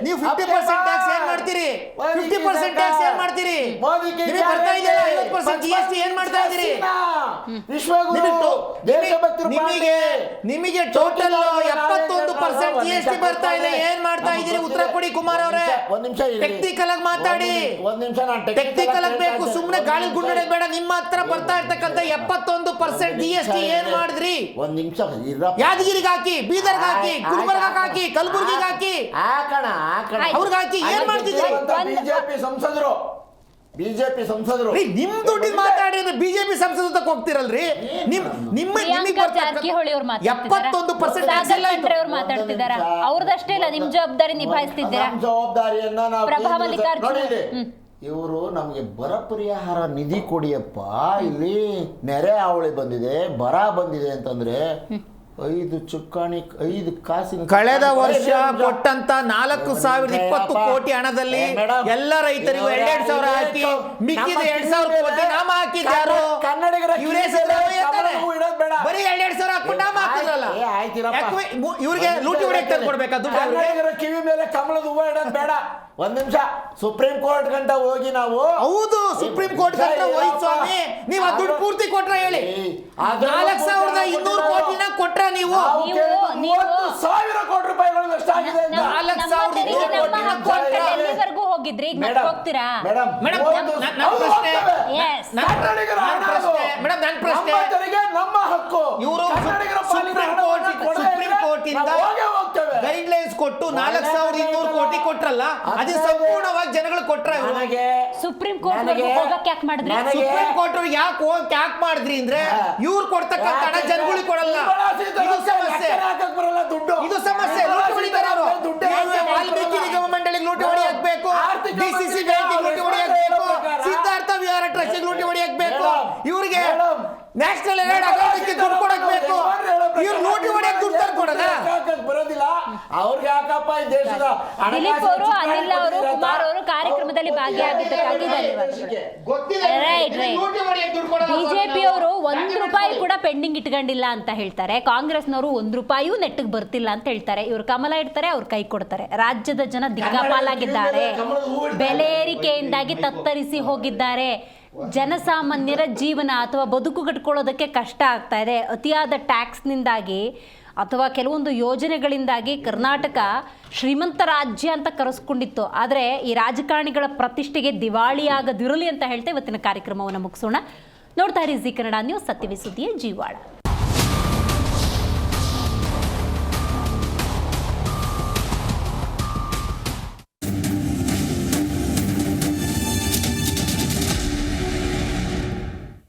ನೀವು 50% ಟ್ಯಾಕ್ಸ್ ಏನ್ ಮಾಡ್ತೀರಿ? 50% ಟ್ಯಾಕ್ಸ್ ಏನ್ ಮಾಡ್ತೀರಿ? ನಿಮಗೆ ಬರ್ತಾ ಇದೆಯಲ್ಲ 50% GST ಏನ್ ಮಾಡ್ತಾ ಇದ್ದೀರಿ? ನಿಮಗೆ ಟೋಟಲ್ 71% GST ಬರ್ತಾ ಇದೆ. ಏನ್ ಮಾಡ್ತಾ ಇದ್ದೀರಿ? ಉತ್ತರ ಕೊಡಿ ಕುಮಾರ್ ಅವರೇ. ಒಂದು ನಿಮಿಷ ಟೆಕ್ನಿಕಲ್ ಆಗಿ ಮಾತಾಡಿ. ಟೆಕ್ನಿಕಲ್ ಆಗಿ ಬೇಕು, ಸುಮ್ಮನೆ ಗಾಳಿ ಗುಂಡಡೆ ಬೇಡ. ನಿಮ್ಮ ಹತ್ರ ಬರ್ತಾ ಇರ್ತಕ್ಕಂಥ 71% GST ಏನ್ ಮಾಡಿದ್ರಿ? ಒಂದ್ ನಿಮಿಷ, ಯಾದಗಿರಿಗೆ ಹಾಕಿ, ಬೀದರ್ಗೆ ಹಾಕಿ, ಗುಲ್ಬರ್ಗಕ್ಕೆ ಹಾಕಿ, ಕಲಬುರ್ಗಿಗೆ ಹಾಕಿ, ಅವ್ರಿಗೆ ಹಾಕಿ, ಏನ್ ಮಾಡ್ತಿದ್ರಿ? ಬಿಜೆಪಿ ಸಂಸದರು ನಿಮ್ ದುಡ್ಡಿಗೆ ಮಾತಾಡಿದ್ರೆ ಬಿಜೆಪಿ ಸಂಸದ ತಕ್ಕ ಹೋಗ್ತಿರಲ್ರಿ. ಮಾತಾಡ್ತಿದಾರ, ಅವ್ರದಷ್ಟೇ ಇಲ್ಲ, ನಿಮ್ ಜವಾಬ್ದಾರಿ ನಿಭಾಯಿಸ್ತಿದ್ದೀರಾ. ಜವಾಬ್ದಾರಿಯನ್ನ ನಾವು ಪ್ರಭಾ ಮಲ್ಲಿಕಾರ್ಜುನ ಇವರು ನಮಗೆ ಬರ ಪರಿಹಾರ ನಿಧಿ ಕೊಡಿಯಪ್ಪ, ಇಲ್ಲಿ ನೆರೆ ಹಾವಳಿ ಬಂದಿದೆ, ಬರ ಬಂದಿದೆ ಅಂತಂದ್ರೆ 5 ಚುಕ್ಕಾಣಿ 5 ಕಾಸಿನ ಕಳೆದ ವರ್ಷ ಕೊಟ್ಟಂತ 4,020 ಕೋಟಿ ಹಣದಲ್ಲಿ ಎಲ್ಲ ರೈತರಿಗೂ 2,000 ಹಾಕಿ ಮಿಕ್ಕಿದ 2,000 ಕೋಟಿ ನಾಮ ಹಾಕಿದ್ದಾರು. ಕನ್ನಡಿಗರ ಬರೀ 2,000 ಹಾಕೊಂಡು ನಾಮ ಹಾಕಿದ್ರಲ್ಲ. ಆಯ್ತಿರಪ್ಪ. ಇವ್ರಿಗೆ ಲೂಟಿ ಹೊಡೆಯಕ್ಕೆ ಕೊಡ್ಬೇಕಾ ದುಡ್ಡು ಅವ್ರಿಗೆ? ಕನ್ನಡಿಗರ ಕಿವಿ ಮೇಲೆ ಕಮಲದ ಹೂವ ಇಡೋದು ಬೇಡ. ಒಂದ್ ನಿಮಿಷ, ಸುಪ್ರೀಂ ಕೋರ್ಟ್ ಗಂಟ ಹೋಗಿ ನಾವು ಹೌದು, ಸುಪ್ರೀಂ ಕೋರ್ಟ್ ಹೋಯ್ತು ಸ್ವಾಮಿ. ನೀವು ಆ ದುಡ್ಡು ಪೂರ್ತಿ ಕೊಟ್ರ ಹೇಳಿ. 4,200 ಕೋಟಿನ ಕೊಟ್ರ ನೀವು? 30,000 ಕೋಟಿ ರೂಪಾಯಿಗಳು ನಷ್ಟ ಆಗಿದೆ ಅಂತ. 4,200 ಕೋಟಿನ ಕೊಟ್ರ? ಎಲ್ಲಿವರೆಗೂ ಹೋಗಿದ್ರಿ ಈಗ ಮತ್ತೆ ಹೋಗ್ತೀರಾ? ಮೇಡಮ್, ನನ್ನ ಪ್ರಶ್ನೆ, Yes. ಕನ್ನಡಿಗರ ಹಣ ಅದು. ಮೇಡಮ್, ನನ್ನ ಪ್ರಶ್ನೆ, ನಮ್ಮ ತೆರಿಗೆ ನಮ್ಮ ಹಕ್ಕು. ಇವರು ಕನ್ನಡಿಗರ ಪಾಲಿನ ಸುಪ್ರೀಂ ಹಣವನ್ನು ಕೊಡದೇ ಸುಪ್ರೀಂ ಇದ್ರೆ ಕೋರ್ಟ್ ಇಂದ ನಾವು ಹೋಗೇ ಹೋಗ್ತೇವೆ. ಗೈಡ್ಲೈನ್ಸ್ ಕೊಟ್ಟು 4,200 ಕೋಟಿ ಕೊಟ್ರಲ್ಲ, ಅದು ಸಂಪೂರ್ಣವಾಗಿ ಜನಗಳು ಕೊಟ್ರ? ನನಗೆ ಸುಪ್ರೀಂ ಕೋರ್ಟ್ ಹೋಗಕ್ಕೆ ಯಾಕೆ ಮಾಡಿದ್ರಿ? ಸುಪ್ರೀಂ ಕೋರ್ಟ್ ಯಾಕೆ ಮಾಡಿದ್ರಿ ಅಂದ್ರೆ ಇವ್ರು ಕೊಡ್ತಕ್ಕಂತ ಹಣ ಜನಗಳಿಗೆ ಕೊಡಲ್ಲ. ಇದು ಸಮಸ್ಯೆ, ಬರಲ್ಲ ದುಡ್ಡು. ಇದು ಸಮಸ್ಯೆ. ಲೂಟಿ ಹೊಡಿತಾರೆ ಅವರು. ವಾಲ್ಮೀಕಿ ನಿಗಮ ಮಂಡಳಿಗೆ ಲೂಟಿ ಹೊಡಿ ಹಾಕ್ಬೇಕು, ಡಿಸಿಸಿ ಬ್ಯಾಂಕಿಗೆ ಲೂಟಿ ಹೊಡಿ ಹಾಕ್ಬೇಕು, ಸಿದ್ಧಾರ್ಥ ವಿಹಾರ ಟ್ರಸ್ಟಿಗೆ ಲೂಟಿ ಹೊಡಿ ಹಾಕ್ಬೇಕು, ಇವ್ರಿಗೆ ನ್ಯಾಷನಲ್ ಹೆರಾಲ್ಡ್ ಅಕೌಂಟ್ಗೆ ದುಡ್ಡು ಕೊಡಬೇಕು. ಇವ್ರು ಲೂಟಿ ಹೊಡಿಯಕ್ಕೆ ದುಡ್ಡು ತಂದ್ಕೊಡೋದ? ಬರೋದಿಲ್ಲ ಅವ್ರಿಗೆ. ಯಾಕಪ್ಪ ಈ ದೇಶದ ದಿಲೀಪ್ ಅವರು, ಅನಿಲ್ ಅವರು, ಕುಮಾರ್ ಅವರು ಕಾರ್ಯಕ್ರಮದಲ್ಲಿ ಭಾಗಿಯಾಗಿದ್ದಕ್ಕಾಗಿ ಬಿಜೆಪಿ ಅವರು ₹1 ಕೂಡ ಪೆಂಡಿಂಗ್ ಇಟ್ಕೊಂಡಿಲ್ಲ ಅಂತ ಹೇಳ್ತಾರೆ. ಕಾಂಗ್ರೆಸ್ನವರು ₹1 ನೆಟ್ಟಿಗೆ ಬರ್ತಿಲ್ಲ ಅಂತ ಹೇಳ್ತಾರೆ. ಇವರು ಕಮಲ ಇಡ್ತಾರೆ, ಅವ್ರು ಕೈ ಕೊಡ್ತಾರೆ. ರಾಜ್ಯದ ಜನ ದಿಕ್ಕಾಪಾಲಾಗಿದ್ದಾರೆ. ಬೆಲೆ ಏರಿಕೆಯಿಂದಾಗಿ ತತ್ತರಿಸಿ ಹೋಗಿದ್ದಾರೆ. ಜನಸಾಮಾನ್ಯರ ಜೀವನ ಅಥವಾ ಬದುಕು ಕಟ್ಕೊಳ್ಳೋದಕ್ಕೆ ಕಷ್ಟ ಆಗ್ತಾ ಇದೆ. ಅತಿಯಾದ ಟ್ಯಾಕ್ಸ್ನಿಂದಾಗಿ ಅಥವಾ ಕೆಲವೊಂದು ಯೋಜನೆಗಳಿಂದಾಗಿ ಕರ್ನಾಟಕ ಶ್ರೀಮಂತ ರಾಜ್ಯ ಅಂತ ಕರೆಸ್ಕೊಂಡಿತ್ತು. ಆದರೆ ಈ ರಾಜಕಾರಣಿಗಳ ಪ್ರತಿಷ್ಠೆಗೆ ದಿವಾಳಿಯಾಗದಿರಲಿ ಅಂತ ಹೇಳ್ತಾ ಇವತ್ತಿನ ಕಾರ್ಯಕ್ರಮವನ್ನು ಮುಗಿಸೋಣ. ನೋಡ್ತಾ ಇರಿ ಜಿ ಕನ್ನಡ ನ್ಯೂಸ್, ಸತ್ಯವೇ ಸುದ್ದಿಯ ಜೀವಾಳ.